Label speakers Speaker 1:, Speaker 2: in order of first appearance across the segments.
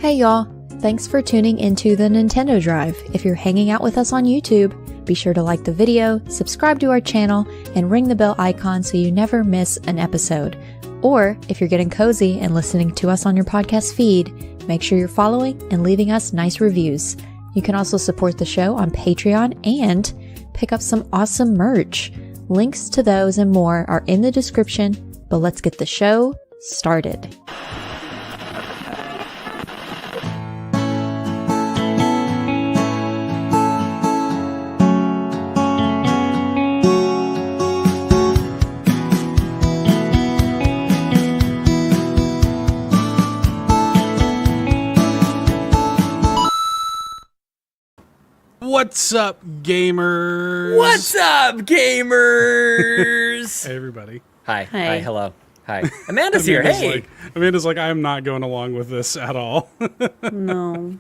Speaker 1: Hey y'all, thanks for tuning into the Nintendo Drive. If you're hanging out with us on YouTube, be sure to like the video, subscribe to our channel, and ring the bell icon so you never miss an episode. Or if you're getting cozy and listening to us on your podcast feed, make sure you're following and leaving us nice reviews. You can also support the show on Patreon and pick up some awesome merch. Links to those and more are in the description, but let's get the show started.
Speaker 2: What's up, gamers?
Speaker 3: What's up, gamers?
Speaker 2: Hey, everybody.
Speaker 3: Hi. Hi. Hello. Hi. Amanda's here. Hey.
Speaker 2: Amanda's like, I'm not going along with this at all.
Speaker 4: No.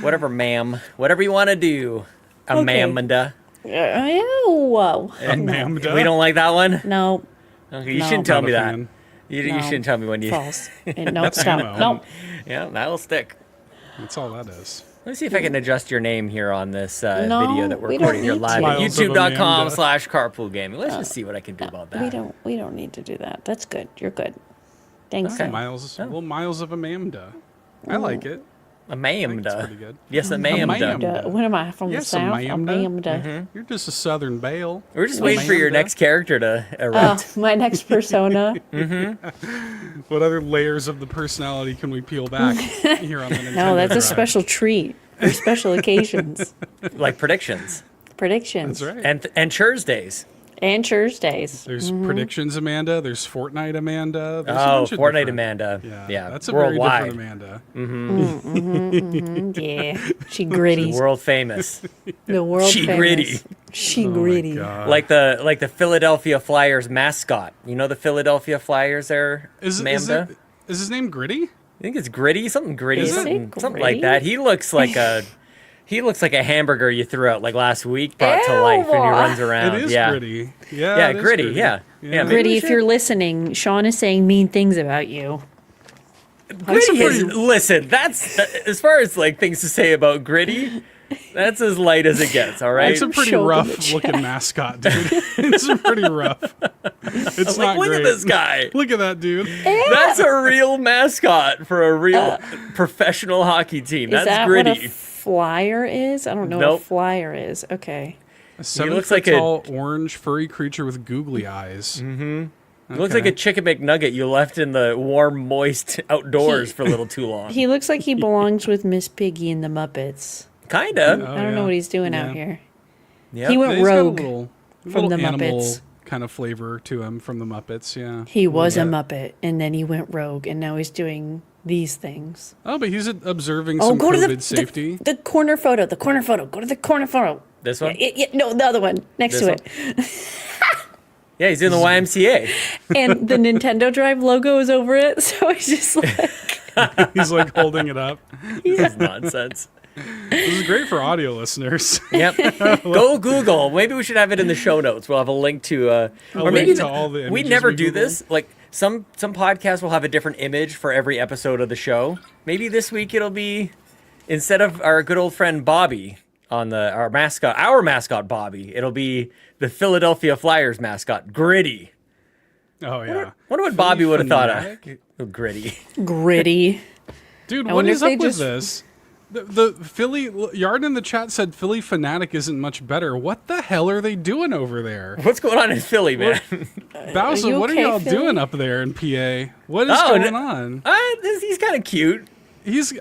Speaker 3: Whatever, ma'am. Whatever you want to do. Amanda.
Speaker 4: Ew.
Speaker 2: Amanda.
Speaker 3: We don't like that one?
Speaker 4: No.
Speaker 3: Okay, you
Speaker 4: No.
Speaker 3: shouldn't tell
Speaker 2: Not
Speaker 3: me
Speaker 2: a
Speaker 3: that.
Speaker 2: fan.
Speaker 3: You
Speaker 4: No.
Speaker 3: shouldn't tell me when you...
Speaker 4: False. No,
Speaker 2: That's
Speaker 4: stop.
Speaker 2: ammo.
Speaker 4: No.
Speaker 3: Yeah, that'll stick.
Speaker 2: That's all that is.
Speaker 3: Let me see if I can adjust your name here on this
Speaker 4: No,
Speaker 3: video that we're
Speaker 4: we don't
Speaker 3: recording here
Speaker 4: need
Speaker 3: live
Speaker 4: to.
Speaker 3: at
Speaker 2: Smiles of
Speaker 3: youtube.com/carpoolgaming. Let's just see what I can do about that.
Speaker 4: We don't need to do that. That's good. You're good. Thanks.
Speaker 3: Okay.
Speaker 2: Miles, little miles of Amanda. I like it. It's
Speaker 3: Amanda.
Speaker 2: pretty good.
Speaker 3: Yes, Amanda.
Speaker 2: Amanda.
Speaker 4: What am I from
Speaker 2: Yes,
Speaker 4: the South?
Speaker 2: Amanda. You're just a Southern Belle.
Speaker 3: We're just waiting for your
Speaker 2: Amanda.
Speaker 3: next character to
Speaker 4: Oh,
Speaker 3: erupt.
Speaker 4: my next persona.
Speaker 2: What other layers of the personality can we peel back here on the Nintendo
Speaker 4: No, that's a
Speaker 2: Drive?
Speaker 4: special treat for special occasions.
Speaker 3: Like predictions.
Speaker 4: Predictions.
Speaker 2: That's right.
Speaker 3: And Thursdays.
Speaker 4: And Thursdays.
Speaker 2: There's predictions, Amanda. There's Fortnite, Amanda. There's a
Speaker 3: Oh,
Speaker 2: bunch of
Speaker 3: Fortnite
Speaker 2: different-
Speaker 3: Amanda.
Speaker 2: Yeah, that's a
Speaker 3: worldwide.
Speaker 2: very different Amanda.
Speaker 4: Yeah. She gritty.
Speaker 3: World famous.
Speaker 4: The world
Speaker 3: She
Speaker 4: famous.
Speaker 3: gritty.
Speaker 4: She
Speaker 2: Oh my
Speaker 4: gritty.
Speaker 2: God.
Speaker 3: Like the Philadelphia Flyers mascot. You know the Philadelphia Flyers there, Amanda?
Speaker 2: Is his name Gritty?
Speaker 3: I think it's Gritty, something Gritty,
Speaker 4: Is it
Speaker 3: something
Speaker 4: Gritty?
Speaker 3: like that. He looks like a hamburger you threw out like last week, brought to life, and he runs around.
Speaker 2: It is
Speaker 3: yeah.
Speaker 2: Gritty. Yeah,
Speaker 3: Yeah,
Speaker 2: it is
Speaker 3: Gritty. Yeah.
Speaker 2: Yeah.
Speaker 3: maybe
Speaker 4: Gritty,
Speaker 3: we
Speaker 4: if
Speaker 3: should-
Speaker 4: you're listening, Sean is saying mean things about you.
Speaker 3: Gritty is, listen, that's as far as like things to say about Gritty. That's as light as it gets. All right.
Speaker 2: It's a pretty
Speaker 4: Show them the
Speaker 2: rough looking mascot, dude. It's pretty rough. It's not
Speaker 3: look
Speaker 2: great.
Speaker 3: at this guy.
Speaker 2: Look at that dude.
Speaker 3: That's a real mascot for a real professional hockey team.
Speaker 4: Is
Speaker 3: That's
Speaker 4: that
Speaker 3: Gritty.
Speaker 4: what a flyer is? I don't know what
Speaker 3: Nope.
Speaker 4: a flyer is. Okay.
Speaker 2: A 7
Speaker 3: looks
Speaker 2: foot
Speaker 3: like a-
Speaker 2: tall orange furry creature with googly eyes.
Speaker 3: It looks like a chicken McNugget you left in the warm, moist outdoors for a little too long.
Speaker 4: He looks like he belongs with Miss Piggy and the Muppets.
Speaker 3: Kinda.
Speaker 2: Oh,
Speaker 4: I don't know
Speaker 2: yeah.
Speaker 4: what he's doing
Speaker 2: Yeah.
Speaker 4: out here.
Speaker 3: Yep.
Speaker 4: He went
Speaker 2: He's got a
Speaker 4: rogue
Speaker 2: little
Speaker 4: from the
Speaker 2: animal
Speaker 4: Muppets.
Speaker 2: kind of flavor to him from the Muppets, yeah.
Speaker 4: He was a
Speaker 2: Yeah.
Speaker 4: Muppet, and then he went rogue, and now he's doing these things.
Speaker 2: Oh, but he's observing
Speaker 4: Oh,
Speaker 2: some
Speaker 4: go to
Speaker 2: COVID
Speaker 4: the
Speaker 2: safety.
Speaker 4: the corner photo. The corner photo. Go to the corner photo.
Speaker 3: This one?
Speaker 4: No, the other one next
Speaker 3: This
Speaker 4: to
Speaker 3: one?
Speaker 4: it.
Speaker 3: Yeah, he's in the YMCA.
Speaker 4: And the Nintendo Drive logo is over it, so it's just like
Speaker 2: He's like holding it up.
Speaker 3: This is nonsense.
Speaker 2: This is great for audio listeners.
Speaker 3: Yep. Go Google. Maybe we should have it in the show notes. We'll have a link to, or
Speaker 2: link
Speaker 3: maybe
Speaker 2: to all the
Speaker 3: we
Speaker 2: images
Speaker 3: never
Speaker 2: we
Speaker 3: do
Speaker 2: Google.
Speaker 3: this. Like some podcasts will have a different image for every episode of the show. Maybe this week it'll be instead of our good old friend Bobby on our mascot Bobby. It'll be the Philadelphia Flyers mascot Gritty.
Speaker 2: Oh, yeah.
Speaker 3: Wonder what Bobby would have thought
Speaker 2: Fanatic?
Speaker 3: of Gritty.
Speaker 4: gritty.
Speaker 2: Dude,
Speaker 4: I
Speaker 2: what
Speaker 4: wonder
Speaker 2: is
Speaker 4: if they
Speaker 2: up with
Speaker 4: just-
Speaker 2: this? The Philly Yard in the chat said Philly Fanatic isn't much better. What the hell are they doing over there?
Speaker 3: What's going on in Philly, man?
Speaker 2: Bowser,
Speaker 4: you
Speaker 2: what are
Speaker 4: okay,
Speaker 2: y'all
Speaker 4: Philly?
Speaker 2: doing up there in PA? What is
Speaker 3: Oh,
Speaker 2: going on?
Speaker 3: He's kind of cute.
Speaker 2: He's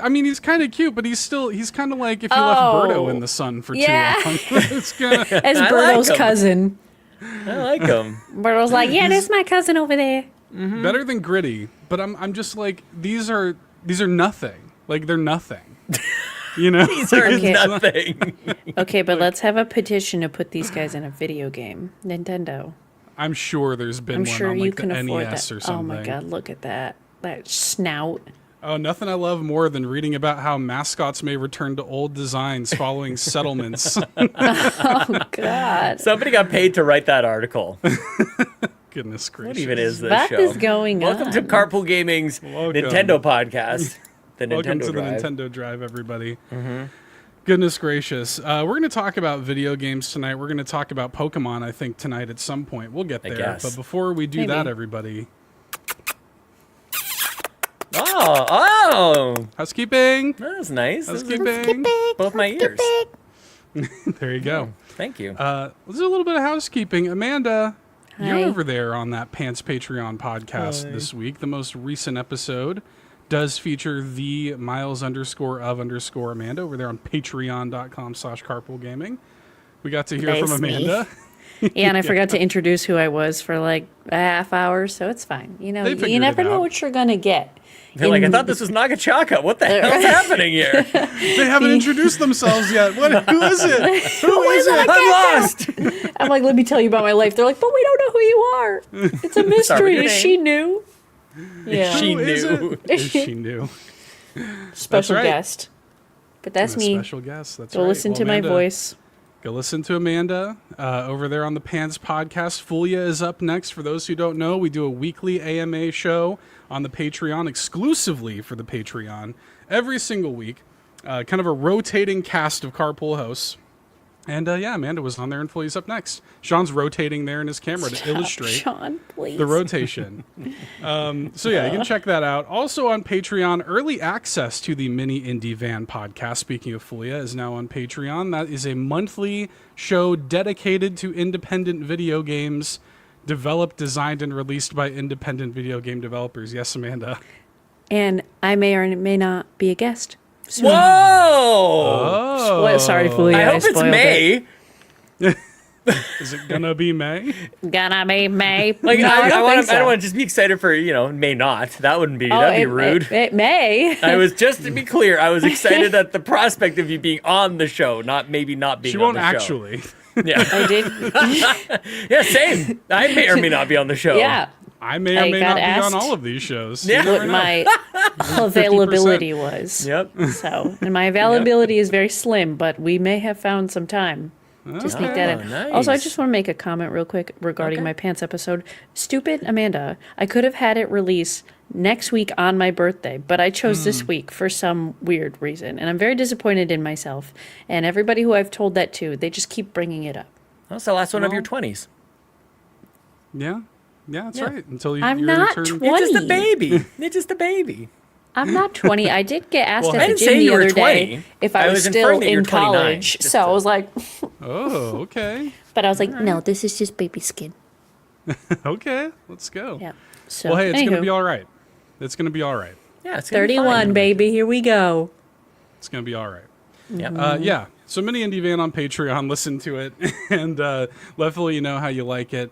Speaker 2: kind of cute, but he's kind of like if you left Birdo in the sun for
Speaker 4: yeah.
Speaker 2: too long. It's gonna,
Speaker 4: As
Speaker 3: I
Speaker 4: Birdo's
Speaker 3: like 'em.
Speaker 4: cousin.
Speaker 3: I like him.
Speaker 4: Birdo's like, yeah, that's my cousin over there.
Speaker 2: better than Gritty, but I'm just like these are nothing. Like they're nothing. You know,
Speaker 3: These are
Speaker 4: Okay.
Speaker 3: nothing.
Speaker 4: Okay, but let's have a petition to put these guys in a video game. Nintendo.
Speaker 2: I'm sure there's been
Speaker 4: I'm
Speaker 2: one
Speaker 4: sure
Speaker 2: on
Speaker 4: you
Speaker 2: like
Speaker 4: can
Speaker 2: the
Speaker 4: afford
Speaker 2: NES
Speaker 4: that.
Speaker 2: or something.
Speaker 4: Oh my god, look at that. That snout.
Speaker 2: Oh, nothing I love more than reading about how mascots may return to old designs following settlements.
Speaker 4: Oh god.
Speaker 3: Somebody got paid to write that article.
Speaker 2: Goodness gracious.
Speaker 3: What even is this
Speaker 4: What
Speaker 3: show?
Speaker 4: is going
Speaker 3: Welcome
Speaker 4: on?
Speaker 3: to Carpool Gaming's
Speaker 2: Welcome.
Speaker 3: Nintendo podcast. the
Speaker 2: Welcome
Speaker 3: Nintendo
Speaker 2: to
Speaker 3: Drive.
Speaker 2: the Nintendo Drive, everybody. Goodness gracious. We're going to talk about video games tonight. We're going to talk about Pokemon, I think, tonight at some point. We'll get there.
Speaker 3: guess.
Speaker 2: But before we do
Speaker 4: Maybe.
Speaker 2: that, everybody,
Speaker 3: Oh,
Speaker 2: housekeeping.
Speaker 3: that was nice. Those are
Speaker 2: Housekeeping.
Speaker 3: both my ears.
Speaker 2: There you go.
Speaker 3: Thank you.
Speaker 2: Let's do a little bit of housekeeping. Amanda, you're
Speaker 4: Hi.
Speaker 2: over there on that Pants Patreon podcast this week. The most recent episode does feature the Miles_of_Amanda over there on patreon.com/carpoolgaming. We got to hear from
Speaker 4: Nice me.
Speaker 2: Amanda.
Speaker 4: Yeah, and I forgot to introduce who I was for like a half hour, so it's fine. You know,
Speaker 2: They
Speaker 4: you
Speaker 2: figured
Speaker 4: never
Speaker 2: it
Speaker 4: know
Speaker 2: out.
Speaker 4: what you're gonna get.
Speaker 3: They're like, I thought this was Nagachaka. What the hell's happening here?
Speaker 2: They haven't introduced themselves yet. Who is it? Who is it?
Speaker 3: I'm lost.
Speaker 4: I'm like, let me tell you about my life. They're like, but we don't know who you are. It's a mystery.
Speaker 3: your
Speaker 4: Is
Speaker 3: name.
Speaker 4: she new? Yeah,
Speaker 3: She
Speaker 2: Who is
Speaker 3: knew.
Speaker 2: it? Is she new?
Speaker 4: special
Speaker 2: right.
Speaker 4: guest. But that's
Speaker 2: A
Speaker 4: me.
Speaker 2: special guest. That's
Speaker 4: Go
Speaker 2: right.
Speaker 4: listen
Speaker 2: Well,
Speaker 4: to
Speaker 2: Amanda,
Speaker 4: my voice.
Speaker 2: Go listen to Amanda over there on the Pans podcast. Fulia is up next. For those who don't know, we do a weekly AMA show on the Patreon exclusively for the Patreon every single week. Kind of a rotating cast of carpool hosts. And yeah, Amanda was on there, and Fulia's up next. Sean's rotating there in his camera to illustrate
Speaker 4: Sean, please.
Speaker 2: the rotation. So yeah, you can check that out. Also on Patreon, early access to the Mini Indie Van podcast, speaking of Fulia, is now on Patreon. That is a monthly show dedicated to independent video games, developed, designed, and released by independent video game developers. Yes, Amanda.
Speaker 4: And I may or may not be a guest.
Speaker 3: Whoa!
Speaker 2: Oh.
Speaker 4: Sorry, Fulia.
Speaker 3: I hope it's
Speaker 4: spoiled
Speaker 3: May.
Speaker 2: Is it gonna be May?
Speaker 4: It. Gonna be May.
Speaker 3: Like
Speaker 4: No,
Speaker 3: I
Speaker 4: don't
Speaker 3: want
Speaker 4: think
Speaker 3: to. I don't
Speaker 4: so.
Speaker 3: want to just be excited for May not. That wouldn't be.
Speaker 4: Oh,
Speaker 3: That'd be
Speaker 4: it-
Speaker 3: rude.
Speaker 4: It may.
Speaker 3: I was just to be clear. I was excited at the prospect of you being on the show, not being.
Speaker 2: She
Speaker 3: on
Speaker 2: won't
Speaker 3: the show.
Speaker 2: actually.
Speaker 3: Yeah.
Speaker 4: I did.
Speaker 3: Yeah. Same. I may or may not be on the show.
Speaker 4: Yeah.
Speaker 2: I may or
Speaker 4: I
Speaker 2: may
Speaker 4: got
Speaker 2: not be
Speaker 4: asked
Speaker 2: on all of these shows.
Speaker 3: Yeah.
Speaker 2: You never
Speaker 4: What
Speaker 2: know.
Speaker 4: my availability was.
Speaker 3: Yep.
Speaker 4: So, and my availability is very slim, but we may have found some time to sneak that in.
Speaker 3: nice.
Speaker 4: Also, I just want to make a comment real quick regarding
Speaker 3: Okay.
Speaker 4: my pants episode. Stupid Amanda, I could have had it release next week on my birthday, but I chose this week for some weird reason, and I'm very disappointed in myself. And everybody who I've told that to, they just keep bringing it up.
Speaker 3: That's the last one of
Speaker 2: Well,
Speaker 3: your 20s.
Speaker 2: Yeah. Yeah, that's
Speaker 3: Yeah.
Speaker 2: right. Until
Speaker 4: I'm
Speaker 2: you're
Speaker 4: not
Speaker 2: turn-
Speaker 4: 20.
Speaker 3: You're just a baby. You're just a baby.
Speaker 4: I'm not 20. I did get asked
Speaker 2: Well,
Speaker 4: at
Speaker 2: I
Speaker 4: the
Speaker 3: didn't
Speaker 4: gym
Speaker 3: say
Speaker 4: the
Speaker 3: you were
Speaker 4: other
Speaker 3: 20.
Speaker 4: day if
Speaker 3: I
Speaker 4: I was
Speaker 3: was
Speaker 4: still
Speaker 3: inferring that you're
Speaker 4: in
Speaker 3: 29,
Speaker 4: college.
Speaker 3: just
Speaker 4: So I
Speaker 3: to-
Speaker 4: was like,
Speaker 2: Oh, okay.
Speaker 4: but I was like, no, this is just baby skin.
Speaker 2: Okay, let's go.
Speaker 4: Yeah. So,
Speaker 2: Well, hey, it's going to
Speaker 4: anywho,
Speaker 2: be all right. It's going to be all right.
Speaker 3: Yeah, it's gonna be
Speaker 4: 31,
Speaker 3: fine.
Speaker 4: baby. Here we go.
Speaker 2: It's going to be all right.
Speaker 3: Yep.
Speaker 2: Yeah. So Mini Indie Van on Patreon, listen to it, and let Philly know how you like it.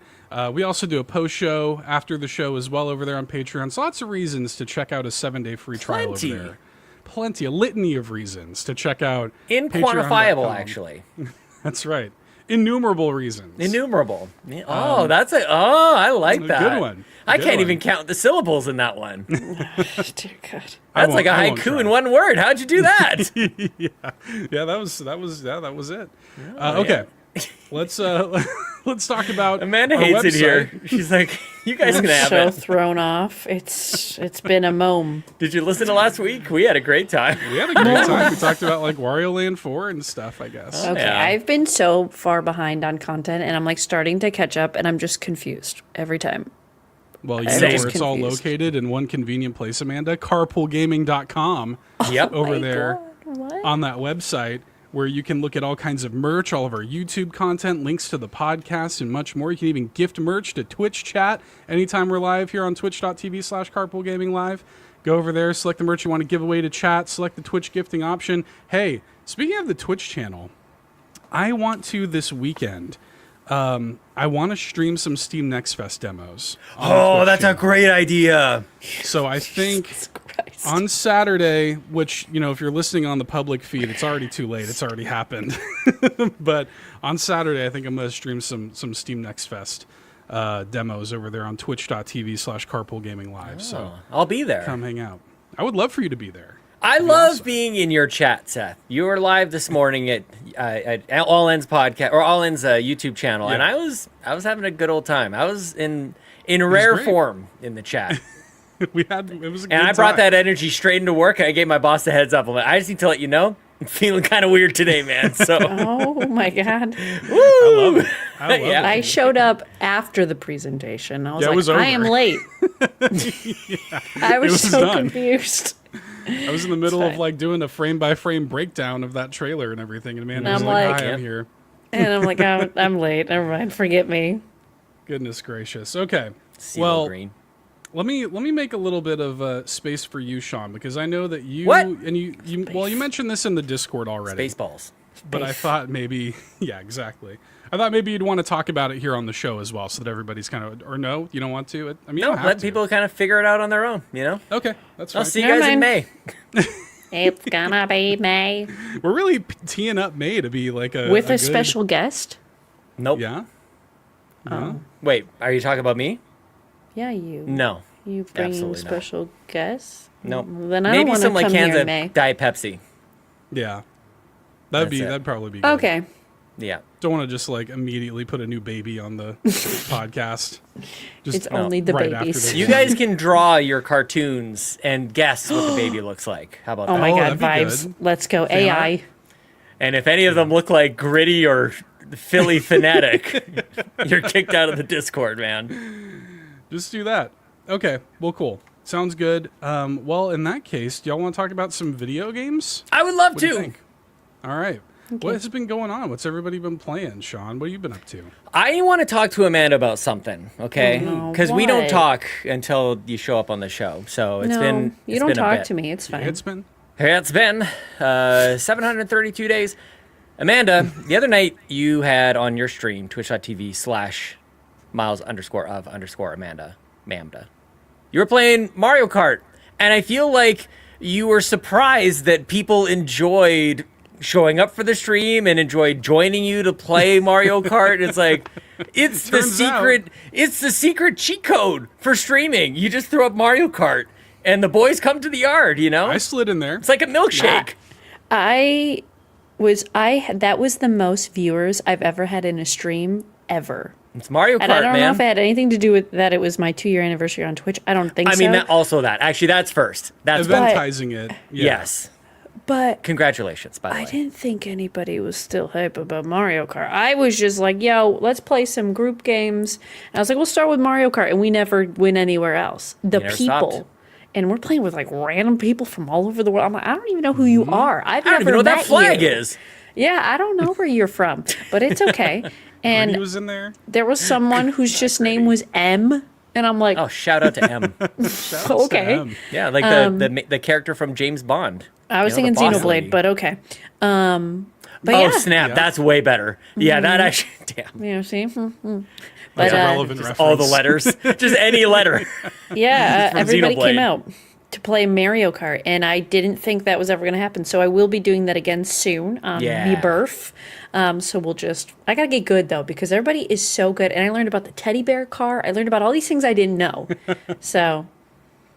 Speaker 2: We also do a post show after the show as well over there on Patreon. So lots of reasons to check out a 7-day free trial
Speaker 3: Plenty.
Speaker 2: over there. Plenty, a litany of reasons to check out.
Speaker 3: Inquantifiable,
Speaker 2: patreon.com.
Speaker 3: actually.
Speaker 2: That's right. Innumerable reasons.
Speaker 3: Innumerable. Yeah. Oh, that's a. Oh, I like
Speaker 2: a
Speaker 3: that.
Speaker 2: good one.
Speaker 3: I
Speaker 2: Good
Speaker 3: can't
Speaker 2: one.
Speaker 3: even count the syllables in that one.
Speaker 4: Dear God.
Speaker 2: I
Speaker 3: That's like a
Speaker 2: won't- I won't
Speaker 3: haiku in
Speaker 2: try.
Speaker 3: one word. How'd you do that?
Speaker 2: Yeah, that was it. Okay. Let's talk about
Speaker 3: Amanda
Speaker 2: our
Speaker 3: hates it
Speaker 2: website.
Speaker 3: here. She's like, "You guys
Speaker 4: I'm
Speaker 3: can have
Speaker 4: so
Speaker 3: it."
Speaker 4: thrown off. It's been a mom.
Speaker 3: Did you listen to last week? We had a great time.
Speaker 2: We had a great time. We talked about like Wario Land 4 and stuff, I guess.
Speaker 4: Okay,
Speaker 3: Yeah.
Speaker 4: I've been so far behind on content, and I'm like starting to catch up, and I'm just confused every time.
Speaker 2: Well, you
Speaker 4: I'm
Speaker 2: know
Speaker 3: just
Speaker 2: where it's all
Speaker 4: confused.
Speaker 2: located in one convenient place, Amanda. Carpoolgaming.com
Speaker 3: Yep.
Speaker 2: over
Speaker 4: My
Speaker 2: there
Speaker 4: God, what?
Speaker 2: on that website where you can look at all kinds of merch, all of our YouTube content, links to the podcast, and much more. You can even gift merch to Twitch chat anytime we're live here on twitch.tv/carpoolgaming live. Go over there, select the merch you want to give away to chat, select the Twitch gifting option. Hey, speaking of the Twitch channel, I want to this weekend. I want to stream some Steam Next Fest demos. on the
Speaker 3: Oh,
Speaker 2: Twitch
Speaker 3: that's a
Speaker 2: channel.
Speaker 3: great idea.
Speaker 2: So I think
Speaker 4: Christ.
Speaker 2: on Saturday, which, you know, if you're listening on the public feed, it's already too late. It's already happened. But on Saturday, I think I'm going to stream some Steam Next Fest demos over there on twitch.tv/carpoolgaming live. So
Speaker 3: I'll be there.
Speaker 2: come hang out. I would love for you to be there.
Speaker 3: I love being in your chat, Seth. You were live this morning at All Ends podcast or All Ends YouTube channel, and
Speaker 2: Yeah.
Speaker 3: I was having a good old time. I was in rare
Speaker 2: great.
Speaker 3: form in the chat.
Speaker 2: It was a good
Speaker 3: And I brought
Speaker 2: time.
Speaker 3: that energy straight into work. I gave my boss a heads up. I'm like, I just need to let you know, I'm feeling kind of weird today, man. So,
Speaker 4: Oh my God.
Speaker 2: I love it. I love
Speaker 3: Yeah.
Speaker 4: I showed up after the presentation. I was
Speaker 2: Yeah, it
Speaker 4: like,
Speaker 2: was
Speaker 4: I am
Speaker 2: over.
Speaker 4: late. I was
Speaker 2: was
Speaker 4: so
Speaker 2: done.
Speaker 4: confused.
Speaker 2: it. I was in the middle of
Speaker 4: fine.
Speaker 2: like doing a frame by frame breakdown of that trailer and everything, and Amanda was
Speaker 4: I'm
Speaker 2: like,
Speaker 4: like-
Speaker 2: "Hi, I'm
Speaker 3: Yep.
Speaker 2: here."
Speaker 4: And I'm like, I'm late. Never mind. Forget me.
Speaker 2: Goodness gracious. Okay.
Speaker 3: CeeLo
Speaker 2: Well,
Speaker 3: Green.
Speaker 2: let me make a little bit of space for you, Sean, because I know that you
Speaker 3: What?
Speaker 2: and you well, you mentioned this in the Discord already.
Speaker 3: Spaceballs.
Speaker 2: But I thought maybe, yeah, exactly. I thought maybe you'd want to talk about it here on the show as well, so that everybody's kind of, or no, you don't want to? I mean, you
Speaker 3: No,
Speaker 2: don't have
Speaker 3: let
Speaker 2: to.
Speaker 3: people kind of figure it out on their own, you know?
Speaker 2: Okay, that's
Speaker 3: I'll
Speaker 2: fine.
Speaker 3: see you
Speaker 4: Never
Speaker 3: guys in
Speaker 4: mind.
Speaker 3: May.
Speaker 4: It's gonna be May.
Speaker 2: We're really teeing up May to be like
Speaker 4: With a
Speaker 2: good-
Speaker 4: special guest?
Speaker 3: Nope.
Speaker 2: Yeah.
Speaker 3: Wait, are you talking about me?
Speaker 4: Yeah, you.
Speaker 3: No.
Speaker 4: You bringing
Speaker 3: absolutely not.
Speaker 4: special guests?
Speaker 3: Nope.
Speaker 4: Then I don't
Speaker 3: Maybe
Speaker 4: want to
Speaker 3: some like
Speaker 4: come
Speaker 3: cans
Speaker 4: here in
Speaker 3: of
Speaker 4: May.
Speaker 3: Diet Pepsi.
Speaker 2: Yeah.
Speaker 3: That's it.
Speaker 2: That'd probably be good.
Speaker 4: Okay.
Speaker 3: Yeah.
Speaker 2: Don't want to just like immediately put a new baby on the podcast. Just
Speaker 4: It's only the
Speaker 2: right after
Speaker 4: babies.
Speaker 2: this.
Speaker 3: You guys can draw your cartoons and guess what the baby looks like. How about
Speaker 4: Oh
Speaker 3: that?
Speaker 4: my
Speaker 2: Oh,
Speaker 4: God,
Speaker 2: that'd be
Speaker 4: vibes.
Speaker 2: good.
Speaker 4: Let's go.
Speaker 2: Fan art?
Speaker 4: AI.
Speaker 3: And if any of them look like Gritty or Philly Fanatic, you're kicked out of the Discord, man.
Speaker 2: Just do that. Okay. Well, cool. Sounds good. Well, in that case, do y'all want to talk about some video games?
Speaker 3: I would love
Speaker 2: What do you
Speaker 3: to.
Speaker 2: think? All right. What has been going on? What's everybody been playing, Sean? What have you been up to?
Speaker 3: I want to talk to Amanda about something, okay?
Speaker 4: no,
Speaker 3: Because we don't
Speaker 4: what?
Speaker 3: talk until you show up on the show. So it's
Speaker 4: No,
Speaker 3: been
Speaker 4: you
Speaker 3: it's
Speaker 4: don't
Speaker 3: been a
Speaker 4: talk
Speaker 3: bit.
Speaker 4: to me. It's fine.
Speaker 2: It's been.
Speaker 3: It's been 732 days. Amanda, the other night you had on your stream, twitch.tv/Miles_of_Amanda, Mamda. You were playing Mario Kart, and I feel like you were surprised that people enjoyed showing up for the stream and enjoyed joining you to play Mario Kart. It's like, it's the
Speaker 2: Turns out-
Speaker 3: secret cheat code for streaming. You just throw up Mario Kart, and the boys come to the yard, you know?
Speaker 2: I slid in there.
Speaker 3: It's like a milkshake.
Speaker 4: That was the most viewers I've ever had in a stream ever.
Speaker 3: It's Mario Kart,
Speaker 4: And I don't
Speaker 3: man.
Speaker 4: know if it had anything to do with that it was my 2-year anniversary on Twitch. I don't think
Speaker 3: I
Speaker 4: so.
Speaker 3: mean, that. Actually, that's first. That's first.
Speaker 2: Eventizing it. Yeah.
Speaker 3: Yes.
Speaker 4: But
Speaker 3: Congratulations, by the
Speaker 4: I
Speaker 3: way.
Speaker 4: didn't think anybody was still hype about Mario Kart. I was just like, yo, let's play some group games. And I was like, we'll start with Mario Kart. And we never went anywhere else. The
Speaker 3: never
Speaker 4: people.
Speaker 3: stopped.
Speaker 4: And we're playing with like random people from all over the world. I'm like, I don't even know who you are. I've
Speaker 3: Mm-hmm. I don't
Speaker 4: never
Speaker 3: even know what that
Speaker 4: met
Speaker 3: flag
Speaker 4: you.
Speaker 3: is.
Speaker 4: Yeah, I don't know where you're from, but it's okay.
Speaker 2: He
Speaker 4: And
Speaker 2: was in there.
Speaker 4: there was someone whose just name was M. And I'm like,
Speaker 3: Oh, shout out to M.
Speaker 4: okay.
Speaker 2: Sam.
Speaker 3: Yeah, like the character from James Bond.
Speaker 4: I was
Speaker 3: You know,
Speaker 4: thinking
Speaker 3: the boss lady.
Speaker 4: Xenoblade, but okay. But
Speaker 3: Oh,
Speaker 4: yeah.
Speaker 3: snap.
Speaker 2: Yeah.
Speaker 3: That's way better. Yeah, that actually, damn.
Speaker 4: You know, see? But
Speaker 2: That's a relevant reference.
Speaker 3: All the letters. Just any letter.
Speaker 4: yeah,
Speaker 3: From
Speaker 4: everybody
Speaker 3: Xenoblade.
Speaker 4: came out to play Mario Kart, and I didn't think that was ever going to happen. So I will be doing that again soon on
Speaker 3: Yeah.
Speaker 4: Rebirth. So I got to get good, though, because everybody is so good. And I learned about the teddy bear car. I learned about all these things I didn't know. So,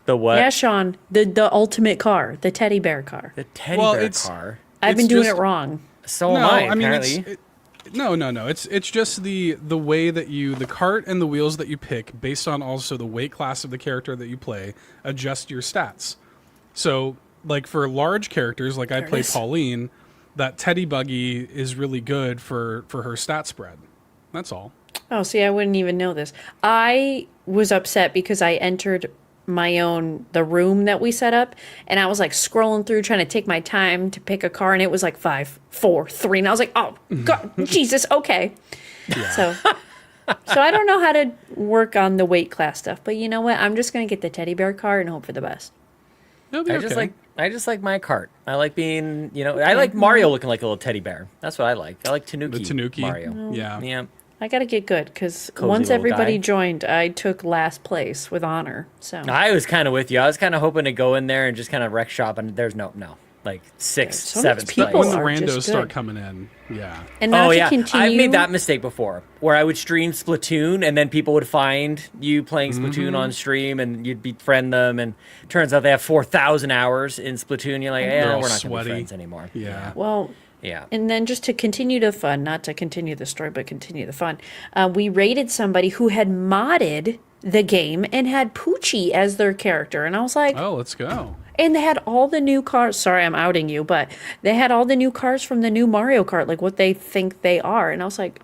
Speaker 3: The what?
Speaker 4: yeah, Sean, the ultimate car, the teddy bear car.
Speaker 3: The teddy
Speaker 2: Well,
Speaker 3: bear
Speaker 2: it's-
Speaker 3: car.
Speaker 4: I've been
Speaker 2: it's
Speaker 4: doing
Speaker 2: just-
Speaker 4: it wrong.
Speaker 3: So
Speaker 2: No,
Speaker 3: am I,
Speaker 2: I mean
Speaker 3: apparently.
Speaker 2: no. It's just the way that the cart and the wheels that you pick based on also the weight class of the character that you play adjust your stats. So, like for large characters, like I
Speaker 4: There it
Speaker 2: play
Speaker 4: is.
Speaker 2: Paullin, that teddy buggy is really good for her stat spread. That's all.
Speaker 4: Oh, see, I wouldn't even know this. I was upset because I entered the room that we set up, and I was like scrolling through trying to take my time to pick a car, and it was like 5, 4, 3, and I was like, oh God, Jesus, okay. So I don't know how to work on the weight class stuff, but you know what? I'm just gonna get the teddy bear car and hope for the best.
Speaker 2: It'll be
Speaker 3: I just like my cart. I like being, I like Mario looking like a little teddy bear. That's what I like. I like Tanuki.
Speaker 2: The Tanuki.
Speaker 3: Mario.
Speaker 2: Yeah.
Speaker 3: Yeah.
Speaker 4: I gotta get good because
Speaker 3: Cozy
Speaker 4: once
Speaker 3: little
Speaker 4: everybody
Speaker 3: guy.
Speaker 4: joined, I took last place with honor. So
Speaker 3: I was kind of with you. I was kind of hoping to go in there and just kind of wreck shop, and there's no, like sixth,
Speaker 4: so many
Speaker 3: seventh
Speaker 4: people
Speaker 3: place.
Speaker 2: When the
Speaker 4: are
Speaker 2: randos
Speaker 4: just
Speaker 2: start
Speaker 4: good.
Speaker 2: coming in, yeah.
Speaker 4: and not
Speaker 3: Oh
Speaker 4: to
Speaker 3: yeah,
Speaker 4: continue.
Speaker 3: I've made that mistake before, where I would stream Splatoon, and then people would find you playing
Speaker 2: Mm-hmm.
Speaker 3: Splatoon on stream, and you'd befriend them, and turns out they have 4,000 hours in Splatoon. You're like,
Speaker 2: They're
Speaker 3: yeah,
Speaker 2: all
Speaker 3: we're not gonna
Speaker 2: sweaty.
Speaker 3: be friends anymore.
Speaker 2: Yeah.
Speaker 4: Well,
Speaker 3: Yeah.
Speaker 4: and then just to continue the fun, not to continue the story, but continue the fun, we raided somebody who had modded the game and had Poochie as their character. And I was like,
Speaker 2: Oh, let's go.
Speaker 4: and they had all the new cars. Sorry, I'm outing you, but they had all the new cars from the new Mario Kart, like what they think they are. And I was like,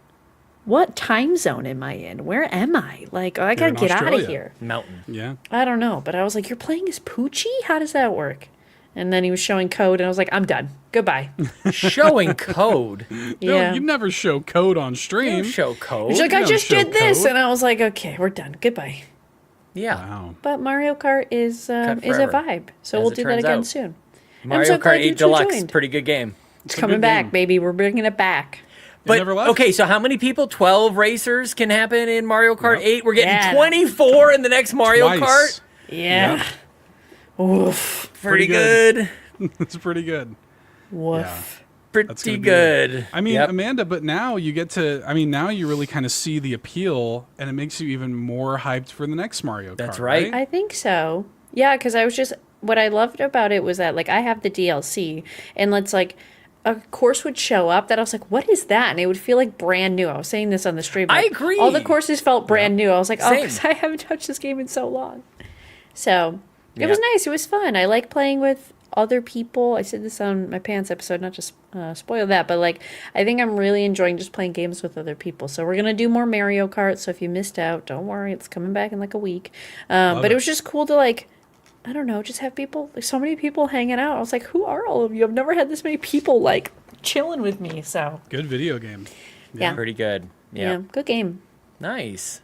Speaker 4: what time zone am I in? Where am I? Like, I gotta
Speaker 2: in
Speaker 4: get out of
Speaker 2: Australia.
Speaker 4: here.
Speaker 3: Mountain.
Speaker 2: Yeah.
Speaker 4: I don't know, but I was like, you're playing as Poochie? How does that work? And then he was showing code, and I was like, I'm done. Goodbye.
Speaker 3: Showing code.
Speaker 4: Yeah.
Speaker 2: No, you never show code on
Speaker 3: You
Speaker 2: stream.
Speaker 3: don't show code.
Speaker 4: He's like, I
Speaker 2: don't
Speaker 4: just
Speaker 2: show
Speaker 4: did this.
Speaker 2: code.
Speaker 4: And I was like, okay, we're done. Goodbye.
Speaker 3: Yeah.
Speaker 2: Wow.
Speaker 4: But Mario Kart is a
Speaker 3: forever,
Speaker 4: vibe. So
Speaker 3: as
Speaker 4: we'll
Speaker 3: it
Speaker 4: do that
Speaker 3: turns
Speaker 4: again
Speaker 3: out.
Speaker 4: soon.
Speaker 3: Mario
Speaker 4: so
Speaker 3: Kart
Speaker 4: glad you
Speaker 3: 8
Speaker 4: two
Speaker 3: Deluxe.
Speaker 4: joined.
Speaker 3: Pretty good game.
Speaker 4: It's
Speaker 2: a
Speaker 4: coming
Speaker 2: good
Speaker 4: back,
Speaker 2: game.
Speaker 4: baby. We're bringing it back.
Speaker 3: But
Speaker 2: never left.
Speaker 3: okay, so how many people? 12 racers can happen in Mario Kart
Speaker 2: Yep.
Speaker 3: 8. We're getting
Speaker 4: Yeah.
Speaker 3: 24 in the next Mario
Speaker 2: Twice.
Speaker 3: Kart.
Speaker 4: Yeah. Oof.
Speaker 3: Pretty
Speaker 2: Pretty
Speaker 3: good.
Speaker 2: It's pretty good.
Speaker 4: Woof.
Speaker 2: That's
Speaker 3: Pretty
Speaker 2: gonna be
Speaker 3: good.
Speaker 2: I mean,
Speaker 3: Yep.
Speaker 2: Amanda, but now you get to, I mean, now you really kind of see the appeal, and it makes you even more hyped for the next Mario Kart.
Speaker 3: That's right.
Speaker 4: I think so. Yeah, because I was just, what I loved about it was that, like, I have the DLC, and let's, like, a course would show up that I was like, what is that? And it would feel like brand new. I was saying this on the stream.
Speaker 3: I
Speaker 4: like,
Speaker 3: agree.
Speaker 4: All the courses felt brand new. I was like, oh,
Speaker 3: Same.
Speaker 4: because I haven't touched this game in so long. So it
Speaker 3: Yeah.
Speaker 4: was nice. It was fun. I like playing with other people. I said this on my Pants episode, not just spoil that, but like, I think I'm really enjoying just playing games with other people. So we're going to do more Mario Kart. So if you missed out, don't worry. It's coming back in like a week. But it was just cool to like, I don't know, just have people, like so many people hanging out. I was like, who are all of you? I've never had this many people like chilling with me. So
Speaker 2: Good video game.
Speaker 4: yeah.
Speaker 3: Pretty good.
Speaker 4: Yeah.
Speaker 3: Yeah.
Speaker 4: Good game.
Speaker 3: Nice.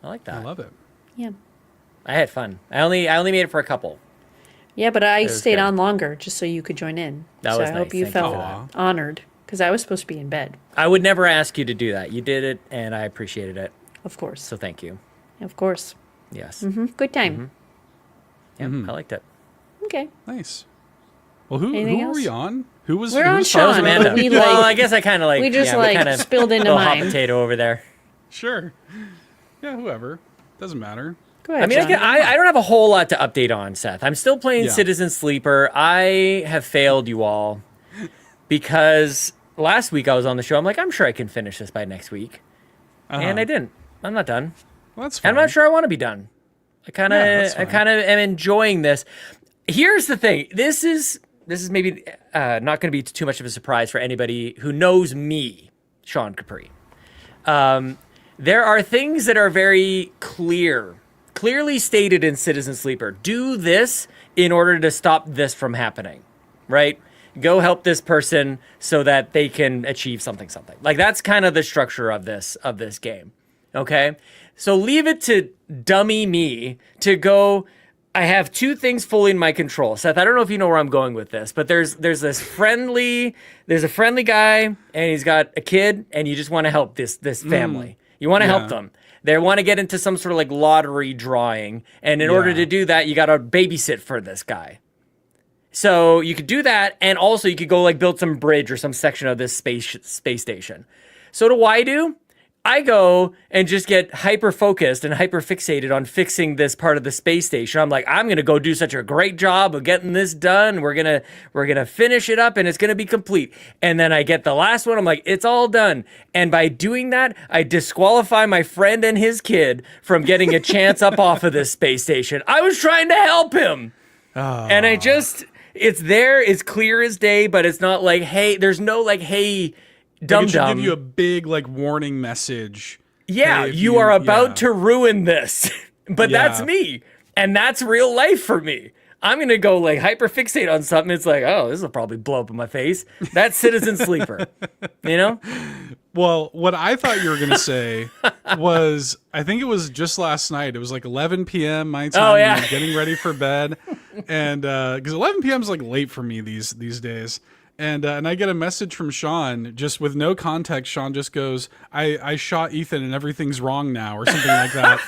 Speaker 3: I like that.
Speaker 2: I love it.
Speaker 4: Yeah.
Speaker 3: I had fun. I only made it for a couple.
Speaker 4: Yeah, but I
Speaker 3: was
Speaker 4: stayed
Speaker 3: good.
Speaker 4: on longer just so you could join in.
Speaker 3: That
Speaker 4: so
Speaker 3: was
Speaker 4: I hope
Speaker 3: nice.
Speaker 4: you
Speaker 3: Thank you
Speaker 4: felt
Speaker 3: for
Speaker 2: that.
Speaker 4: honored because I was supposed to be in bed.
Speaker 3: I would never ask you to do that. You did it, and I appreciated it.
Speaker 4: Of course.
Speaker 3: So thank you.
Speaker 4: Of course.
Speaker 3: Yes.
Speaker 4: Good time.
Speaker 3: Yeah, I liked it.
Speaker 4: Okay.
Speaker 2: Nice. Well, who
Speaker 4: Anything
Speaker 2: were we
Speaker 4: else?
Speaker 2: on? Who was
Speaker 4: We're
Speaker 2: who
Speaker 4: on
Speaker 2: was
Speaker 3: That was
Speaker 4: Sean,
Speaker 2: talking
Speaker 3: Amanda.
Speaker 2: about-
Speaker 4: we,
Speaker 3: Well,
Speaker 4: like-
Speaker 3: I guess I kind of like
Speaker 4: we just,
Speaker 3: yeah,
Speaker 4: like,
Speaker 3: kind of
Speaker 4: spilled into
Speaker 3: little hot
Speaker 4: mine.
Speaker 3: potato over there.
Speaker 2: Sure. Yeah, whoever. Doesn't matter.
Speaker 4: Go ahead.
Speaker 3: I mean,
Speaker 4: Sean.
Speaker 3: I don't have a whole lot to update on, Seth. I'm still playing
Speaker 2: Yeah.
Speaker 3: Citizen Sleeper. I have failed you all because last week I was on the show. I'm like, I'm sure I can finish this by next week, and I didn't. I'm not done.
Speaker 2: Well, that's fine.
Speaker 3: And I'm not sure I want to be done.
Speaker 2: Yeah, that's
Speaker 3: I
Speaker 2: fine.
Speaker 3: kind of am enjoying this. Here's the thing. This is maybe not going to be too much of a surprise for anybody who knows me, Sean Capri. There are things that are very clearly stated in Citizen Sleeper. Do this in order to stop this from happening, right? Go help this person so that they can achieve something. Like that's kind of the structure of this game. Okay? So leave it to dummy me to go. I have two things fully in my control. Seth, I don't know if you know where I'm going with this, but there's a friendly guy and he's got a kid and you just want to help this family. You want to help them. They want to get into some sort of like lottery drawing. And in order to do that, you got to babysit for this guy. So you could do that. And also you could go like build some bridge or some section of this space station. So what do? I go and just get hyper focused and hyper fixated on fixing this part of the space station. I'm like, I'm gonna go do such a great job of getting this done. We're gonna finish it up and it's gonna be complete. And then I get the last one. I'm like, it's all done. And by doing that, I disqualify my friend and his kid from getting a chance up off of this space station. I was trying to help him, and it's there. It's clear as day, but it's not like, hey, there's no like, hey.
Speaker 2: Like, it should
Speaker 3: Dum-dum.
Speaker 2: give you a big like warning message.
Speaker 3: Yeah,
Speaker 2: Hey, if
Speaker 3: you are about
Speaker 2: yeah.
Speaker 3: to ruin this. But that's
Speaker 2: Yeah.
Speaker 3: me. And that's real life for me. I'm going to go like hyper fixate on something. It's like, oh, this will probably blow up in my face. That's Citizen Sleeper. You know?
Speaker 2: Well, what I thought you were going to say was, I think it was just last night. It was like 11 p.m. my time.
Speaker 3: Oh, yeah.
Speaker 2: I'm getting ready for bed. And because 11 p.m. is like late for me these days. And I get a message from Sean, just with no context. Sean just goes, I shot Ethan and everything's wrong now, or something like that.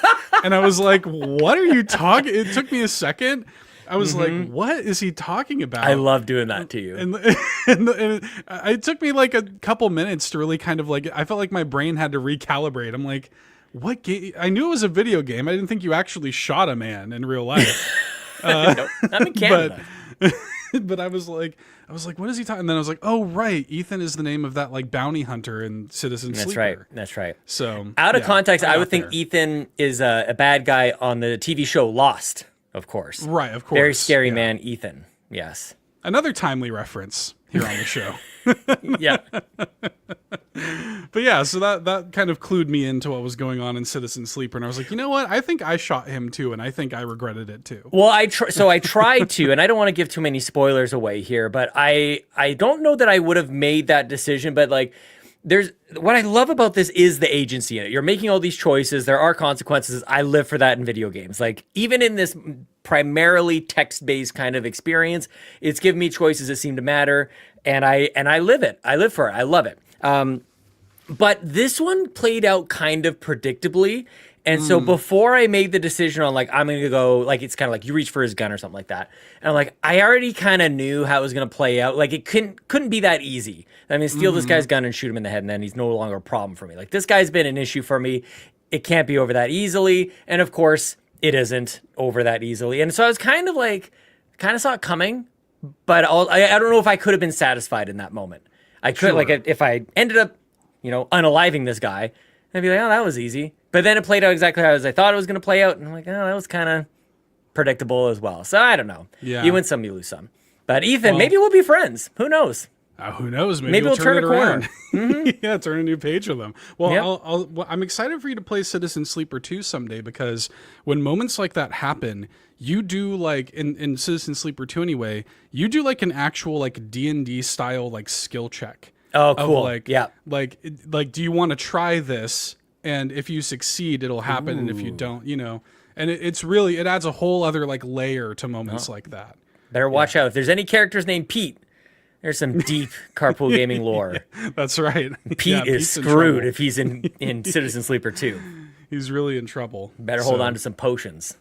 Speaker 2: And I was like, what are you talking? It took me a second. I was like, what is he talking about?
Speaker 3: I love doing that to you.
Speaker 2: And it took me like a couple minutes to really kind of like, I felt like my brain had to recalibrate. I'm like, what game? I knew it was a video game. I didn't think you actually shot a man in real life.
Speaker 3: No, I'm in Canada.
Speaker 2: but I was like, what is he talking? And then I was like, oh right, Ethan is the name of that like bounty hunter in Citizen Sleeper.
Speaker 3: That's right.
Speaker 2: So
Speaker 3: out of context, I would think
Speaker 2: there.
Speaker 3: Ethan is a bad guy on the TV show Lost, of course.
Speaker 2: Right, of course.
Speaker 3: Very scary man, Ethan. Yes.
Speaker 2: Another timely reference here on the show.
Speaker 3: Yeah.
Speaker 2: But yeah, so that kind of clued me into what was going on in Citizen Sleeper, and I was like, you know what? I think I shot him too, and I think I regretted it too.
Speaker 3: Well, I tried to, and I don't want to give too many spoilers away here, but I don't know that I would have made that decision, but like there's what I love about this is the agency in it. You're making all these choices, there are consequences. I live for that in video games. Like even in this primarily text-based kind of experience, it's given me choices that seem to matter, and I live it. I live for it. I love it. But this one played out kind of predictably. And so before I made the decision on like, I'm going to go, like, it's kind of like you reach for his gun or something like that. And I'm like, I already kind of knew how it was going to play out. Like it couldn't be that easy. I mean, steal this guy's gun and shoot him in the head, and then he's no longer a problem for me. Like this guy's been an issue for me. It can't be over that easily. And of course it isn't over that easily. And so I was kind of saw it coming, but I don't know if I could have been satisfied in that moment. I could, like, if I ended up, unaliving this guy, I'd be like, oh, that was easy. But then it played out exactly as I thought it was going to play out. And I'm like, oh, that was kind of predictable as well. So I don't know.
Speaker 2: Yeah.
Speaker 3: You win some, you lose some. But Ethan, maybe we'll be friends. Who knows?
Speaker 2: Who knows? Maybe we'll turn it around. Yeah, turn a new page with them. Well, I'm excited for you to play Citizen Sleeper 2 someday, because when moments like that happen, you do like in Citizen Sleeper 2 anyway, you do like an actual like D&D style like skill check.
Speaker 3: Oh, cool.
Speaker 2: Like, do you want to try this? And if you succeed, it'll happen. And if you don't, and it adds a whole other like layer to moments like that.
Speaker 3: Better watch out. If there's any characters named Pete, there's some deep carpool gaming lore.
Speaker 2: That's right.
Speaker 3: Pete is screwed if he's in Citizen Sleeper 2.
Speaker 2: He's really in trouble.
Speaker 3: Better hold on to some potions.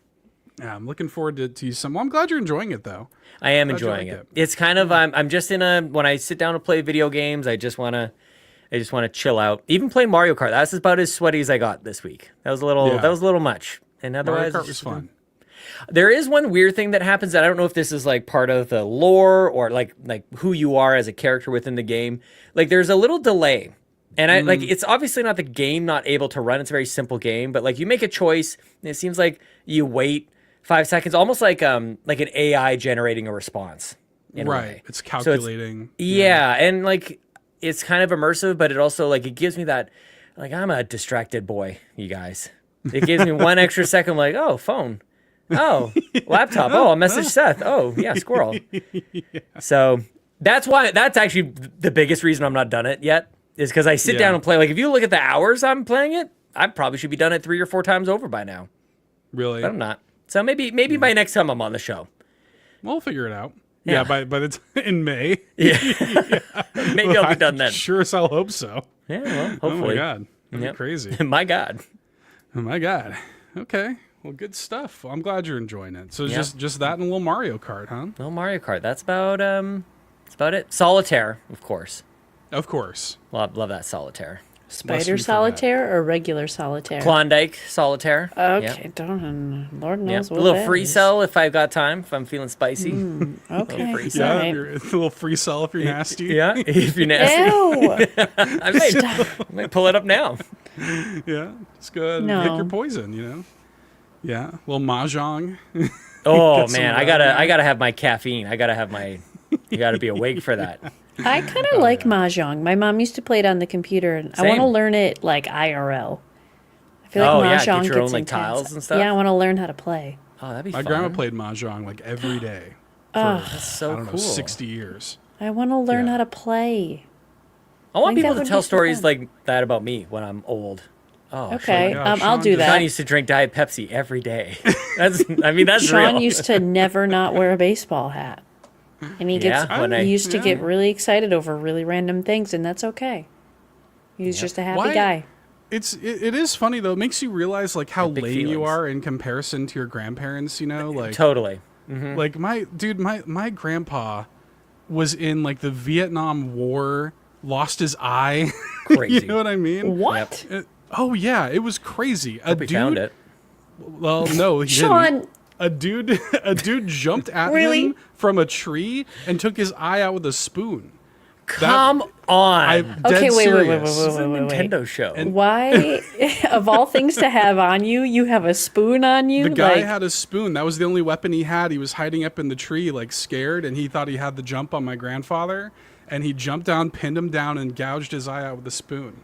Speaker 2: Yeah, I'm looking forward to some. Well, I'm glad you're enjoying it though.
Speaker 3: I am enjoying it. It's kind of I'm just when I sit down to play video games, I just want to chill out. Even playing Mario Kart, that's about as sweaty as I got this week. That was a little much. And otherwise,
Speaker 2: Mario Kart was fun.
Speaker 3: There is one weird thing that happens that I don't know if this is like part of the lore or like who you are as a character within the game. Like there's a little delay. And it's obviously not the game not able to run. It's a very simple game, but like you make a choice and it seems like you wait 5 seconds, almost like an AI generating a response.
Speaker 2: Right. It's calculating.
Speaker 3: So and like it's kind of immersive, but it also like it gives me that like I'm a distracted boy, you guys. It gives me 1 extra second like, oh, phone. Oh, laptop. Oh, I'll message Seth. Oh, yeah, squirrel. So that's actually the biggest reason I'm not done it yet, is because I sit down and play. Like if you look at the hours I'm playing it, I probably should be done it 3 or 4 times over by now.
Speaker 2: Really?
Speaker 3: But I'm not. So maybe by next time I'm on the show.
Speaker 2: We'll figure it out. Yeah, by the in May.
Speaker 3: Yeah. Maybe I'll be done then.
Speaker 2: Sure as I'll hope so.
Speaker 3: Yeah, well, hopefully.
Speaker 2: Oh my God. That'd be crazy.
Speaker 3: My God.
Speaker 2: Oh my God. Okay. Well, good stuff. Well, I'm glad you're enjoying it. So just that and a little Mario Kart, huh?
Speaker 3: Little Mario Kart. That's about it. Solitaire, of course.
Speaker 2: Of course.
Speaker 3: Love that Solitaire.
Speaker 4: Spider Solitaire or regular Solitaire?
Speaker 3: Klondike Solitaire.
Speaker 4: Okay, Lord knows what
Speaker 3: a little
Speaker 4: that
Speaker 3: free
Speaker 4: is.
Speaker 3: cell if I've got time, if I'm feeling spicy.
Speaker 4: Okay.
Speaker 3: Free
Speaker 2: Yeah,
Speaker 3: cell.
Speaker 4: Right.
Speaker 2: a little free cell if you're nasty.
Speaker 3: Yeah, if you're nasty.
Speaker 4: Ew!
Speaker 3: I might pull it up now.
Speaker 2: Yeah. Just go ahead and
Speaker 4: No.
Speaker 2: pick your poison, Yeah. A little mahjong.
Speaker 3: Oh
Speaker 2: Get some
Speaker 3: man, I gotta have my caffeine. You gotta be awake for that.
Speaker 4: I kind of like Mahjong. My mom used to play it on the computer, and I want to learn it like IRL. I feel like Mahjong
Speaker 3: get your own
Speaker 4: gets
Speaker 3: like
Speaker 4: intense.
Speaker 3: tiles and stuff.
Speaker 4: Yeah, I want to learn how to play.
Speaker 3: Oh, that'd be
Speaker 2: My
Speaker 3: fun.
Speaker 2: grandma played mahjong like every day.
Speaker 3: That's so
Speaker 2: I don't know,
Speaker 3: cool.
Speaker 2: 60 years.
Speaker 4: I want to learn how to play.
Speaker 3: I want
Speaker 4: think
Speaker 3: people
Speaker 4: that
Speaker 3: to
Speaker 4: would
Speaker 3: tell
Speaker 4: be so
Speaker 3: stories
Speaker 4: fun.
Speaker 3: like that about me when I'm old. Oh,
Speaker 4: Okay,
Speaker 2: Yeah,
Speaker 4: I'll
Speaker 2: Sean
Speaker 4: do
Speaker 2: just-
Speaker 3: Sean
Speaker 4: that.
Speaker 3: used to drink Diet Pepsi every day. That's
Speaker 4: Sean
Speaker 3: real.
Speaker 4: used to never not wear a baseball hat. And he used to get really excited over really random things, and that's okay. He was just a happy guy.
Speaker 2: It is funny though. It makes you realize like how
Speaker 3: big
Speaker 2: lame you
Speaker 3: feelings.
Speaker 2: are in comparison to your grandparents, like
Speaker 3: Totally.
Speaker 2: like my grandpa was in like the Vietnam War, lost his eye.
Speaker 3: Crazy.
Speaker 2: You know what I mean?
Speaker 4: What?
Speaker 2: Oh yeah, it was crazy.
Speaker 3: Hope he found it.
Speaker 2: Well, no, he
Speaker 4: Sean,
Speaker 2: didn't. a dude jumped at
Speaker 4: Really?
Speaker 2: him from a tree and took his eye out with a spoon.
Speaker 3: Come on.
Speaker 2: I'm dead
Speaker 4: Okay, wait,
Speaker 2: serious.
Speaker 3: This is a Nintendo show.
Speaker 4: Why, of all things to have on you, you have a spoon on you?
Speaker 2: The guy
Speaker 4: Like,
Speaker 2: had a spoon. That was the only weapon he had. He was hiding up in the tree, like scared, and he thought he had the jump on my grandfather. And he jumped down, pinned him down, and gouged his eye out with a spoon.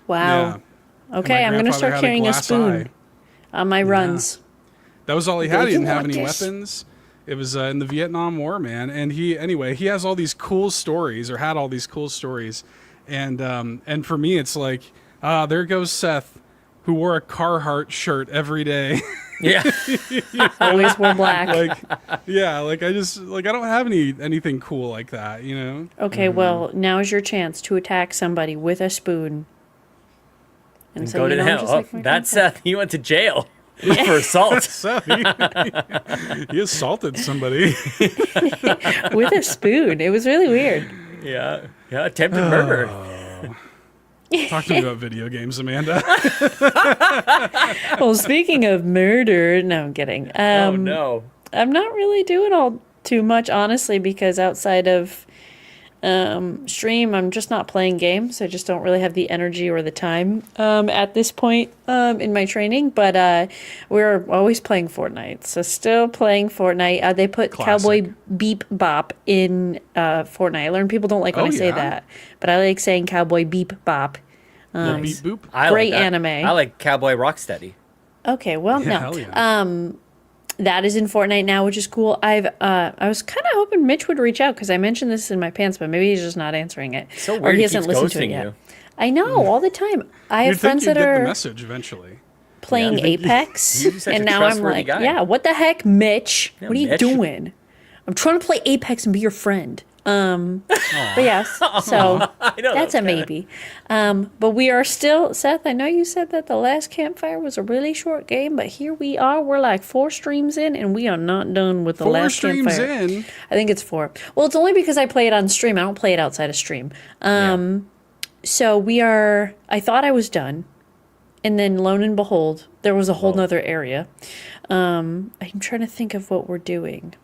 Speaker 4: wow.
Speaker 2: Yeah.
Speaker 4: Okay, I'm going to start carrying a spoon on my runs.
Speaker 2: That was all he had.
Speaker 4: Like,
Speaker 2: He didn't
Speaker 4: "You
Speaker 2: have
Speaker 4: want
Speaker 2: any
Speaker 4: this?"
Speaker 2: weapons. It was in the Vietnam War, man. And he has all these cool stories, or had all these cool stories. And for me, it's like, there goes Seth, who wore a Carhartt shirt every day.
Speaker 3: Yeah.
Speaker 4: Always wore black.
Speaker 2: I don't have anything cool like that, you know?
Speaker 4: Okay, well, now is your chance to attack somebody with a spoon.
Speaker 3: And
Speaker 4: say,
Speaker 3: go to
Speaker 4: "You know,
Speaker 3: hell.
Speaker 4: just
Speaker 3: Oh,
Speaker 4: like my
Speaker 3: that's
Speaker 4: grandpa."
Speaker 3: Seth. He went to jail for assault.
Speaker 2: Seth, he assaulted somebody.
Speaker 4: With a spoon. It was really weird.
Speaker 3: Yeah. Yeah. Attempted murder.
Speaker 2: Talk to me about video games, Amanda.
Speaker 4: Well, speaking of murder, no, I'm kidding.
Speaker 3: Oh, no.
Speaker 4: I'm not really doing all too much, honestly, because outside of stream, I'm just not playing games. I just don't really have the energy or the time at this point in my training. But we're always playing Fortnite. So still playing Fortnite. They put
Speaker 2: Classic.
Speaker 4: Cowboy Beep Bop in Fortnite. I learned people don't like when
Speaker 2: Oh,
Speaker 4: I say
Speaker 2: yeah?
Speaker 4: that. But I like saying Cowboy Beep Bop.
Speaker 2: The beep boop.
Speaker 3: I
Speaker 4: Great
Speaker 3: like that.
Speaker 4: anime.
Speaker 3: I like Cowboy Rocksteady.
Speaker 4: Okay, well,
Speaker 2: Yeah,
Speaker 4: no.
Speaker 2: hell yeah.
Speaker 4: That is in Fortnite now, which is cool. I was kind of hoping Mitch would reach out because I mentioned this in my pants, but maybe he's just not answering it.
Speaker 3: So
Speaker 4: or
Speaker 3: weird
Speaker 4: he
Speaker 3: he
Speaker 4: hasn't
Speaker 3: keeps
Speaker 4: listened to it
Speaker 3: ghosting
Speaker 4: yet.
Speaker 3: you.
Speaker 4: I know, all the time. I have
Speaker 2: You'd think
Speaker 4: friends
Speaker 2: you'd
Speaker 4: that
Speaker 2: get the
Speaker 4: are
Speaker 2: message eventually.
Speaker 4: playing
Speaker 3: Yeah.
Speaker 4: Apex,
Speaker 3: You're such
Speaker 4: and
Speaker 3: a
Speaker 4: now I'm
Speaker 3: trustworthy
Speaker 4: like,
Speaker 3: guy.
Speaker 4: yeah, what the heck, Mitch?
Speaker 3: Yeah,
Speaker 4: what are you
Speaker 3: Mitch.
Speaker 4: doing? I'm trying to play Apex and be your friend. But yes, so
Speaker 3: I know.
Speaker 4: that's a maybe. But we are still, Seth, I know you said that the last campfire was a really short game, but here we are. We're like 4 streams in, and we are not done with the
Speaker 2: 4
Speaker 4: last
Speaker 2: streams
Speaker 4: campfire.
Speaker 2: in.
Speaker 4: I think it's 4. Well, it's only because I play it on stream. I don't play it outside of stream. So we are, I thought I was done. And then, lo and behold, there was a whole nother area. I'm trying to think of what we're doing.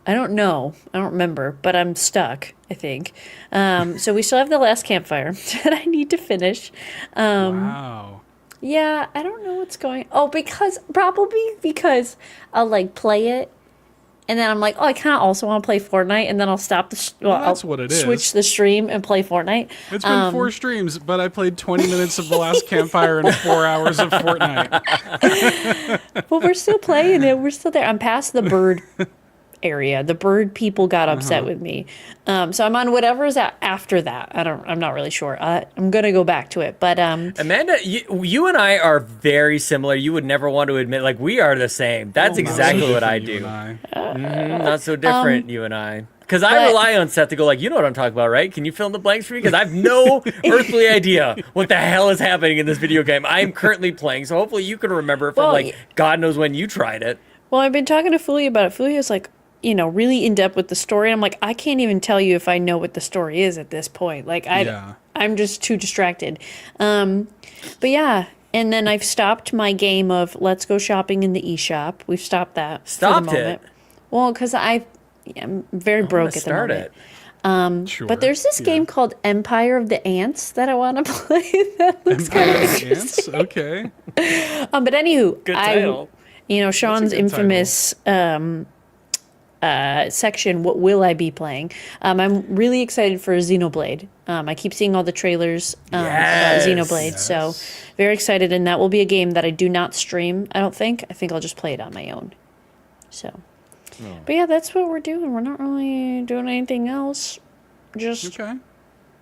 Speaker 4: I don't know. I don't remember, but I'm stuck, I think. So we still have the last campfire that I need to finish.
Speaker 2: Wow.
Speaker 4: Yeah, I don't know what's going. Oh, probably because I'll like play it, and then I'm like, oh, I kind of also want to play Fortnite, and then I'll stop
Speaker 2: that's what it is.
Speaker 4: switch the stream and play Fortnite.
Speaker 2: It's been 4 streams, but I played 20 minutes of the last campfire and 4 hours of Fortnite.
Speaker 4: But we're still playing it. We're still there. I'm past the bird area. The bird people got upset with me. So I'm on whatever is after that. I'm not really sure. I'm going to go back to it. But
Speaker 3: Amanda, you and I are very similar. You would never want to admit, like, we are the same. That's exactly what I
Speaker 2: You
Speaker 3: do.
Speaker 2: and I.
Speaker 3: Not so different, you and I. Because I rely on Seth to go, like, you know what I'm talking about, right? Can you fill in the blanks for me? Because I have no earthly idea what the hell is happening in this video game I am currently playing. So hopefully you can remember from,
Speaker 4: Well,
Speaker 3: God knows when you tried it.
Speaker 4: well, I've been talking to Fulia about it. Fulia's like, really in depth with the story. I'm like, I can't even tell you if I know what the story is at this point. Like, I'm just too distracted. But yeah, and then I've stopped my game of let's go shopping in the eShop. We've stopped that.
Speaker 3: Stopped
Speaker 4: for the
Speaker 3: it?
Speaker 4: moment. Well, because I'm very broke at the
Speaker 3: Start
Speaker 4: moment.
Speaker 3: it.
Speaker 2: Sure.
Speaker 4: But there's this game called Empire of the Ants that I want to play. That looks kind of
Speaker 2: Empire of the
Speaker 4: interesting.
Speaker 2: Ants? Okay.
Speaker 4: But anywho,
Speaker 3: Good title.
Speaker 4: Sean's
Speaker 2: good
Speaker 4: infamous section, what will I be playing? I'm really excited for Xenoblade. I keep seeing all the trailers about Xenoblade, so very excited, and that will be a game that I do not stream, I don't think. I think I'll just play it on my own. So, but yeah, that's what we're doing. We're not really doing anything else. Just
Speaker 2: Okay.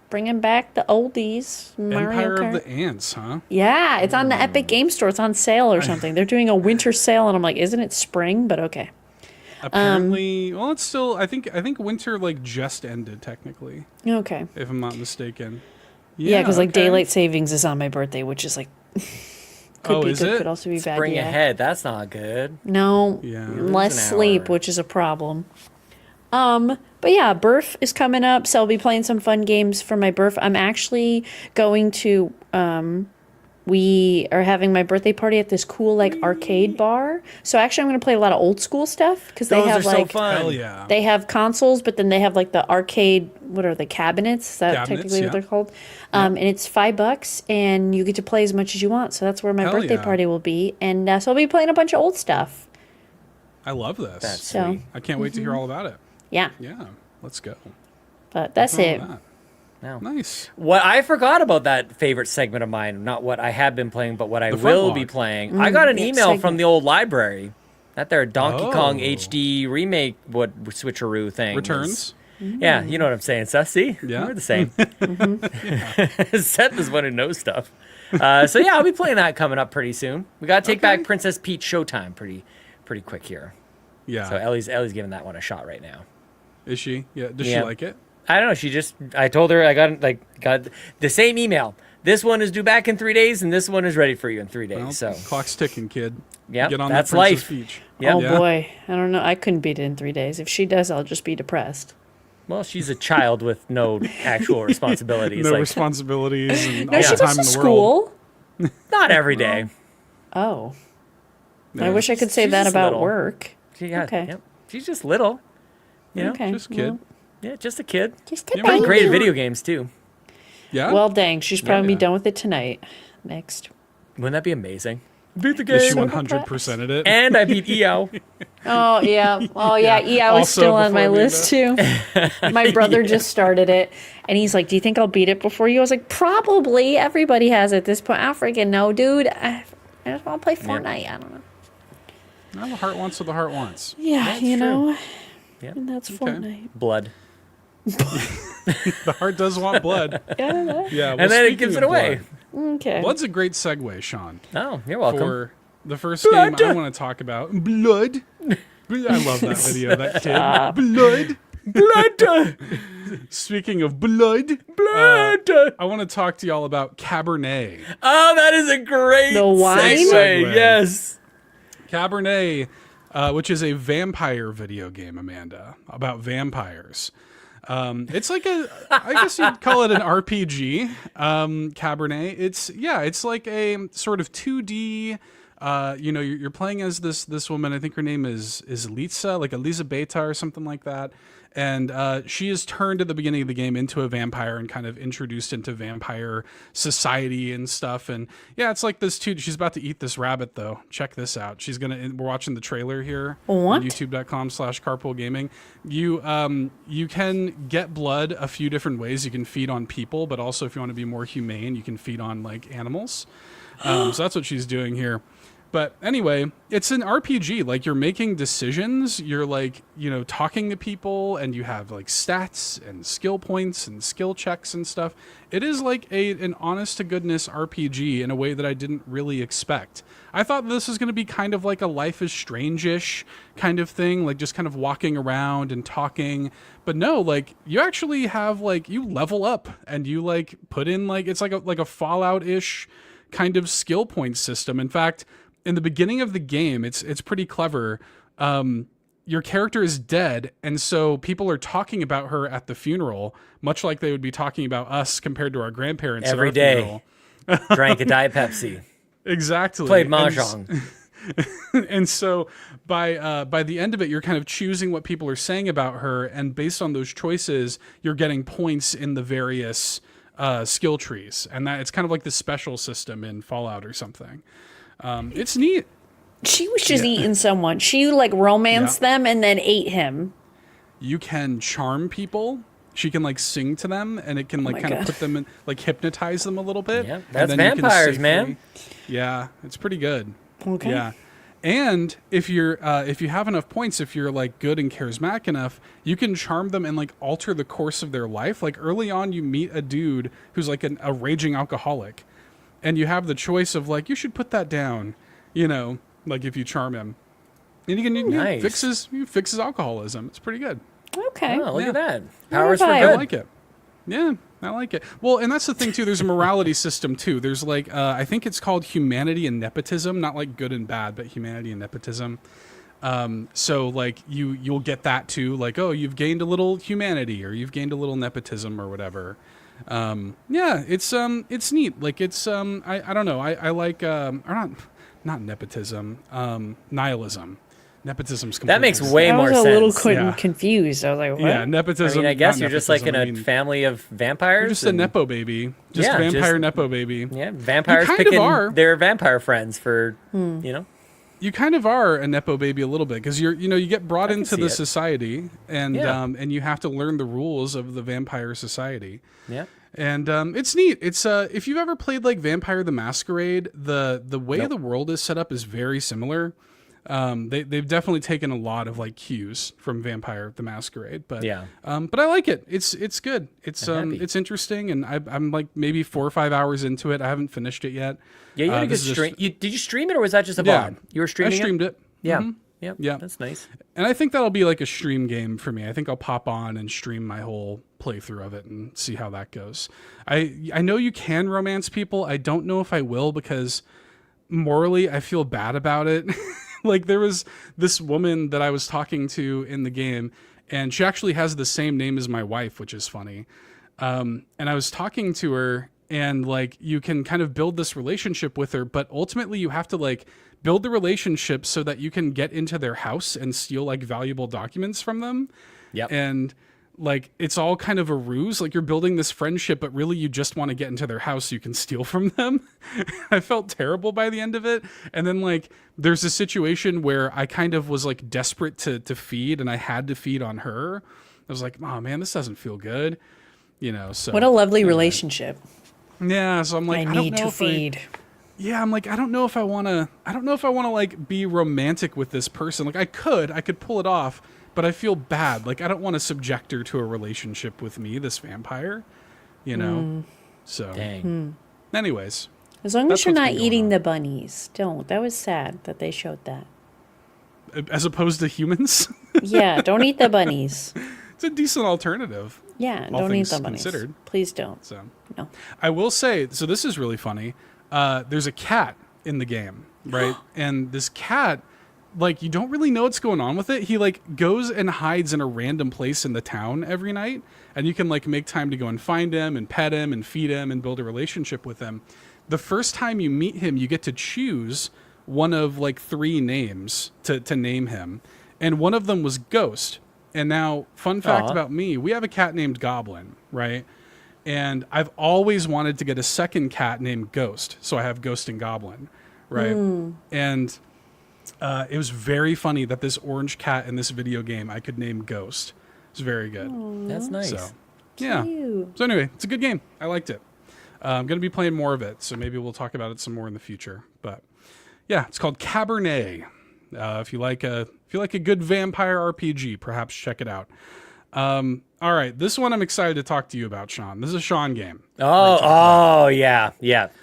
Speaker 4: bringing back the oldies. Mario
Speaker 2: Empire
Speaker 4: Kart.
Speaker 2: of the Ants, huh?
Speaker 4: Yeah, it's on the Epic Game Store. It's on sale or something. They're doing a winter sale, and I'm like, isn't it spring? But okay.
Speaker 2: Apparently, well, it's still. I think winter like just ended technically,
Speaker 4: Okay.
Speaker 2: if I'm not mistaken.
Speaker 4: Yeah, because like
Speaker 2: okay.
Speaker 4: daylight savings is on my birthday, which is like could
Speaker 2: Oh,
Speaker 4: be
Speaker 2: is
Speaker 4: good,
Speaker 2: it?
Speaker 4: could also be bad.
Speaker 3: Spring
Speaker 4: Yeah.
Speaker 3: ahead. That's not good.
Speaker 4: No,
Speaker 2: Yeah.
Speaker 4: less
Speaker 3: an
Speaker 4: sleep,
Speaker 3: hour.
Speaker 4: which is a problem. But yeah, birth is coming up, so I'll be playing some fun games for my birth. I'm actually going to we are having my birthday party at this cool like arcade bar. So actually, I'm going to play a lot of old school stuff because they
Speaker 3: Those
Speaker 4: have
Speaker 3: are so
Speaker 4: like
Speaker 3: fun.
Speaker 2: Hell yeah.
Speaker 4: they have consoles, but then they have like the arcade. What are the cabinets? Is that
Speaker 2: Cabinets,
Speaker 4: technically
Speaker 2: yeah.
Speaker 4: what they're called? And it's $5, and you get to play as much as you want. So that's where my
Speaker 2: Hell
Speaker 4: birthday
Speaker 2: yeah.
Speaker 4: party will be, and so I'll be playing a bunch of old stuff.
Speaker 2: I love this.
Speaker 3: That's
Speaker 4: So
Speaker 3: sweet.
Speaker 2: I can't wait to hear all about it.
Speaker 4: yeah,
Speaker 2: Yeah, let's go.
Speaker 4: but that's
Speaker 2: All
Speaker 4: it.
Speaker 2: that.
Speaker 3: No.
Speaker 2: Nice.
Speaker 3: What I forgot about that favorite segment of mine, not what I have been playing, but what I
Speaker 2: The front
Speaker 3: will
Speaker 2: log.
Speaker 3: be playing. I got an
Speaker 4: yeah,
Speaker 3: email
Speaker 4: segment.
Speaker 3: from the old library that their Donkey Kong
Speaker 2: Oh.
Speaker 3: HD remake switcheroo thing
Speaker 2: Returns.
Speaker 3: Yeah, you know what I'm saying, Seth. See?
Speaker 2: Yeah.
Speaker 3: We're the same. Seth is one who knows stuff. So yeah, I'll be playing that coming up pretty soon. We got to take back Princess Peach Showtime pretty quick here.
Speaker 2: Yeah.
Speaker 3: So Ellie's giving that one a shot right now.
Speaker 2: Is she? Yeah. Does
Speaker 3: Yeah.
Speaker 2: she like it?
Speaker 3: I don't know. I told her I got the same email. This one is due back in 3 days, and this one is ready for you in 3 days.
Speaker 2: Well,
Speaker 3: So
Speaker 2: clock's ticking, kid.
Speaker 3: Yep,
Speaker 2: Get on
Speaker 3: that's
Speaker 2: that Princess
Speaker 3: life.
Speaker 2: Peach.
Speaker 3: Yep.
Speaker 4: Oh
Speaker 2: Yeah.
Speaker 4: boy, I don't know. I couldn't beat it in 3 days. If she does, I'll just be depressed.
Speaker 3: Well, she's a child with no actual responsibilities.
Speaker 2: No
Speaker 3: like,
Speaker 2: responsibilities and
Speaker 4: No,
Speaker 2: all
Speaker 4: she
Speaker 2: the
Speaker 4: goes
Speaker 2: time
Speaker 4: to
Speaker 2: in the world.
Speaker 4: school.
Speaker 3: not every day.
Speaker 4: Oh,
Speaker 2: Yeah.
Speaker 4: I wish I could say
Speaker 3: She's
Speaker 4: that
Speaker 3: just
Speaker 4: about
Speaker 3: little.
Speaker 4: work.
Speaker 3: Okay. Yep. She's just little. You know?
Speaker 4: Okay,
Speaker 2: Just kid.
Speaker 4: well,
Speaker 3: Yeah, just a kid.
Speaker 4: just
Speaker 2: Yeah,
Speaker 3: Pretty
Speaker 2: well,
Speaker 3: great at
Speaker 2: yeah.
Speaker 3: video games too.
Speaker 2: Yeah.
Speaker 4: Well, dang, she's probably
Speaker 2: Yeah.
Speaker 4: be done with it tonight. Next.
Speaker 3: Wouldn't that be amazing? Beat the
Speaker 2: Is she
Speaker 3: game.
Speaker 2: 100%ed it?
Speaker 3: And I beat EO.
Speaker 4: Oh yeah. Oh yeah. I was
Speaker 2: Also
Speaker 4: still on my
Speaker 2: before
Speaker 4: list too. My brother just started it, and he's like, "Do you think I'll beat it before you?" I was like, "Probably. Everybody has at this point." I freaking know, dude. I just want to play Fortnite. I don't know.
Speaker 2: Well, the heart wants what the heart wants.
Speaker 4: Yeah,
Speaker 3: That's
Speaker 4: you
Speaker 3: true.
Speaker 4: know.
Speaker 3: Yep.
Speaker 4: And that's Fortnite.
Speaker 3: Blood.
Speaker 2: The heart does want blood.
Speaker 4: Yeah.
Speaker 2: Yeah. Well,
Speaker 3: And then it
Speaker 2: speaking
Speaker 3: gives
Speaker 2: of
Speaker 3: it away.
Speaker 2: blood,
Speaker 4: Okay.
Speaker 2: blood's a great segue, Sean,
Speaker 3: Oh, you're welcome.
Speaker 2: for the first
Speaker 3: Blood.
Speaker 2: game I want to talk about. Blood. I love that video. That kid. Blood.
Speaker 3: Blood.
Speaker 2: Speaking of blood,
Speaker 3: Blood.
Speaker 2: I want to talk to y'all about Cabernet.
Speaker 3: Oh, that is a great
Speaker 4: The wine?
Speaker 3: segue. Yes.
Speaker 2: Cabernet, which is a vampire video game, Amanda, about vampires. It's like I guess you'd call it an RPG. Cabernet. It's like a sort of 2D. You're playing as this woman. I think her name is Lisa, like Elizabeta or something like that. And she is turned at the beginning of the game into a vampire and kind of introduced into vampire society and stuff. And yeah, it's like this too. She's about to eat this rabbit though. Check this out. We're watching the trailer here
Speaker 4: What?
Speaker 2: on youtube.com/carpoolgaming. You can get blood a few different ways. You can feed on people, but also if you want to be more humane, you can feed on like animals. So that's what she's doing here. But anyway, it's an RPG. Like you're making decisions. You're like, talking to people, and you have like stats and skill points and skill checks and stuff. It is like an honest to goodness RPG in a way that I didn't really expect. I thought this was going to be kind of like a Life is Strange-ish kind of thing, like just kind of walking around and talking. But no, like you actually have like you level up and you like put in like it's like a Fallout-ish kind of skill point system. In fact, in the beginning of the game, it's pretty clever. Your character is dead, and so people are talking about her at the funeral, much like they would be talking about us compared to our grandparents
Speaker 3: Every
Speaker 2: at our
Speaker 3: day.
Speaker 2: funeral.
Speaker 3: Drank a Diet Pepsi.
Speaker 2: Exactly.
Speaker 3: Played
Speaker 2: And
Speaker 3: Mahjong.
Speaker 2: and so by the end of it, you're kind of choosing what people are saying about her, and based on those choices, you're getting points in the various skill trees, and that it's kind of like the special system in Fallout or something. It's neat.
Speaker 4: She was just eating someone. She like romanced them and then ate him.
Speaker 2: You can charm people. She can like sing to them, and it can like
Speaker 4: my
Speaker 2: kind of
Speaker 4: God.
Speaker 2: put them in, like hypnotise them a little bit.
Speaker 3: Yeah,
Speaker 2: and
Speaker 3: that's
Speaker 2: then you can
Speaker 3: vampires, man.
Speaker 2: Yeah, it's pretty good.
Speaker 4: Okay.
Speaker 2: Yeah. And if you have enough points, if you're like good and charismatic enough, you can charm them and like alter the course of their life. Like early on, you meet a dude who's like a raging alcoholic, and you have the choice of like, you should put that down, like if you charm him, and you can
Speaker 3: Nice.
Speaker 2: fix his alcoholism. It's pretty good.
Speaker 4: Okay.
Speaker 3: Oh, look
Speaker 2: Yeah.
Speaker 3: at that. Powers for
Speaker 4: vibe.
Speaker 2: I
Speaker 3: good.
Speaker 2: like it. Yeah, I like it. Well, and that's the thing too. There's a morality system too. There's like I think it's called humanity and nepotism, not like good and bad, but humanity and nepotism. So like you'll get that too. Like, oh, you've gained a little humanity or you've gained a little nepotism or whatever. Yeah, it's neat. Like it's I don't know. I like or not nepotism, nihilism. Nepotism's completely
Speaker 3: That makes
Speaker 2: different.
Speaker 3: way
Speaker 4: I
Speaker 3: more
Speaker 4: was a
Speaker 3: sense.
Speaker 4: little
Speaker 2: Yeah.
Speaker 4: confused. I was like, what?
Speaker 2: Yeah,
Speaker 3: I
Speaker 2: nepotism.
Speaker 3: mean, I guess
Speaker 2: not
Speaker 3: you're just like in
Speaker 2: nepotism,
Speaker 3: a family of vampires.
Speaker 2: you're just a nepo baby, just
Speaker 3: Yeah,
Speaker 2: vampire
Speaker 3: just-
Speaker 2: nepo baby.
Speaker 3: Yeah, vampires
Speaker 2: kind of
Speaker 3: picking
Speaker 2: are.
Speaker 3: their vampire friends for, you know.
Speaker 2: You kind of are a nepo baby a little bit because you get brought into
Speaker 3: see
Speaker 2: the
Speaker 3: it.
Speaker 2: society and
Speaker 3: Yeah.
Speaker 2: and you have to learn the rules of the vampire society.
Speaker 3: Yeah.
Speaker 2: And it's neat. It's if you've ever played like Vampire the Masquerade, the way
Speaker 3: Nope.
Speaker 2: the world is set up is very similar. They've definitely taken a lot of like cues from Vampire the Masquerade, but
Speaker 3: Yeah.
Speaker 2: but I like it. It's good. It's
Speaker 3: I'm happy.
Speaker 2: it's interesting, and I'm like maybe 4 or 5 hours into it. I haven't finished it yet.
Speaker 3: Yeah, you had a good
Speaker 2: this is a
Speaker 3: stream. Did you stream it or was that just a
Speaker 2: Yeah.
Speaker 3: VOD? You were
Speaker 2: I
Speaker 3: streaming
Speaker 2: streamed it.
Speaker 3: Yeah.
Speaker 2: Mhm.
Speaker 3: Yep.
Speaker 2: Yeah.
Speaker 3: That's nice.
Speaker 2: And I think that'll be like a stream game for me. I think I'll pop on and stream my whole playthrough of it and see how that goes. I know you can romance people. I don't know if I will because morally I feel bad about it. Like there was this woman that I was talking to in the game and she actually has the same name as my wife, which is funny. And I was talking to her and like you can kind of build this relationship with her, but ultimately you have to like build the relationship so that you can get into their house and steal like valuable documents from them.
Speaker 3: Yep.
Speaker 2: And like it's all kind of a ruse. Like you're building this friendship, but really you just want to get into their house so you can steal from them. I felt terrible by the end of it. And then like there's a situation where I kind of was like desperate to feed and I had to feed on her. I was like, oh man, this doesn't feel good. So
Speaker 4: What a lovely relationship.
Speaker 2: yeah. So I'm like,
Speaker 4: I
Speaker 2: don't
Speaker 4: need
Speaker 2: know
Speaker 4: to
Speaker 2: if
Speaker 4: feed.
Speaker 2: yeah, I'm like, I don't know if I want to like be romantic with this person. Like I could pull it off, but I feel bad. Like I don't want to subject her to a relationship with me, this vampire, So
Speaker 3: Dang.
Speaker 2: anyways,
Speaker 4: As long
Speaker 2: That's
Speaker 4: as you're
Speaker 2: what's
Speaker 4: not
Speaker 2: been going
Speaker 4: eating
Speaker 2: on.
Speaker 4: the bunnies, don't. That was sad that they showed that.
Speaker 2: as opposed to humans,
Speaker 4: Yeah, don't eat the bunnies.
Speaker 2: it's a decent alternative.
Speaker 4: Yeah,
Speaker 2: All
Speaker 4: don't eat
Speaker 2: things
Speaker 4: the bunnies.
Speaker 2: considered.
Speaker 4: Please don't.
Speaker 2: So
Speaker 4: No.
Speaker 2: I will say, so this is really funny. There's a cat in the game, right? And this cat, like, you don't really know what's going on with it. He like goes and hides in a random place in the town every night, and you can like make time to go and find him and pet him and feed him and build a relationship with him. The first time you meet him, you get to choose one of like 3 names to name him, and one of them was Ghost. And now, fun fact
Speaker 3: Aw.
Speaker 2: about me, we have a cat named Goblin, right? And I've always wanted to get a second cat named Ghost, so I have Ghost and Goblin, right? And it was very funny that this orange cat in this video game I could name Ghost. It's very good.
Speaker 3: That's nice.
Speaker 2: So, yeah.
Speaker 4: Cute.
Speaker 2: So anyway, it's a good game. I liked it. I'm going to be playing more of it, so maybe we'll talk about it some more in the future. But yeah, it's called Cabernet. If you like a good vampire RPG, perhaps check it out. All right, this one I'm excited to talk to you about, Sean. This is a Sean game.
Speaker 3: Oh, yeah.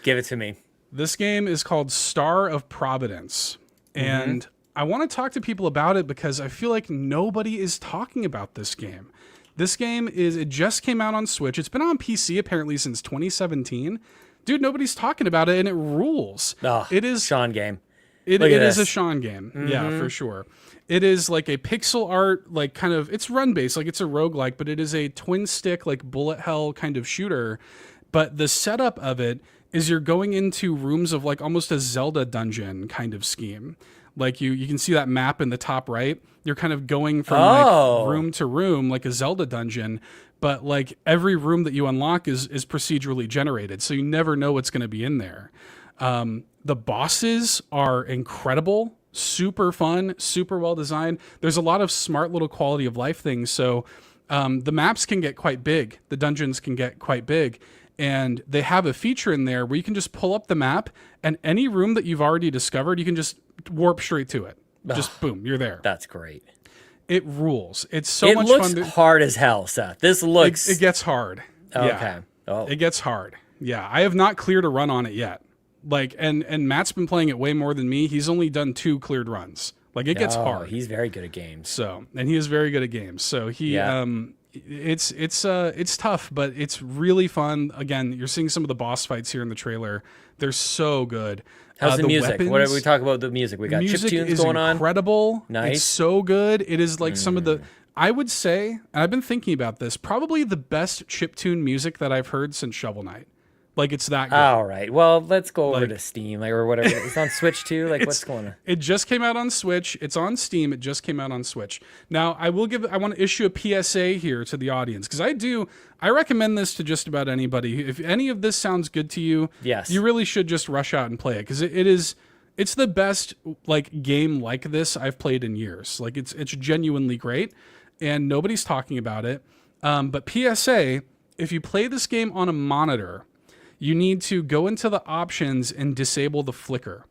Speaker 3: Give it to me.
Speaker 2: This game is called Star of Providence. And I want to talk to people about it because I feel like nobody is talking about this game. This game it just came out on Switch. It's been on PC apparently since 2017. Dude, nobody's talking about it and it rules.
Speaker 3: Oh,
Speaker 2: It is
Speaker 3: Sean game.
Speaker 2: It
Speaker 3: Look at
Speaker 2: is a
Speaker 3: this.
Speaker 2: Sean game. Yeah, for sure. It is like a pixel art, like kind of, it's run based, like it's a roguelike, but it is a twin stick, like bullet hell kind of shooter. But the setup of it is you're going into rooms of like almost a Zelda dungeon kind of scheme. Like you can see that map in the top right. You're kind of going from like room to room, like a Zelda dungeon. But like every room that you unlock is procedurally generated. So you never know what's going to be in there. The bosses are incredible, super fun, super well designed. There's a lot of smart little quality of life things. So the maps can get quite big. The dungeons can get quite big. And they have a feature in there where you can just pull up the map and any room that you've already discovered, you can just warp straight to it. Just boom, you're there.
Speaker 3: That's great.
Speaker 2: It rules. It's so
Speaker 3: It
Speaker 2: much
Speaker 3: looks
Speaker 2: fun.
Speaker 3: hard as hell, Seth. This looks...
Speaker 2: It gets hard.
Speaker 3: Okay.
Speaker 2: Yeah.
Speaker 3: Oh.
Speaker 2: It gets hard. Yeah. I have not cleared a run on it yet. Like, and Matt's been playing it way more than me. He's only done 2 cleared runs. Like, it gets hard.
Speaker 3: He's very good at games.
Speaker 2: So, and he is very good at games. So he,
Speaker 3: Yeah.
Speaker 2: it's tough, but it's really fun. Again, you're seeing some of the boss fights here in the trailer. They're so good.
Speaker 3: How's the music?
Speaker 2: weapons-
Speaker 3: What are we talking about the music? We got
Speaker 2: music
Speaker 3: chiptunes
Speaker 2: is
Speaker 3: going on.
Speaker 2: incredible.
Speaker 3: Nice.
Speaker 2: It's so good. It is like some of the I would say, and I've been thinking about this, probably the best chiptune music that I've heard since Shovel Knight. Like, it's that good.
Speaker 3: All right. Well, let's go over to Steam, or whatever. It's on Switch too. Like, what's going on?
Speaker 2: It just came out on Switch. It's on Steam. It just came out on Switch. Now, I want to issue a PSA here to the audience, because I recommend this to just about anybody. If any of this sounds good to you,
Speaker 3: yes,
Speaker 2: you really should just rush out and play it, because it's the best like game like this I've played in years. Like, it's genuinely great, and nobody's talking about it. But PSA, if you play this game on a monitor, you need to go into the options and disable the flicker.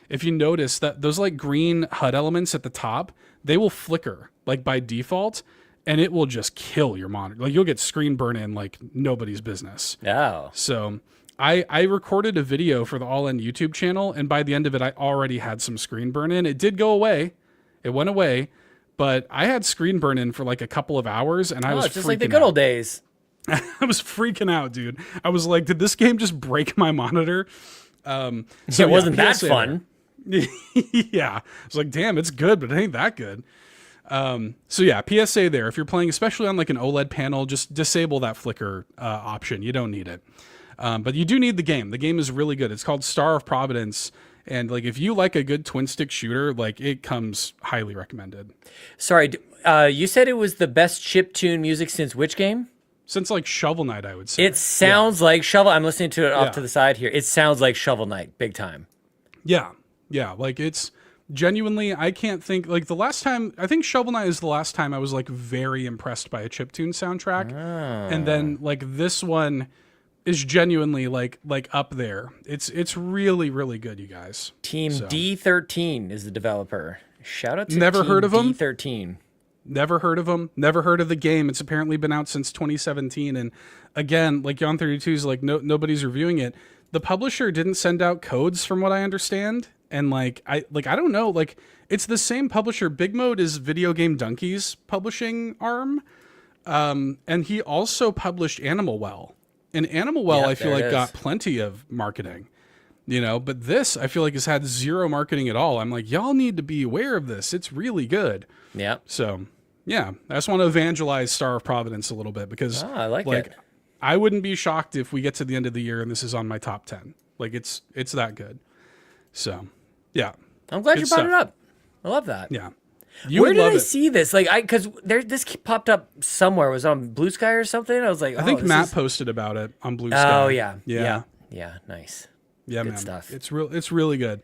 Speaker 2: If you notice that those like green HUD elements at the top, they will flicker like by default, and it will just kill your monitor. Like, you'll get screen burn in like nobody's business.
Speaker 3: Oh.
Speaker 2: So I recorded a video for the All In YouTube channel, and by the end of it, I already had some screen burn in. It did go away. It went away, but I had screen burn in for like a couple of hours, and I was
Speaker 3: just
Speaker 2: freaking
Speaker 3: like the good old days.
Speaker 2: I was freaking out, dude. I was like, did this game just break my monitor? So
Speaker 3: it wasn't that
Speaker 2: PSA
Speaker 3: fun.
Speaker 2: Yeah. I was like, damn, it's good, but it ain't that good. So yeah, PSA there. If you're playing, especially on like an OLED panel, just disable that flicker option. You don't need it. But you do need the game. The game is really good. It's called Star of Providence. And like, if you like a good twin stick shooter, like, it comes highly recommended.
Speaker 3: Sorry, you said it was the best chiptune music since which game?
Speaker 2: Since like Shovel Knight, I would say.
Speaker 3: It sounds like Shovel. I'm listening to it off to the side here. It sounds like Shovel Knight, big time.
Speaker 2: Yeah. Yeah. Like, it's genuinely, I can't think, like, the last time, I think Shovel Knight is the last time I was like very impressed by a chiptune soundtrack. And then like this one is genuinely like up there. It's really, really good, you guys.
Speaker 3: Team D13 is the developer. Shout out to
Speaker 2: Never
Speaker 3: Team
Speaker 2: heard of 'em?
Speaker 3: D13.
Speaker 2: Never heard of them. Never heard of the game. It's apparently been out since 2017. And again, like Yon 32 is like, nobody's reviewing it. The publisher didn't send out codes from what I understand. And I don't know, like, it's the same publisher. Big Mode is Video Game Donkey's publishing arm. And he also published Animal Well. And Animal Well, I feel like, got plenty of marketing, but this, I feel like, has had zero marketing at all. I'm like, y'all need to be aware of this. It's really good.
Speaker 3: Yeah.
Speaker 2: So, yeah, I just want to evangelize Star of Providence a little bit, because
Speaker 3: I like it.
Speaker 2: I wouldn't be shocked if we get to the end of the year and this is on my top 10. Like, it's that good. So, yeah.
Speaker 3: I'm glad you brought it up. I love that.
Speaker 2: Yeah.
Speaker 3: Where did I see this? Like, because this popped up somewhere. It was on Blue Sky or something. I was like,
Speaker 2: I think Matt posted about it on Blue Sky.
Speaker 3: Oh yeah.
Speaker 2: Yeah.
Speaker 3: Nice.
Speaker 2: Yeah,
Speaker 3: good
Speaker 2: man.
Speaker 3: stuff.
Speaker 2: It's really good.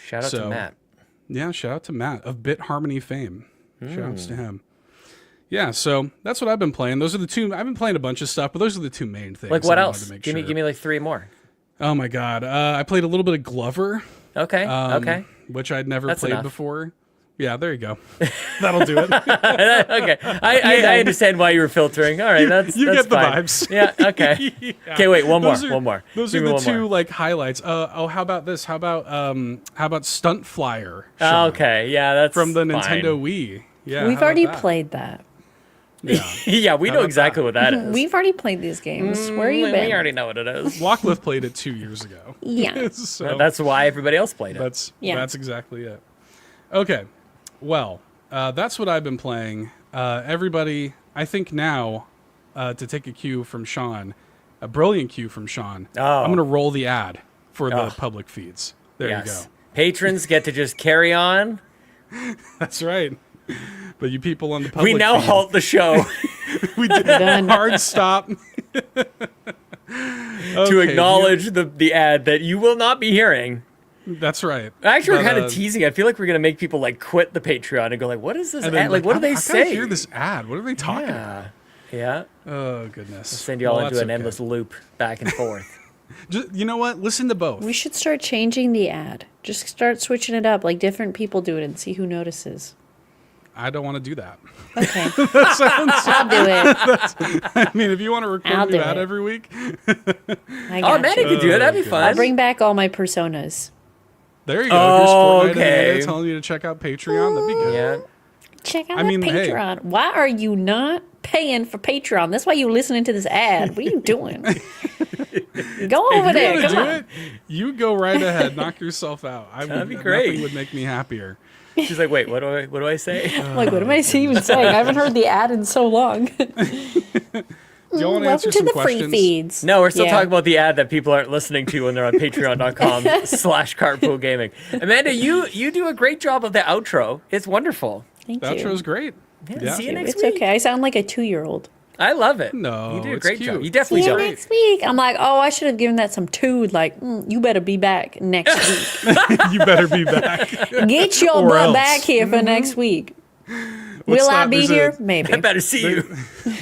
Speaker 3: Shout out to Matt.
Speaker 2: Yeah, shout out to Matt of Bit Harmony fame. Shouts to him. Yeah, so that's what I've been playing. Those are the two. I've been playing a bunch of stuff, but those are the two main things.
Speaker 3: Like, what else? Give me like 3 more.
Speaker 2: Oh my god, I played a little bit of Glover.
Speaker 3: Okay.
Speaker 2: Which I'd never played
Speaker 3: enough.
Speaker 2: before. Yeah, there you go. That'll do it.
Speaker 3: Okay, I understand why you were filtering. All right, that's
Speaker 2: you get the
Speaker 3: fine.
Speaker 2: vibes.
Speaker 3: Yeah. Okay.
Speaker 2: Yeah.
Speaker 3: Okay. Wait. One more.
Speaker 2: Those
Speaker 3: Give
Speaker 2: are
Speaker 3: me
Speaker 2: the
Speaker 3: one
Speaker 2: two
Speaker 3: more.
Speaker 2: like highlights. How about this? How about Stunt Flyer? Sean,
Speaker 3: Okay. Yeah, that's
Speaker 2: from the
Speaker 3: fine.
Speaker 2: Nintendo Wii. Yeah,
Speaker 4: We've
Speaker 2: how
Speaker 4: already
Speaker 2: about that?
Speaker 4: played that.
Speaker 2: Yeah.
Speaker 3: Yeah, we know
Speaker 2: about
Speaker 3: exactly what that is.
Speaker 4: We've already played these games. Where you been?
Speaker 3: We already know what it is.
Speaker 2: Wocklith played it 2 years ago.
Speaker 4: Yeah.
Speaker 2: So
Speaker 3: That's why everybody else played it.
Speaker 2: that's
Speaker 4: Yeah.
Speaker 2: exactly it. Okay, well, that's what I've been playing. Everybody, I think now, to take a cue from Sean, a brilliant cue from Sean, I'm going to roll the ad for the public feeds. There you go.
Speaker 3: Patrons get to just carry on.
Speaker 2: That's right. But you people on the public
Speaker 3: We now
Speaker 2: feed,
Speaker 3: halt the show
Speaker 2: we did
Speaker 4: Done.
Speaker 2: hard stop.
Speaker 3: to acknowledge the ad that you will not be hearing.
Speaker 2: That's right.
Speaker 3: Actually, we're
Speaker 2: But,
Speaker 3: kind of teasing. I feel like we're going to make people like quit the Patreon and go like, what is this
Speaker 2: and then,
Speaker 3: ad? Like, what do they
Speaker 2: I gotta
Speaker 3: say?
Speaker 2: hear this ad. What are they talking about?
Speaker 3: Yeah.
Speaker 2: Oh, goodness.
Speaker 3: Send you all
Speaker 2: Well,
Speaker 3: into
Speaker 2: that's
Speaker 3: an
Speaker 2: okay.
Speaker 3: endless loop back and forth.
Speaker 2: Just, you know what? Listen to both.
Speaker 4: We should start changing the ad. Just start switching it up, like different people do it, and see who notices.
Speaker 2: I don't want to do that.
Speaker 4: Okay. I'll do it.
Speaker 2: I mean, if you want to record
Speaker 4: I'll
Speaker 2: a new
Speaker 4: do
Speaker 2: ad
Speaker 4: it.
Speaker 2: every week,
Speaker 4: I
Speaker 3: Oh,
Speaker 4: got
Speaker 3: Maddie
Speaker 4: you.
Speaker 3: could do it. That'd be
Speaker 2: Okay.
Speaker 3: fun.
Speaker 4: I'll bring back all my personas.
Speaker 2: there you go.
Speaker 3: Oh,
Speaker 2: Here's Fortnite
Speaker 3: okay.
Speaker 2: Amanda telling you to check out Patreon. That'd be good.
Speaker 3: Yeah.
Speaker 4: Check out
Speaker 2: I mean,
Speaker 4: my
Speaker 2: hey.
Speaker 4: Patreon. Why are you not paying for Patreon? That's why you're listening to this ad. What are you doing? Go over
Speaker 2: If you
Speaker 4: there.
Speaker 2: want to
Speaker 4: Come
Speaker 2: do
Speaker 4: on.
Speaker 2: it, you go right ahead. Knock yourself out.
Speaker 3: That'd be
Speaker 2: nothing
Speaker 3: great.
Speaker 2: would make me happier.
Speaker 3: She's like, wait, what do I say?
Speaker 4: I'm like, what am I even saying? I haven't heard the ad in so long.
Speaker 2: Do you want to answer
Speaker 4: Welcome to
Speaker 2: some
Speaker 4: the
Speaker 2: questions?
Speaker 4: free feeds.
Speaker 3: No, we're still
Speaker 4: Yeah.
Speaker 3: talking about the ad that people aren't listening to when they're on patreon.com/carpoolgaming. Amanda, you do a great job of the outro. It's wonderful.
Speaker 4: Thank
Speaker 2: That
Speaker 4: you.
Speaker 2: show's great.
Speaker 3: Yeah, see you next
Speaker 4: It's
Speaker 3: week.
Speaker 4: okay. I sound like a 2-year-old.
Speaker 3: I love it.
Speaker 2: No,
Speaker 3: you do a
Speaker 2: it's
Speaker 3: great
Speaker 2: cute.
Speaker 3: job. You definitely
Speaker 4: See you
Speaker 3: do.
Speaker 4: next week. I'm like, oh, I should have given that some tood. Like, you better be back next week.
Speaker 2: You better be back.
Speaker 4: Get your
Speaker 2: Or
Speaker 4: butt
Speaker 2: else.
Speaker 4: back here for next week.
Speaker 2: What's
Speaker 4: Will I
Speaker 2: that?
Speaker 4: be
Speaker 2: There's
Speaker 4: here?
Speaker 2: a-
Speaker 4: Maybe.
Speaker 3: I better see you.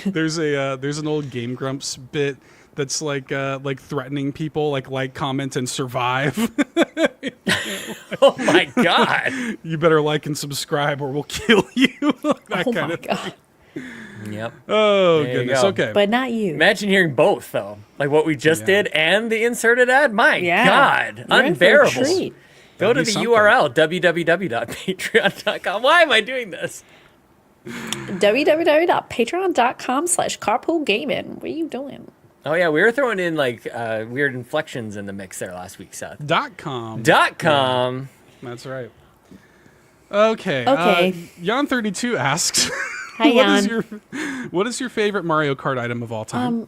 Speaker 2: There's an old Game Grumps bit that's like threatening people, like, comment, and survive.
Speaker 3: Oh my god.
Speaker 2: You better like and subscribe, or we'll kill you. That
Speaker 4: Oh
Speaker 2: kind
Speaker 4: my
Speaker 2: of.
Speaker 4: god.
Speaker 3: Yep.
Speaker 2: Oh
Speaker 3: There you
Speaker 2: goodness.
Speaker 3: go.
Speaker 2: Okay.
Speaker 4: But not you.
Speaker 3: Imagine hearing both though, like what we just
Speaker 2: Yeah.
Speaker 3: did and the inserted ad. My
Speaker 4: Yeah.
Speaker 3: God,
Speaker 4: You're in for a
Speaker 3: unbearable.
Speaker 4: treat.
Speaker 3: Go to
Speaker 2: That'd
Speaker 3: the
Speaker 2: be something.
Speaker 3: URL www.patreon.com. Why am I doing this?
Speaker 4: www.patreon.com/carpoolgaming. What are you doing?
Speaker 3: Oh yeah, we were throwing in like weird inflections in the mix there last week, Seth.
Speaker 2: .com.
Speaker 3: .com.
Speaker 2: That's right. Okay.
Speaker 4: Okay.
Speaker 2: Jan32 asks,
Speaker 4: Hi,
Speaker 2: what
Speaker 4: Jan.
Speaker 2: what is your favorite Mario Kart item of all time?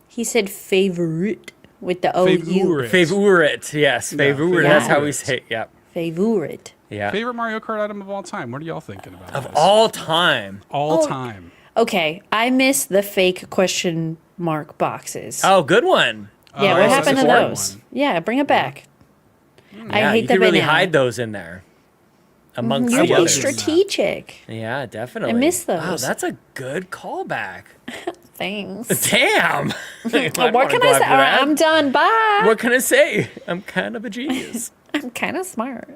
Speaker 4: He said favorite with the OU.
Speaker 2: Favorite.
Speaker 3: Favorite, yes, favorite. That's how we say it. Yep.
Speaker 4: Favorite.
Speaker 3: Yeah.
Speaker 2: Favorite Mario Kart item of all time. What are y'all thinking about?
Speaker 3: Of
Speaker 2: this?
Speaker 3: all time.
Speaker 2: All time.
Speaker 4: Okay, I miss the fake question mark boxes.
Speaker 3: Oh, good one.
Speaker 4: Yeah,
Speaker 2: Oh,
Speaker 4: what
Speaker 2: that's
Speaker 4: happened
Speaker 2: a
Speaker 4: to
Speaker 2: foreign
Speaker 4: those?
Speaker 2: one.
Speaker 4: Yeah, bring it back. I
Speaker 3: Yeah,
Speaker 4: hate
Speaker 3: you
Speaker 4: the
Speaker 3: could really
Speaker 4: banana.
Speaker 3: hide those in there amongst
Speaker 4: You're
Speaker 3: the
Speaker 4: being
Speaker 3: others.
Speaker 4: strategic.
Speaker 3: Yeah, definitely.
Speaker 4: I miss
Speaker 3: Wow,
Speaker 4: those.
Speaker 3: that's a good callback.
Speaker 4: Thanks.
Speaker 3: Damn.
Speaker 4: What can I say? All right, I'm done. Bye.
Speaker 3: What can I say? I'm kind of a genius.
Speaker 4: I'm kind of smart.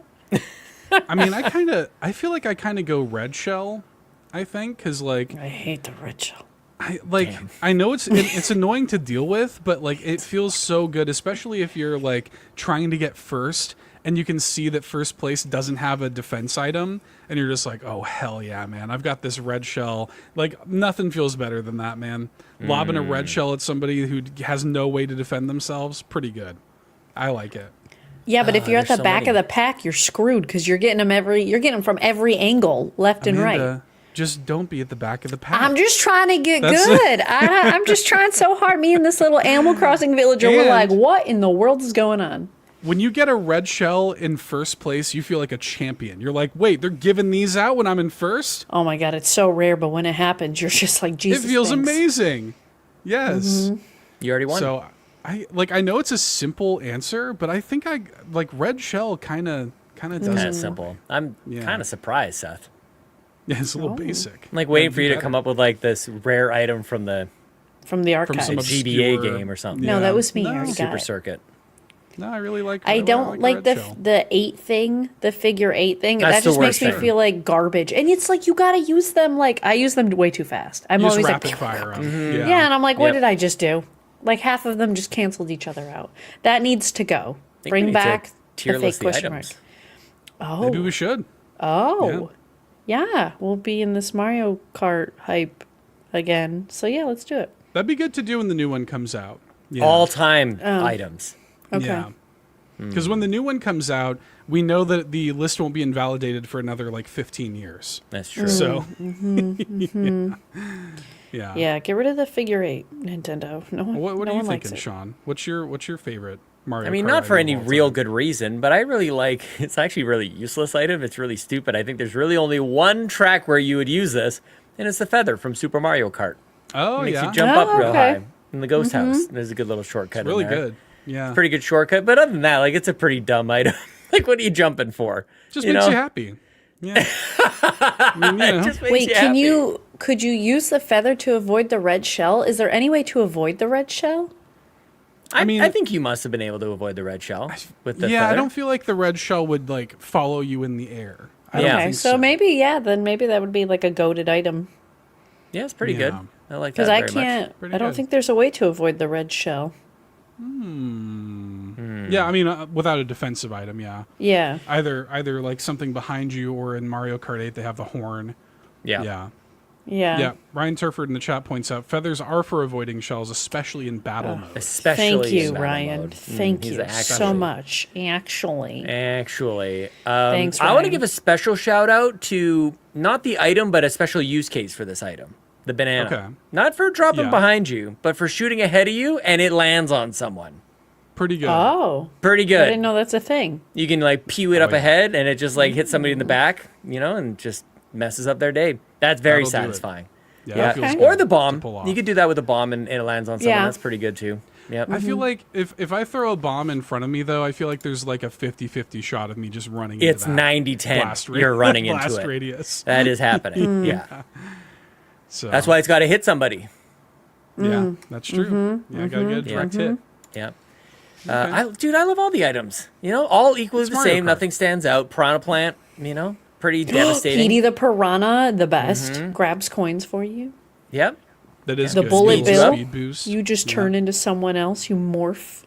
Speaker 2: I mean, I feel like I kind of go red shell. I think because like
Speaker 4: I hate the ritual.
Speaker 2: I know it's annoying to deal with, but like it feels so good, especially if you're like trying to get first and you can see that first place doesn't have a defense item, and you're just like, oh hell yeah, man, I've got this red shell. Like nothing feels better than that, man. Lobbing a red shell at somebody who has no way to defend themselves, pretty good. I like it.
Speaker 4: Yeah, but if you're at
Speaker 3: there's
Speaker 4: the
Speaker 3: so
Speaker 4: back
Speaker 3: many.
Speaker 4: of the pack, you're screwed because you're getting them from every angle, left and right.
Speaker 2: Amanda, just don't be at the back of the pack.
Speaker 4: I'm just trying to get
Speaker 2: That's-
Speaker 4: good. I'm just trying so hard. Me and this little Animal Crossing villager were
Speaker 2: And-
Speaker 4: like, what in the world is going on?
Speaker 2: When you get a red shell in first place, you feel like a champion. You're like, wait, they're giving these out when I'm in first?
Speaker 4: Oh my God, it's so rare, but when it happens, you're just like, Jesus.
Speaker 2: It feels
Speaker 4: thanks.
Speaker 2: amazing. Yes.
Speaker 3: You already won.
Speaker 2: So I know it's a simple answer, but I think I like red shell kind of does
Speaker 3: kind
Speaker 2: it.
Speaker 3: of simple. I'm
Speaker 2: Yeah.
Speaker 3: kind of surprised, Seth.
Speaker 2: Yeah, it's a
Speaker 4: Oh.
Speaker 2: little basic.
Speaker 3: I'm like waiting
Speaker 2: That'd
Speaker 3: for
Speaker 2: be
Speaker 3: you to
Speaker 2: better.
Speaker 3: come up with like this rare item from the
Speaker 4: From the
Speaker 2: From
Speaker 4: archives.
Speaker 2: some
Speaker 3: GBA
Speaker 2: obscure-
Speaker 3: game or something.
Speaker 4: No, that was me.
Speaker 2: No.
Speaker 4: I already
Speaker 3: Super
Speaker 4: got it.
Speaker 3: Circuit.
Speaker 2: No, I really like.
Speaker 4: I don't like
Speaker 2: red shell.
Speaker 4: the 8 thing, the figure 8 thing.
Speaker 3: That's
Speaker 4: that
Speaker 3: the
Speaker 4: just makes
Speaker 3: worst
Speaker 4: me
Speaker 3: thing.
Speaker 4: feel like garbage. And it's like you gotta use them. Like I use them way too fast. I'm
Speaker 2: You just
Speaker 4: always
Speaker 2: rapid
Speaker 4: like,
Speaker 2: fire 'em.
Speaker 3: Mm-hmm.
Speaker 4: yeah, and I'm like, what
Speaker 3: Yep.
Speaker 4: did I just do? Like half of them just canceled each other out. That needs to go.
Speaker 3: think we
Speaker 4: Bring
Speaker 3: need to
Speaker 4: back
Speaker 3: tier
Speaker 4: the
Speaker 3: list
Speaker 4: fake
Speaker 3: the
Speaker 4: question mark.
Speaker 3: items.
Speaker 4: Oh,
Speaker 2: Maybe we should.
Speaker 4: oh, yeah. We'll be in this Mario Kart hype again. So yeah, let's do it.
Speaker 2: That'd be good to do when the new one comes out. Yeah.
Speaker 3: All time items.
Speaker 4: Okay.
Speaker 2: Yeah. Because when the new one comes out, we know that the list won't be invalidated for another like 15 years.
Speaker 3: That's true.
Speaker 2: So,
Speaker 4: Mm-hmm.
Speaker 2: yeah.
Speaker 4: Yeah, get rid of the figure 8, Nintendo. No one,
Speaker 2: What
Speaker 4: no
Speaker 2: are you
Speaker 4: one likes
Speaker 2: thinking,
Speaker 4: it.
Speaker 2: Sean? What's your favorite Mario?
Speaker 3: I mean,
Speaker 2: Kart
Speaker 3: not for
Speaker 2: item
Speaker 3: any
Speaker 2: of all
Speaker 3: real
Speaker 2: time?
Speaker 3: good reason, but I really like. It's actually a really useless item. It's really stupid. I think there's really only one track where you would use this, and it's the feather from Super Mario Kart.
Speaker 2: Oh
Speaker 3: It makes
Speaker 2: yeah,
Speaker 3: you jump
Speaker 4: Oh,
Speaker 3: up real
Speaker 4: okay.
Speaker 3: high in the ghost house. There's a good little shortcut.
Speaker 2: it's really
Speaker 3: in there.
Speaker 2: good. Yeah,
Speaker 3: Pretty good shortcut, but other than that, like it's a pretty dumb item. Like, what are you jumping for?
Speaker 2: just makes
Speaker 3: know?
Speaker 2: you happy. Yeah. I mean, you know.
Speaker 3: It just makes
Speaker 4: Wait,
Speaker 3: happy.
Speaker 4: could you use the feather to avoid the red shell? Is there any way to avoid the red shell?
Speaker 3: I think you must have been able to avoid the red shell with the
Speaker 2: yeah,
Speaker 3: feather.
Speaker 2: I don't feel like the red shell would like follow you in the air. I don't
Speaker 3: Yeah.
Speaker 4: Okay,
Speaker 2: think
Speaker 4: so maybe then maybe that would be like a goated item.
Speaker 3: Yeah, it's pretty
Speaker 2: Yeah.
Speaker 3: good. I like that
Speaker 4: Because I
Speaker 3: very
Speaker 4: can't,
Speaker 3: much.
Speaker 2: Pretty
Speaker 4: I don't
Speaker 2: good.
Speaker 4: think there's a way to avoid the red shell.
Speaker 2: Yeah, I mean, without a defensive item, yeah.
Speaker 4: Yeah.
Speaker 2: Either like something behind you, or in Mario Kart 8 they have the horn.
Speaker 3: Yeah.
Speaker 2: Yeah.
Speaker 4: Yeah.
Speaker 2: Yeah, Ryan Turford in the chat points out feathers are for avoiding shells, especially in battle mode.
Speaker 3: Especially
Speaker 4: Thank you,
Speaker 3: in battle
Speaker 4: Ryan.
Speaker 3: mode.
Speaker 4: Thank
Speaker 3: He's
Speaker 4: you
Speaker 3: actually-
Speaker 4: so much. Actually.
Speaker 3: Thanks, I want to
Speaker 4: Ryan.
Speaker 3: give a special shout out to not the item, but a special use case for this item. The banana.
Speaker 2: Okay.
Speaker 3: Not for dropping
Speaker 2: Yeah.
Speaker 3: behind you, but for shooting ahead of you and it lands on someone.
Speaker 2: Pretty good.
Speaker 4: Oh.
Speaker 3: Pretty
Speaker 4: I
Speaker 3: good.
Speaker 4: didn't know that's a thing.
Speaker 3: You can like pew it up
Speaker 2: yeah.
Speaker 3: ahead and it just like hits somebody in the back, and just messes up their day. That's very
Speaker 2: That'll do it.
Speaker 3: satisfying.
Speaker 2: Yeah,
Speaker 3: Yeah.
Speaker 2: that feels
Speaker 4: Okay.
Speaker 2: good
Speaker 3: Or the
Speaker 2: to
Speaker 3: bomb.
Speaker 2: pull off.
Speaker 3: You could do that with a bomb and it lands on someone.
Speaker 4: Yeah.
Speaker 3: That's pretty good too. Yep.
Speaker 2: I feel like if I throw a bomb in front of me, though, I feel like there's like a 50-50 shot of me just running into
Speaker 3: It's
Speaker 2: that
Speaker 3: 90-10.
Speaker 2: blast
Speaker 3: You're running into
Speaker 2: blast
Speaker 3: it.
Speaker 2: radius.
Speaker 3: That is happening. Yeah.
Speaker 2: So
Speaker 3: That's why it's got to hit somebody.
Speaker 2: Yeah, that's true. Yeah, gotta get a direct hit.
Speaker 3: Yeah. I love all the items. All equally
Speaker 2: It's
Speaker 3: the
Speaker 2: Mario
Speaker 3: same.
Speaker 2: Kart.
Speaker 3: Nothing stands out. Piranha Plant, pretty devastating.
Speaker 4: Petey the Piranha, the best. Grabs coins for you.
Speaker 3: Yep.
Speaker 2: That is
Speaker 4: The
Speaker 2: good.
Speaker 4: bullet
Speaker 2: Speed-
Speaker 4: bill.
Speaker 2: speed boost.
Speaker 4: You just
Speaker 2: Yeah.
Speaker 4: turn into someone else. You morph.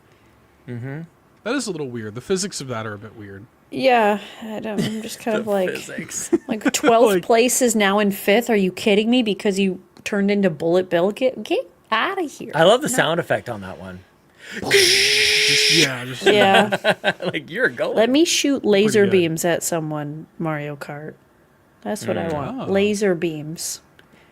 Speaker 2: That is a little weird. The physics of that are a bit weird.
Speaker 4: Yeah, I'm just kind of like
Speaker 3: Physics.
Speaker 4: 12th
Speaker 2: Like-
Speaker 4: place is now in 5th. Are you kidding me? Because you turned into Bullet Bill. Get out of here.
Speaker 3: I love the sound effect on that one.
Speaker 2: Just
Speaker 4: Yeah.
Speaker 3: Like, you're going.
Speaker 4: Let me shoot laser
Speaker 2: good.
Speaker 4: beams at someone, Mario Kart. That's what I want.
Speaker 2: Oh.
Speaker 4: Laser beams.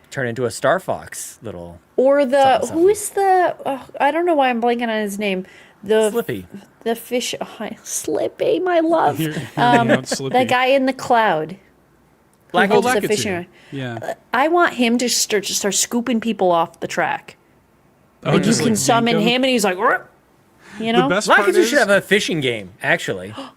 Speaker 3: Turn into a Star Fox little
Speaker 4: Or the
Speaker 3: Something,
Speaker 4: who is the I don't know why I'm blanking on his name. The
Speaker 3: Slippy.
Speaker 4: the fish Slippy, my love.
Speaker 2: Hear me out, Slippy.
Speaker 4: The guy in the cloud.
Speaker 3: Black
Speaker 4: holds
Speaker 3: Ops.
Speaker 4: the fishing
Speaker 2: Lakitu.
Speaker 4: rod.
Speaker 2: Yeah.
Speaker 4: I want him to start scooping people off the track.
Speaker 2: Oh,
Speaker 4: Like you
Speaker 2: just,
Speaker 4: can
Speaker 2: like,
Speaker 4: summon
Speaker 2: yank 'em?
Speaker 4: him and he's like, "Rrr," you know?
Speaker 2: The best part
Speaker 3: Lakitu
Speaker 2: is,
Speaker 3: should have a fishing game, actually.
Speaker 4: Oh,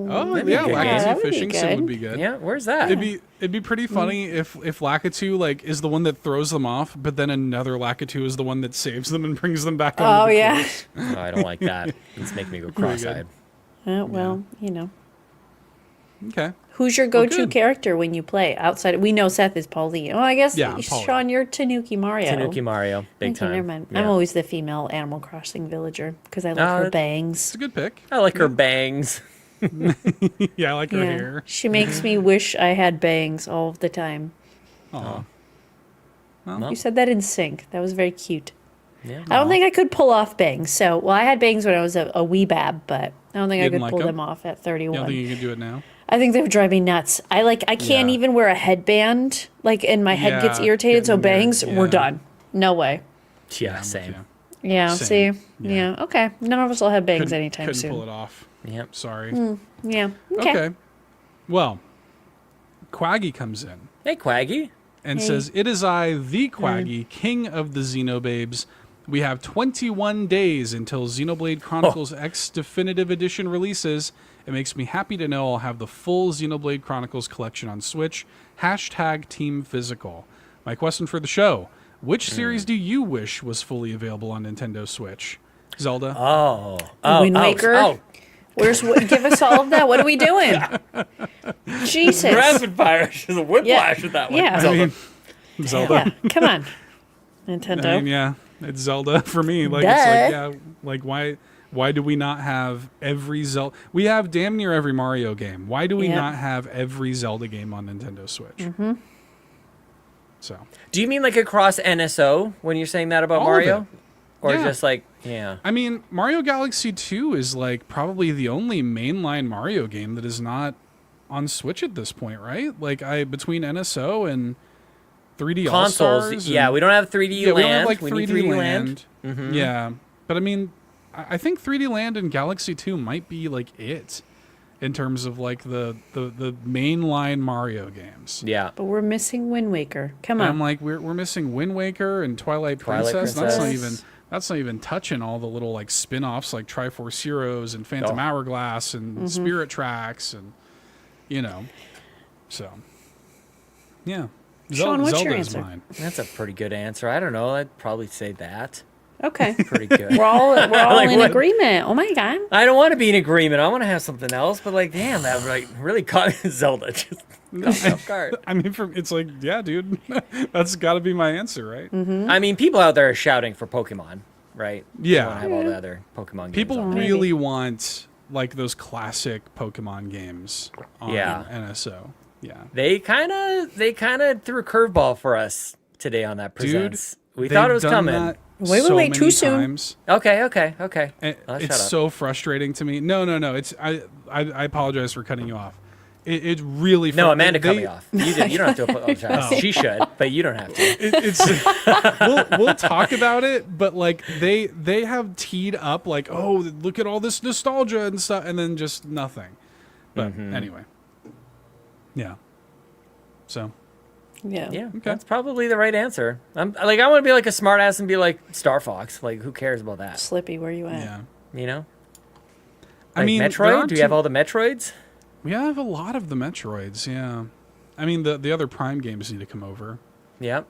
Speaker 2: oh
Speaker 3: That'd be
Speaker 2: yeah,
Speaker 3: a good game.
Speaker 2: Lakitu
Speaker 4: That would be
Speaker 2: fishing sim
Speaker 4: good.
Speaker 2: would be good.
Speaker 3: Yeah, where's that?
Speaker 2: It'd be pretty funny if Lakitu like is the one that throws them off, but then another Lakitu is the one that saves them and brings them back.
Speaker 4: Oh
Speaker 2: onto the
Speaker 4: yeah.
Speaker 2: course.
Speaker 3: Oh, I don't like that. It's making me go cross-eyed.
Speaker 4: Well,
Speaker 2: Okay.
Speaker 4: Who's your go-to
Speaker 2: good.
Speaker 4: character when you play outside? We know Seth is Paullin. Oh, I guess
Speaker 2: Yeah, Paullin.
Speaker 4: Sean, you're Tanuki Mario.
Speaker 3: Tanuki Mario, big
Speaker 4: Okay,
Speaker 3: time.
Speaker 4: never mind.
Speaker 3: Yeah.
Speaker 4: I'm always the female Animal Crossing villager because I like
Speaker 3: Oh,
Speaker 4: her
Speaker 3: that-
Speaker 4: bangs.
Speaker 2: It's a good pick.
Speaker 3: I like her bangs.
Speaker 2: Yeah, I like her
Speaker 4: Yeah,
Speaker 2: hair.
Speaker 4: she makes me wish I had bangs all of the time.
Speaker 2: Aw.
Speaker 3: Well,
Speaker 4: You said that in sync. That was very cute.
Speaker 3: yeah.
Speaker 4: I don't think I could pull off bangs. So, I had bangs when I was a wee bab, but I don't think I
Speaker 2: You didn't
Speaker 4: could
Speaker 2: like
Speaker 4: pull
Speaker 2: them?
Speaker 4: them off at
Speaker 2: You
Speaker 4: 31.
Speaker 2: don't think you can do it now?
Speaker 4: I think they would drive me nuts. I can't
Speaker 2: Yeah.
Speaker 4: even wear a headband. And my head gets
Speaker 2: Yeah,
Speaker 4: irritated. So
Speaker 2: getting weird,
Speaker 4: bangs, we're
Speaker 2: yeah.
Speaker 4: done. No way.
Speaker 3: Yeah,
Speaker 2: I'm with
Speaker 3: same.
Speaker 2: you.
Speaker 4: Yeah.
Speaker 2: Same.
Speaker 4: See.
Speaker 2: Yeah.
Speaker 4: Yeah. Okay. None of us will have bangs
Speaker 2: Couldn't-
Speaker 4: anytime
Speaker 2: couldn't
Speaker 4: soon.
Speaker 2: pull it off.
Speaker 3: Yep.
Speaker 2: Sorry.
Speaker 4: Yeah. Okay.
Speaker 2: Okay. Well, Quaggy comes in
Speaker 3: Hey, Quaggy.
Speaker 2: and
Speaker 4: Hey.
Speaker 2: says, "It is I, the Quaggy, king of the Xenobabes. We have 21 days until Xenoblade Chronicles X Definitive Edition releases. It makes me happy to know I'll have the full Xenoblade Chronicles collection on Switch. Hashtag Team Physical. My question for the show, which series do you wish was fully available on Nintendo Switch? Zelda?
Speaker 3: Oh.
Speaker 4: Wind Waker?
Speaker 3: Oh.
Speaker 4: Give us all of that. What are we doing? Jesus.
Speaker 3: Rapid fire. She's a whiplash with that one.
Speaker 4: Yeah.
Speaker 2: I mean, Zelda.
Speaker 4: Yeah. Come on. Nintendo.
Speaker 2: I mean, yeah, it's Zelda for me. Like,
Speaker 4: Duh.
Speaker 2: it's like, yeah, like why do we not have every Zelda? We have damn near every Mario game. Why do we
Speaker 4: Yep.
Speaker 2: not have every Zelda game on Nintendo Switch? Mm-hmm. So,
Speaker 3: Do you mean like across NSO when you're saying that about
Speaker 2: All of
Speaker 3: Mario?
Speaker 2: it.
Speaker 3: Or
Speaker 2: Yeah.
Speaker 3: just like, yeah.
Speaker 2: I mean, Mario Galaxy 2 is like probably the only mainline Mario game that is not on Switch at this point, right? Like between NSO and 3D
Speaker 3: Consoles.
Speaker 2: All-Stars
Speaker 3: Yeah,
Speaker 2: and-
Speaker 3: we don't have 3D
Speaker 2: yeah,
Speaker 3: Land.
Speaker 2: we don't have like
Speaker 3: We
Speaker 2: 3D,
Speaker 3: need 3D
Speaker 2: Land.
Speaker 3: Land.
Speaker 2: Yeah, but I mean, I think 3D Land and Galaxy 2 might be like it in terms of like the mainline Mario games.
Speaker 3: Yeah.
Speaker 4: But we're missing Wind Waker. Come
Speaker 2: And
Speaker 4: on.
Speaker 2: I'm like, we're missing Wind Waker and Twilight
Speaker 3: Twilight
Speaker 2: Princess.
Speaker 3: Princess.
Speaker 2: That's not even touching all the little like spin-offs like Triforce Heroes and Phantom
Speaker 3: Oh.
Speaker 2: Hourglass and Spirit Tracks and so yeah.
Speaker 4: Sean, what's your
Speaker 2: Zelda is
Speaker 4: answer?
Speaker 2: mine.
Speaker 3: That's a pretty good answer. I don't know. I'd probably say that.
Speaker 4: Okay.
Speaker 3: Pretty good.
Speaker 4: We're all
Speaker 3: Like
Speaker 4: in
Speaker 3: what?
Speaker 4: agreement. Oh my god.
Speaker 3: I don't want to be in agreement. I want to have something else, but like, damn, that like really caught Zelda. Just caught me off guard.
Speaker 2: I mean, it's like, yeah, dude, that's got to be my answer, right?
Speaker 3: I mean, people out there are shouting for Pokemon, right?
Speaker 2: Yeah.
Speaker 3: They want to have all the other Pokemon games.
Speaker 2: People
Speaker 3: on there.
Speaker 2: really want like those classic Pokemon games on
Speaker 3: Yeah.
Speaker 2: NSO. Yeah.
Speaker 3: They kind of threw a curveball for us today on that Presents. We thought it was
Speaker 2: they've done
Speaker 3: coming.
Speaker 2: that
Speaker 4: Wait,
Speaker 2: so
Speaker 4: too
Speaker 2: many
Speaker 4: soon.
Speaker 2: times.
Speaker 3: Okay.
Speaker 2: And
Speaker 3: Shut
Speaker 2: it's
Speaker 3: up.
Speaker 2: so frustrating to me. No. It's I apologize for cutting you off. It really
Speaker 3: No, Amanda cut me off. You don't have to apologize.
Speaker 2: Oh.
Speaker 3: She should, but you don't have to.
Speaker 2: it's we'll talk about it, but like they have teed up like, oh, look at all this nostalgia and stuff, and then just nothing. But anyway, yeah. So
Speaker 4: Yeah.
Speaker 3: Yeah, that's probably the right answer. I want to be like a smartass and be like Star Fox. Like, who cares about that?
Speaker 4: Slippy, where you at?
Speaker 2: yeah,
Speaker 3: You know?
Speaker 2: I
Speaker 3: Like
Speaker 2: mean, there
Speaker 3: Metroid.
Speaker 2: are
Speaker 3: Do you have all the Metroids?
Speaker 2: We have a lot of the Metroids. Yeah, I mean the other Prime games need to come over.
Speaker 3: Yep.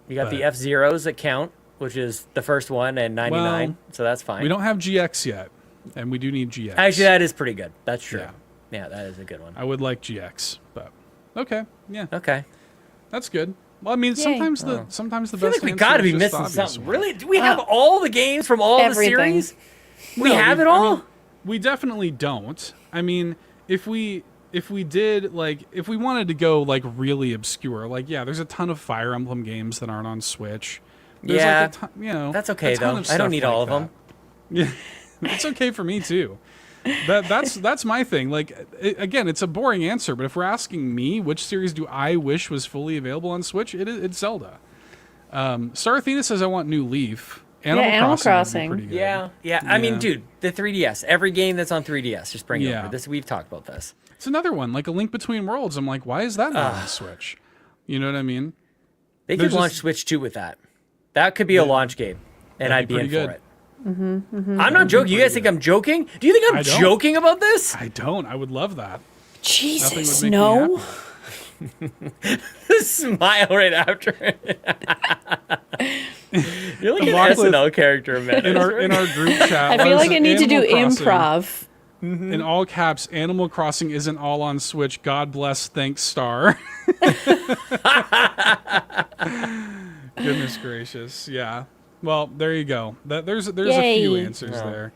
Speaker 3: You got the
Speaker 2: But-
Speaker 3: F-Zeros that count, which is the first one and 99,
Speaker 2: Well,
Speaker 3: so that's fine.
Speaker 2: We don't have GX yet, and we do need GX.
Speaker 3: Actually, that is pretty good. That's true.
Speaker 2: Yeah.
Speaker 3: Yeah, that is a good one.
Speaker 2: I would like GX, but okay, yeah,
Speaker 3: Okay.
Speaker 2: that's good. Well, I mean,
Speaker 4: Yay.
Speaker 2: sometimes the
Speaker 3: I feel
Speaker 2: best
Speaker 3: like we
Speaker 2: answer
Speaker 3: got to
Speaker 2: is
Speaker 3: be
Speaker 2: just
Speaker 3: missing
Speaker 2: obvious
Speaker 3: something.
Speaker 2: one.
Speaker 3: Really? Do we have all the games from all
Speaker 4: Everything.
Speaker 3: the series? We
Speaker 2: No,
Speaker 3: have it
Speaker 2: I
Speaker 3: all?
Speaker 2: mean, we definitely don't. I mean, if we did, like, if we wanted to go like really obscure, like, yeah, there's a ton of Fire Emblem games that aren't on Switch. There's
Speaker 3: Yeah.
Speaker 2: like a ton,
Speaker 3: That's okay,
Speaker 2: a ton
Speaker 3: though.
Speaker 2: of
Speaker 3: I don't
Speaker 2: stuff
Speaker 3: need
Speaker 2: like
Speaker 3: all of them.
Speaker 2: that. Yeah, it's okay for me too. That's my thing. Like, again, it's a boring answer, but if we're asking me which series do I wish was fully available on Switch, it's Zelda. Star Athena says I want New Leaf.
Speaker 4: Animal
Speaker 2: Crossing.
Speaker 4: Crossing.
Speaker 2: Would be pretty good.
Speaker 3: Yeah. I mean,
Speaker 2: Yeah.
Speaker 3: dude, the 3DS. Every game that's on 3DS, just bring it
Speaker 2: Yeah.
Speaker 3: over. This we've talked about this.
Speaker 2: It's another one, like A Link Between Worlds. I'm like, why is that not on Switch? You know what I mean?
Speaker 3: They
Speaker 2: There's
Speaker 3: could launch
Speaker 2: just-
Speaker 3: Switch 2 with that. That could be a launch game, and
Speaker 2: That'd
Speaker 3: I'd
Speaker 2: be
Speaker 3: be in
Speaker 2: pretty
Speaker 3: for
Speaker 2: good.
Speaker 3: it. I'm not joking. You guys think I'm joking? Do you think
Speaker 2: I
Speaker 3: I'm
Speaker 2: don't.
Speaker 3: joking about this?
Speaker 2: I don't. I would love that. Nothing
Speaker 4: Jesus,
Speaker 2: would make
Speaker 4: no.
Speaker 2: me happy.
Speaker 3: Smile right after. You're like an
Speaker 2: Lachlan-
Speaker 3: SNL character, man.
Speaker 2: In our group chat,
Speaker 4: I feel like I need to do
Speaker 2: Animal Crossing,
Speaker 4: improv.
Speaker 2: in all caps, Animal Crossing isn't all on Switch. God bless, thanks, Star. Goodness gracious, yeah. Well, there you go. There's a few
Speaker 4: Yay.
Speaker 2: answers there.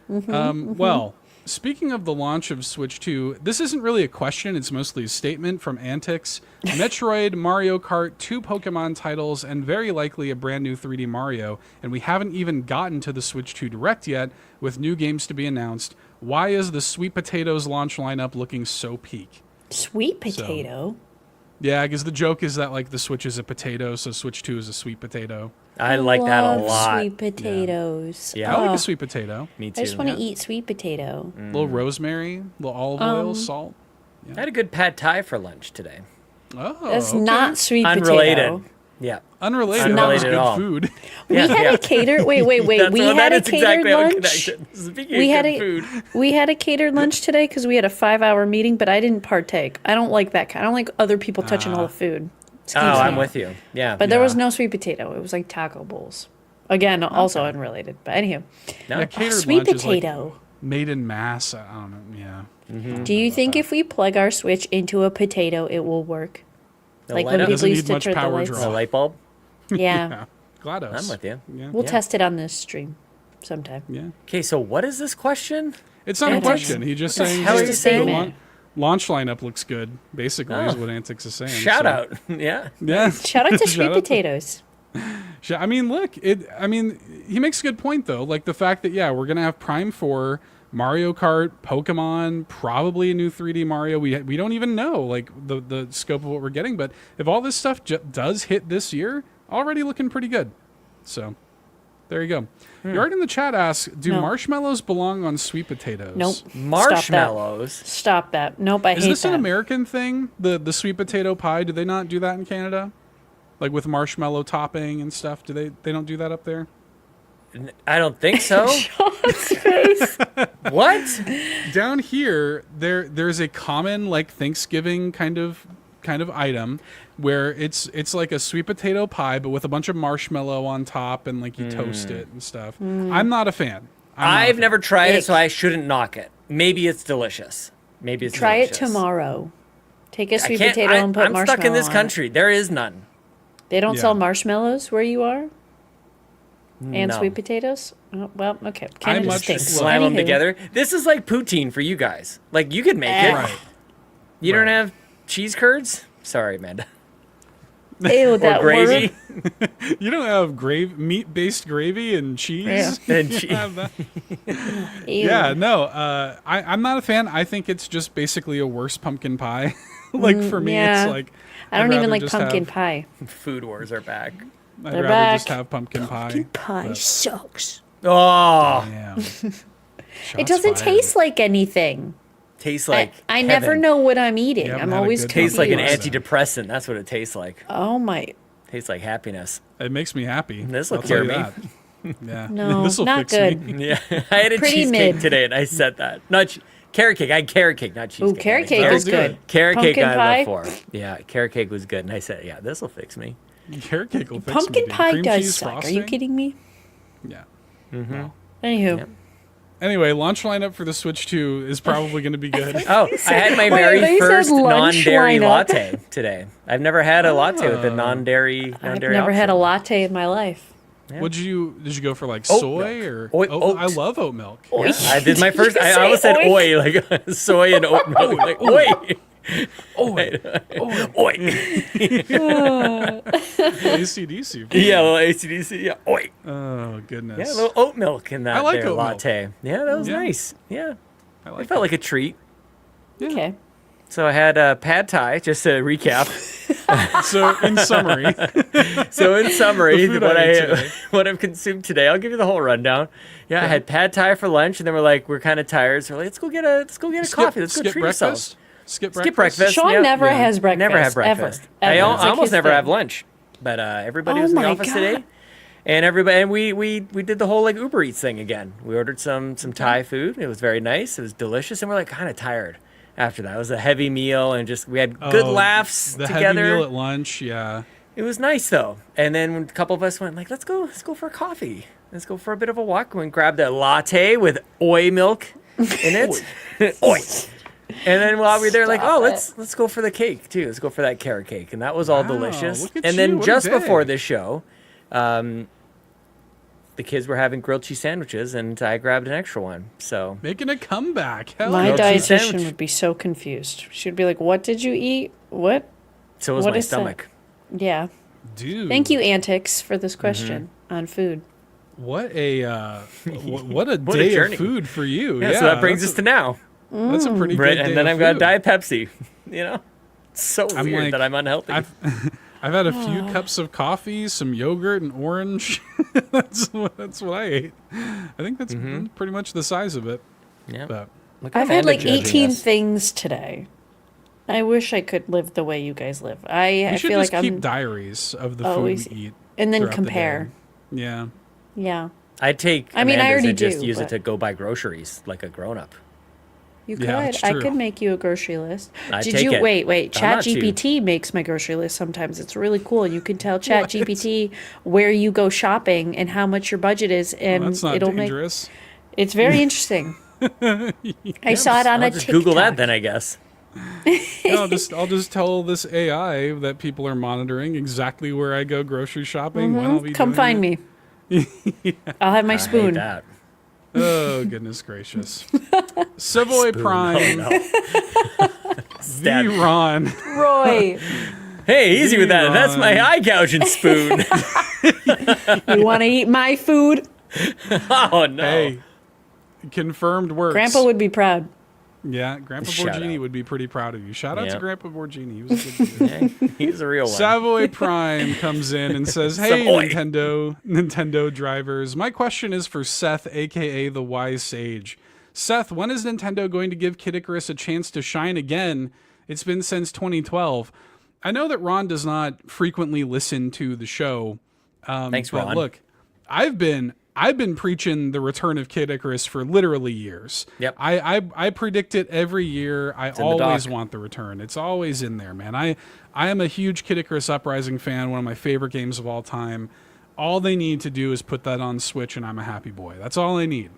Speaker 2: Well, speaking of the launch of Switch 2, this isn't really a question. It's mostly a statement from Antics. Metroid, Mario Kart, 2 Pokemon titles, and very likely a brand new 3D Mario. And we haven't even gotten to the Switch 2 Direct yet, with new games to be announced. Why is the Sweet Potatoes launch lineup looking so peak?
Speaker 4: Sweet potato.
Speaker 2: Yeah, because the joke is that like the Switch is a potato, so Switch 2 is a sweet potato.
Speaker 3: I like that a
Speaker 4: Love
Speaker 3: lot.
Speaker 4: Sweet potatoes.
Speaker 3: Yeah.
Speaker 2: I like
Speaker 4: Oh,
Speaker 2: a sweet potato.
Speaker 3: Me
Speaker 4: I
Speaker 3: too.
Speaker 4: just want to eat sweet potato.
Speaker 2: A little rosemary, a little olive oil, salt.
Speaker 3: I had a good pad thai for lunch today.
Speaker 2: Oh,
Speaker 4: That's
Speaker 2: okay.
Speaker 4: not sweet
Speaker 3: Unrelated.
Speaker 4: potato.
Speaker 3: Yeah.
Speaker 2: Unrelated.
Speaker 3: Unrelated
Speaker 2: That was
Speaker 3: at
Speaker 2: good
Speaker 3: all.
Speaker 2: food.
Speaker 4: We
Speaker 3: Yeah,
Speaker 4: had
Speaker 3: yeah.
Speaker 4: a cater. Wait. We
Speaker 3: That
Speaker 4: had a
Speaker 3: is
Speaker 4: catered
Speaker 3: exactly how it
Speaker 4: lunch.
Speaker 3: connected. Speaking
Speaker 4: We
Speaker 3: of
Speaker 4: had
Speaker 3: good
Speaker 4: a
Speaker 3: food.
Speaker 4: we had a catered lunch today because we had a 5-hour meeting, but I didn't partake. I don't like that kind. I don't like other people touching all the food.
Speaker 3: Oh,
Speaker 4: Excuse
Speaker 3: I'm
Speaker 4: me.
Speaker 3: with you. Yeah.
Speaker 4: But there was
Speaker 2: Yeah.
Speaker 4: no sweet potato. It was like taco bowls. Again, also unrelated. But anywho,
Speaker 3: No.
Speaker 2: Yeah, catered
Speaker 4: sweet
Speaker 2: lunch is, like,
Speaker 4: potato.
Speaker 2: made in mass. I don't know. Yeah.
Speaker 4: Do you think if we plug our Switch into a potato, it will work?
Speaker 3: The
Speaker 4: Like
Speaker 3: light
Speaker 4: when
Speaker 3: up-
Speaker 4: people
Speaker 2: Doesn't
Speaker 4: used
Speaker 2: need
Speaker 4: to
Speaker 2: much
Speaker 4: turn the
Speaker 2: power
Speaker 4: lights.
Speaker 2: draw.
Speaker 3: The light bulb?
Speaker 4: Yeah,
Speaker 2: GLaDOS.
Speaker 3: I'm with you.
Speaker 2: Yeah.
Speaker 4: we'll
Speaker 3: Yeah.
Speaker 4: test it on this stream sometime.
Speaker 2: Yeah.
Speaker 3: Okay, so what is this question?
Speaker 2: It's not a
Speaker 4: Antics.
Speaker 2: question. He's just saying
Speaker 3: How are
Speaker 2: the
Speaker 3: you saying
Speaker 2: launch, launch lineup looks good, basically, is what Antics is saying.
Speaker 3: Shout
Speaker 2: so-
Speaker 3: out. Yeah.
Speaker 2: Yeah.
Speaker 4: Shout out to sweet
Speaker 2: Shout out to-
Speaker 4: potatoes.
Speaker 2: I mean, look, he makes a good point though. Like the fact that we're gonna have Prime 4, Mario Kart, Pokemon, probably a new 3D Mario. We don't even know like the scope of what we're getting, but if all this stuff does hit this year, already looking pretty good. So there you go. Yard in the chat asks, do
Speaker 4: No.
Speaker 2: marshmallows belong on sweet potatoes?
Speaker 4: Nope.
Speaker 3: Marshmallows.
Speaker 4: Stop that. Nope, I
Speaker 2: Is
Speaker 4: hate
Speaker 2: this
Speaker 4: that.
Speaker 2: an American thing? The sweet potato pie? Do they not do that in Canada? Like with marshmallow topping and stuff? Do they don't do that up there?
Speaker 3: I don't think so. What?
Speaker 2: Down here, there's a common like Thanksgiving kind of item where it's like a sweet potato pie but with a bunch of marshmallow on top and like you toast it and stuff. I'm not a fan.
Speaker 3: I've never tried it,
Speaker 4: Ick.
Speaker 3: so I shouldn't knock it. Maybe it's delicious. Maybe it's
Speaker 4: Try it
Speaker 3: delicious.
Speaker 4: tomorrow. Take a
Speaker 3: I
Speaker 4: sweet
Speaker 3: can't.
Speaker 4: potato and put
Speaker 3: I'm
Speaker 4: marshmallow
Speaker 3: stuck in this
Speaker 4: on it.
Speaker 3: country. There is none.
Speaker 4: They don't
Speaker 2: Yeah.
Speaker 4: sell marshmallows where you are? And
Speaker 3: No.
Speaker 4: sweet potatoes? Oh, well, okay.
Speaker 2: I
Speaker 4: Canada
Speaker 2: much
Speaker 4: stinks.
Speaker 3: Slam them
Speaker 4: Anywho.
Speaker 3: together. This is like poutine for you guys. Like you could make it.
Speaker 2: Right.
Speaker 3: You don't
Speaker 2: Right.
Speaker 3: have cheese curds? Sorry, Amanda.
Speaker 4: Ew,
Speaker 3: Or
Speaker 4: that
Speaker 3: gravy.
Speaker 4: word.
Speaker 2: You don't have meat-based gravy and cheese?
Speaker 4: Yeah.
Speaker 3: And
Speaker 2: You
Speaker 3: cheese.
Speaker 2: have that?
Speaker 4: Ew.
Speaker 2: Yeah, no. I'm not a fan. I think it's just basically a worse pumpkin pie. Like, for me,
Speaker 4: yeah.
Speaker 2: it's like...
Speaker 4: I don't
Speaker 2: I'd
Speaker 4: even
Speaker 2: rather
Speaker 4: like
Speaker 2: just
Speaker 4: pumpkin
Speaker 2: have-
Speaker 4: pie.
Speaker 3: Food wars are back.
Speaker 2: I'd
Speaker 4: They're
Speaker 2: rather just
Speaker 4: back.
Speaker 2: have pumpkin pie.
Speaker 4: Pie
Speaker 2: but-
Speaker 4: sucks.
Speaker 3: Oh,
Speaker 2: Damn.
Speaker 4: It
Speaker 2: Shots
Speaker 4: doesn't
Speaker 2: fired.
Speaker 4: taste like anything.
Speaker 3: tastes like
Speaker 4: I never
Speaker 3: heaven.
Speaker 4: know what I'm eating.
Speaker 2: You haven't
Speaker 4: I'm
Speaker 2: had a
Speaker 4: always
Speaker 2: good
Speaker 3: Tastes like an
Speaker 4: confused.
Speaker 3: antidepressant. That's what it tastes like.
Speaker 4: Oh my.
Speaker 3: Tastes like happiness.
Speaker 2: It makes me happy.
Speaker 3: This'll
Speaker 2: I'll tell
Speaker 3: cure
Speaker 2: you
Speaker 3: me.
Speaker 2: that. Yeah.
Speaker 4: No,
Speaker 2: This'll
Speaker 4: not
Speaker 2: fix
Speaker 4: good.
Speaker 2: me.
Speaker 3: Yeah, I had a
Speaker 4: Pretty
Speaker 3: cheesecake
Speaker 4: mid.
Speaker 3: today, and I said that. Not carrot cake. I had carrot cake, not cheesecake.
Speaker 4: Ooh, carrot cake
Speaker 2: That'll
Speaker 4: is
Speaker 2: do
Speaker 4: good.
Speaker 2: it.
Speaker 3: Carrot cake
Speaker 4: Pumpkin
Speaker 3: I
Speaker 4: pie?
Speaker 3: love for. Yeah, carrot cake was good, and I said, yeah, this'll fix me.
Speaker 2: Carrot cake will fix
Speaker 4: Pumpkin
Speaker 2: me, dude.
Speaker 4: pie
Speaker 2: Cream
Speaker 4: does
Speaker 2: cheese
Speaker 4: suck. Are
Speaker 2: frosting?
Speaker 4: you kidding me?
Speaker 2: Yeah.
Speaker 4: Anywho.
Speaker 3: Yep.
Speaker 2: Anyway, launch lineup for the Switch 2 is probably going to be good.
Speaker 3: Oh, I had my
Speaker 4: Wait,
Speaker 3: very
Speaker 4: they said
Speaker 3: first
Speaker 4: lunch
Speaker 3: non-dairy
Speaker 4: lineup.
Speaker 3: latte today. I've never had a latte with a non-dairy.
Speaker 4: I've never had a latte in my life.
Speaker 3: Yeah.
Speaker 2: Did you go for like
Speaker 3: Oat
Speaker 2: soy
Speaker 3: milk.
Speaker 2: or
Speaker 3: Oat-
Speaker 2: oat?
Speaker 3: oat.
Speaker 2: I love oat milk.
Speaker 3: Yeah, I did my first.
Speaker 4: You
Speaker 3: I
Speaker 4: say
Speaker 3: almost said
Speaker 4: oink?
Speaker 3: oi, like soy and oat milk. Like oi,
Speaker 2: Oi.
Speaker 3: oi.
Speaker 2: AC/DC.
Speaker 3: Yeah, a little ACDC. Yeah, oi.
Speaker 2: Oh goodness.
Speaker 3: Yeah, a little oat milk in that
Speaker 2: I like
Speaker 3: there
Speaker 2: oat milk.
Speaker 3: latte. Yeah, that was
Speaker 2: Yeah.
Speaker 3: nice. Yeah,
Speaker 2: I
Speaker 3: it
Speaker 2: like
Speaker 3: felt like a treat.
Speaker 4: Okay.
Speaker 3: So I had pad thai. Just to recap.
Speaker 2: it. So in summary,
Speaker 3: So in summary,
Speaker 2: The food
Speaker 3: what
Speaker 2: I ate today.
Speaker 3: what I've consumed today, I'll give you the whole rundown. Yeah, I had pad thai for lunch, and then we're kind of tired, so we're like, let's go get a coffee. Let's go
Speaker 2: skip
Speaker 3: treat
Speaker 2: breakfast.
Speaker 3: ourselves.
Speaker 2: Skip
Speaker 3: Skip breakfast.
Speaker 4: Sean
Speaker 3: yeah.
Speaker 4: never
Speaker 2: Yeah.
Speaker 4: has breakfast.
Speaker 3: Never have breakfast.
Speaker 4: Ever.
Speaker 3: I
Speaker 4: It's like
Speaker 3: almost
Speaker 4: his
Speaker 3: never
Speaker 4: thing.
Speaker 3: have lunch, but everybody
Speaker 4: Oh
Speaker 3: was in the
Speaker 4: my
Speaker 3: office
Speaker 4: God.
Speaker 3: today, and we did the whole like Uber Eats thing again. We ordered some Thai food. It was very nice. It was delicious, and we're like kind of tired after that. It was a heavy meal, and just we had good
Speaker 2: Oh,
Speaker 3: laughs
Speaker 2: The
Speaker 3: together.
Speaker 2: heavy meal at lunch. Yeah.
Speaker 3: It was nice though. And then a couple of us went like, let's go for a coffee. Let's go for a bit of a walk. We grabbed a latte with oi milk in it. Oi. And then while we were there, like,
Speaker 4: Stop
Speaker 3: oh,
Speaker 4: it.
Speaker 3: let's go for the cake too. Let's go for that carrot cake, and that was all
Speaker 2: Wow,
Speaker 3: delicious.
Speaker 2: look at
Speaker 3: And
Speaker 2: you,
Speaker 3: then
Speaker 2: what a
Speaker 3: just
Speaker 2: day.
Speaker 3: before this show, the kids were having grilled cheese sandwiches, and I grabbed an extra one. So
Speaker 2: Making a comeback. Hell
Speaker 4: My
Speaker 2: yeah.
Speaker 3: Grilled cheese
Speaker 4: dietitian
Speaker 3: sandwich.
Speaker 4: would be so confused. She'd be like, "What did you eat? What?"
Speaker 3: so was
Speaker 4: What
Speaker 3: my
Speaker 4: is that?
Speaker 3: stomach.
Speaker 4: Yeah.
Speaker 2: Dude.
Speaker 4: Thank you, Antics, for this question on food.
Speaker 2: What a what a
Speaker 3: What a
Speaker 2: day
Speaker 3: journey.
Speaker 2: of food for you.
Speaker 3: Yeah, so that brings
Speaker 2: that's
Speaker 3: us to now.
Speaker 2: That's a pretty
Speaker 3: Right,
Speaker 2: good day
Speaker 3: and then
Speaker 2: of
Speaker 3: I've got
Speaker 2: food.
Speaker 3: Diet Pepsi. You know, it's so
Speaker 2: I'm
Speaker 3: weird
Speaker 2: like-
Speaker 3: that I'm unhealthy.
Speaker 2: I've had a few cups of coffee, some yogurt, and orange. that's what I ate. I think that's pretty much the size of it.
Speaker 3: yeah.
Speaker 2: But
Speaker 3: Look at
Speaker 4: I've had
Speaker 3: Amanda
Speaker 4: like
Speaker 3: judging
Speaker 4: 18
Speaker 3: us.
Speaker 4: things today. I wish I could live the way you guys live.
Speaker 2: we
Speaker 4: I
Speaker 2: should
Speaker 4: feel
Speaker 2: just
Speaker 4: like
Speaker 2: keep
Speaker 4: I'm
Speaker 2: diaries of the
Speaker 4: always-
Speaker 2: food we eat,
Speaker 4: and then
Speaker 2: throughout the
Speaker 4: compare.
Speaker 2: day. Yeah.
Speaker 4: Yeah.
Speaker 3: I'd take.
Speaker 4: I mean, I
Speaker 3: Amanda's
Speaker 4: already
Speaker 3: and just
Speaker 4: do,
Speaker 3: use it
Speaker 4: but-
Speaker 3: to go buy groceries like a grown up.
Speaker 4: You
Speaker 2: Yeah,
Speaker 4: could.
Speaker 2: it's
Speaker 4: I
Speaker 2: true.
Speaker 4: could make you a grocery list.
Speaker 3: I'd
Speaker 4: Did
Speaker 3: take
Speaker 4: you
Speaker 3: it.
Speaker 4: wait?
Speaker 3: I'm not too-
Speaker 4: ChatGPT makes my grocery list sometimes. It's really cool. You can tell ChatGPT where you go shopping and how much your budget is, and
Speaker 2: That's not
Speaker 4: it'll
Speaker 2: dangerous.
Speaker 4: make. It's very interesting. I saw it on
Speaker 3: I'll
Speaker 4: a
Speaker 3: just
Speaker 4: TikTok.
Speaker 3: Google that then, I guess.
Speaker 2: Yeah, I'll just tell this AI that people are monitoring exactly where I go grocery shopping. When I'll be
Speaker 4: Come
Speaker 2: doing
Speaker 4: find
Speaker 2: it.
Speaker 4: me. I'll have my
Speaker 3: I hate
Speaker 4: spoon.
Speaker 3: that.
Speaker 2: Oh goodness gracious! Savoy Prime,
Speaker 3: Oh, no. Stab.
Speaker 2: V Ron.
Speaker 4: Roy,
Speaker 3: Hey, easy with that. That's my
Speaker 2: Ron.
Speaker 3: eye gouging spoon.
Speaker 4: you want to eat my food?
Speaker 3: Oh no.
Speaker 2: Hey, confirmed works.
Speaker 4: Grandpa would be proud.
Speaker 2: Yeah, Grandpa
Speaker 3: Shout
Speaker 2: Borgini
Speaker 3: out.
Speaker 2: would be pretty proud of you. Shout out to
Speaker 3: Yeah.
Speaker 2: Grandpa Borgini. He was a good dude.
Speaker 3: Yeah, he's a real one.
Speaker 2: Savoy Prime comes in and says, "Hey,
Speaker 3: Savoy.
Speaker 2: Nintendo drivers. My question is for Seth, aka the Wise Sage. Seth, when is Nintendo going to give Kid Icarus a chance to shine again? It's been since 2012. I know that Ron does not frequently listen to the show.
Speaker 3: Thanks,
Speaker 2: but
Speaker 3: Ron.
Speaker 2: look, I've been preaching the return of Kid Icarus for literally years.
Speaker 3: Yep.
Speaker 2: I predict it every year. I
Speaker 3: in the
Speaker 2: always
Speaker 3: doc.
Speaker 2: want the return. It's always in there, man. I am a huge Kid Icarus Uprising fan, one of my favorite games of all time. All they need to do is put that on Switch and I'm a happy boy. That's all I need.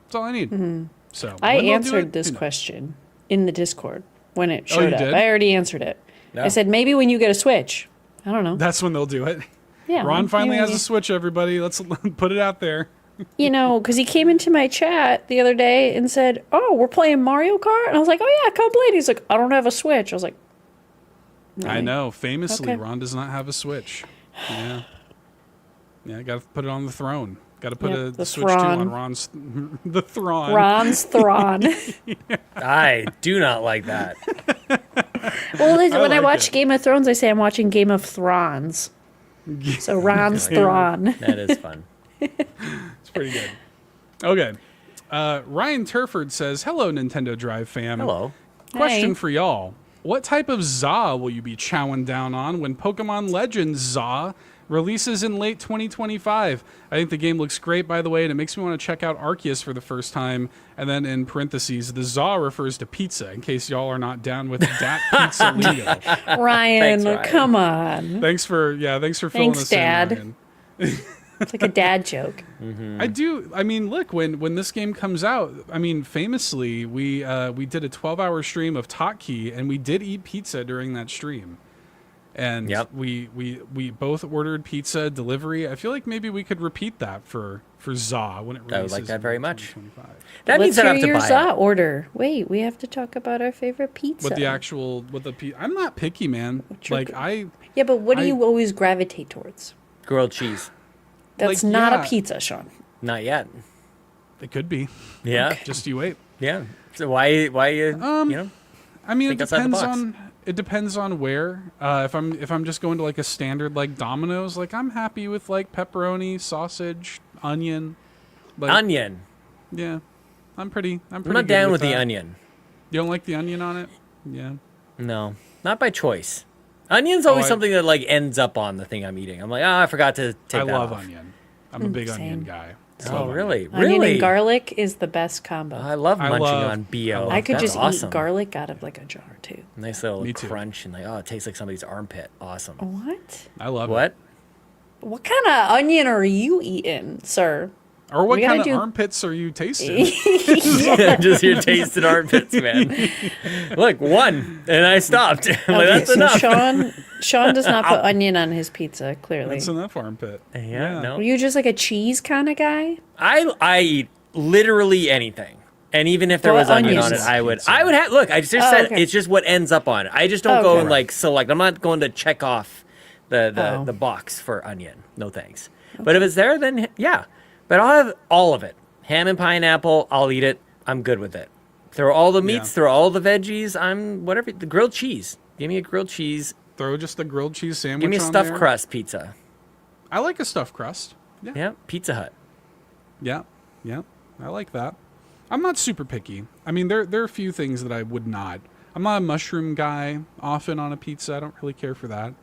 Speaker 2: That's all I need. So
Speaker 4: I
Speaker 2: when they'll do
Speaker 4: answered
Speaker 2: it,
Speaker 4: this
Speaker 2: who knows?
Speaker 4: question in the Discord when it
Speaker 2: Oh,
Speaker 4: showed
Speaker 2: you
Speaker 4: up.
Speaker 2: did?
Speaker 4: I already answered it.
Speaker 3: No.
Speaker 4: I said maybe when you get a Switch. I don't know.
Speaker 2: That's when they'll do it.
Speaker 4: Yeah,
Speaker 2: Ron finally
Speaker 4: maybe.
Speaker 2: has a Switch, everybody. Let's put it out there.
Speaker 4: You know, because he came into my chat the other day and said, "Oh, we're playing Mario Kart," and I was like, "Oh yeah, come play it." He's like, "I don't have a Switch." I was like,
Speaker 2: I know. Famously,
Speaker 4: Okay.
Speaker 2: Ron does not have a Switch. Yeah. Yeah, got to put it on the throne. Got to put
Speaker 4: Yep,
Speaker 2: the
Speaker 4: the
Speaker 2: Switch 2
Speaker 4: Thrawn.
Speaker 2: on Ron's the Thrawn.
Speaker 4: Ron's Thrawn.
Speaker 3: I do not like that.
Speaker 4: Well, when I
Speaker 2: like
Speaker 4: watch
Speaker 2: it.
Speaker 4: Game of Thrones, I say I'm watching Game of Thrones. So Ron's Thrawn.
Speaker 3: That is fun.
Speaker 2: It's pretty good. Okay. Ryan Turford says, "Hello, Nintendo Drive fam.
Speaker 3: Hello.
Speaker 2: Question
Speaker 4: Hey.
Speaker 2: for y'all. What type of ZA will you be chowing down on when Pokemon Legends ZA releases in late 2025? I think the game looks great, by the way, and it makes me want to check out Arceus for the first time." And then in parentheses, the ZA refers to pizza, in case y'all are not down with that pizza lingo.
Speaker 4: Ryan,
Speaker 3: Thanks, Ryan.
Speaker 4: come on.
Speaker 2: Thanks for filling
Speaker 4: Thanks,
Speaker 2: us
Speaker 4: Dad.
Speaker 2: in, Ryan.
Speaker 4: It's like a dad joke.
Speaker 2: I mean, look, when this game comes out, I mean, famously, we did a 12-hour stream of Totkey, and we did eat pizza during that stream. And
Speaker 3: Yep.
Speaker 2: we both ordered pizza delivery. I feel like maybe we could repeat that for ZA when it releases.
Speaker 3: I would like that
Speaker 2: in
Speaker 3: very much.
Speaker 2: 2025.
Speaker 3: That means
Speaker 4: Let's
Speaker 3: I
Speaker 4: hear
Speaker 3: have to
Speaker 4: your
Speaker 3: buy
Speaker 4: ZA
Speaker 3: it.
Speaker 4: order. Wait, we have to talk about our favorite pizza.
Speaker 2: I'm not picky, man.
Speaker 4: your
Speaker 2: Like
Speaker 4: Yeah, but what do
Speaker 2: I-
Speaker 4: you always gravitate towards?
Speaker 3: Grilled cheese.
Speaker 4: That's
Speaker 2: Like,
Speaker 4: not
Speaker 2: yeah.
Speaker 4: a pizza, Sean.
Speaker 3: Not yet.
Speaker 2: it could be.
Speaker 3: Yeah.
Speaker 2: Just you wait.
Speaker 3: Yeah. So why you know?
Speaker 2: I mean,
Speaker 3: Think outside the box.
Speaker 2: it depends on where. If I'm just going to like a standard like Domino's, like I'm happy with like pepperoni, sausage, onion. Like,
Speaker 3: Onion.
Speaker 2: Yeah, I'm pretty. I'm
Speaker 3: I'm
Speaker 2: pretty.
Speaker 3: not
Speaker 2: good
Speaker 3: down with the
Speaker 2: that.
Speaker 3: onion.
Speaker 2: You don't like the onion on it? Yeah.
Speaker 3: No, not by choice. Onion's always
Speaker 2: I-
Speaker 3: something that like ends up on the thing I'm eating. I'm like, I forgot to take
Speaker 2: I
Speaker 3: that
Speaker 2: love
Speaker 3: off.
Speaker 2: onion. I'm a big
Speaker 4: same.
Speaker 2: onion guy.
Speaker 3: Oh,
Speaker 2: Love onion.
Speaker 3: really?
Speaker 4: Onion
Speaker 3: Really?
Speaker 4: and garlic is the best combo.
Speaker 3: I love
Speaker 2: I
Speaker 3: munching
Speaker 2: love-
Speaker 3: on BO.
Speaker 4: I could
Speaker 3: That's
Speaker 4: just
Speaker 3: awesome.
Speaker 4: eat garlic out of like a jar too.
Speaker 3: Nice little
Speaker 2: Me too.
Speaker 3: crunch and like, oh, it tastes like somebody's armpit. Awesome.
Speaker 4: What?
Speaker 2: I love
Speaker 3: What?
Speaker 4: What kind of onion are you eating, sir?
Speaker 2: it. Or what
Speaker 4: We gotta
Speaker 2: kind of
Speaker 4: do-
Speaker 2: armpits are you tasting?
Speaker 3: Just your tasted armpits, man. Look, one, and I stopped. I'm like,
Speaker 4: Okay,
Speaker 3: that's
Speaker 4: so
Speaker 3: enough.
Speaker 4: Sean does not put onion on his pizza, clearly.
Speaker 2: That's enough armpit.
Speaker 3: Yeah, no.
Speaker 4: Are you just like a cheese kind of guy?
Speaker 3: I eat literally anything. And even if there
Speaker 4: Well,
Speaker 3: was onion on
Speaker 4: onions.
Speaker 3: it, I would have, look, I just said
Speaker 4: okay.
Speaker 3: it's just what ends up on it. I just don't go
Speaker 4: Okay.
Speaker 3: and like select. I'm not going to check off
Speaker 4: Oh.
Speaker 3: the box for onion. No thanks. But if it's there, then yeah. But I'll have all of it. Ham and pineapple, I'll eat it. I'm good with it. Throw all the meats,
Speaker 2: Yeah.
Speaker 3: throw all the veggies. I'm whatever. The grilled cheese. Give me a grilled cheese.
Speaker 2: Throw just a grilled cheese sandwich.
Speaker 3: Give me a
Speaker 2: on
Speaker 3: stuffed
Speaker 2: there.
Speaker 3: crust pizza.
Speaker 2: I like a stuffed crust. Yeah.
Speaker 3: Yeah, Pizza Hut.
Speaker 2: Yeah, yeah, I like that. I'm not super picky. I mean, there are a few things that I would not. I'm not a mushroom guy often on a pizza. I don't really care for that.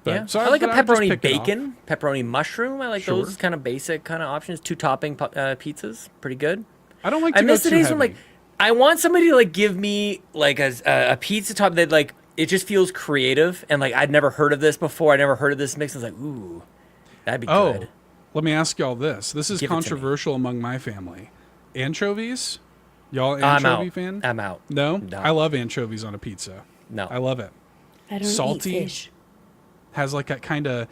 Speaker 2: But,
Speaker 3: Yeah,
Speaker 2: so
Speaker 3: I like a
Speaker 2: but I would just
Speaker 3: pepperoni
Speaker 2: pick it off.
Speaker 3: bacon, pepperoni mushroom. I like
Speaker 2: Sure.
Speaker 3: those kind of basic kind of options. 2-topping pizzas, pretty good.
Speaker 2: I don't like to
Speaker 3: I
Speaker 2: go
Speaker 3: miss the
Speaker 2: too
Speaker 3: days
Speaker 2: heavy.
Speaker 3: when like I want somebody to like give me like a pizza top that like it just feels creative and like I'd never heard of this before. I never heard of this mix. I was like, ooh, that'd be
Speaker 2: Oh,
Speaker 3: good.
Speaker 2: let me ask y'all this. This is
Speaker 3: Give it to me.
Speaker 2: controversial among my family. Anchovies? Y'all
Speaker 3: I'm
Speaker 2: anchovy
Speaker 3: out.
Speaker 2: fan?
Speaker 3: I'm out.
Speaker 2: No?
Speaker 3: No.
Speaker 2: I love anchovies on a pizza.
Speaker 3: No.
Speaker 2: I love it.
Speaker 4: I don't
Speaker 2: Salty?
Speaker 4: eat fish.
Speaker 2: Has like a kind of,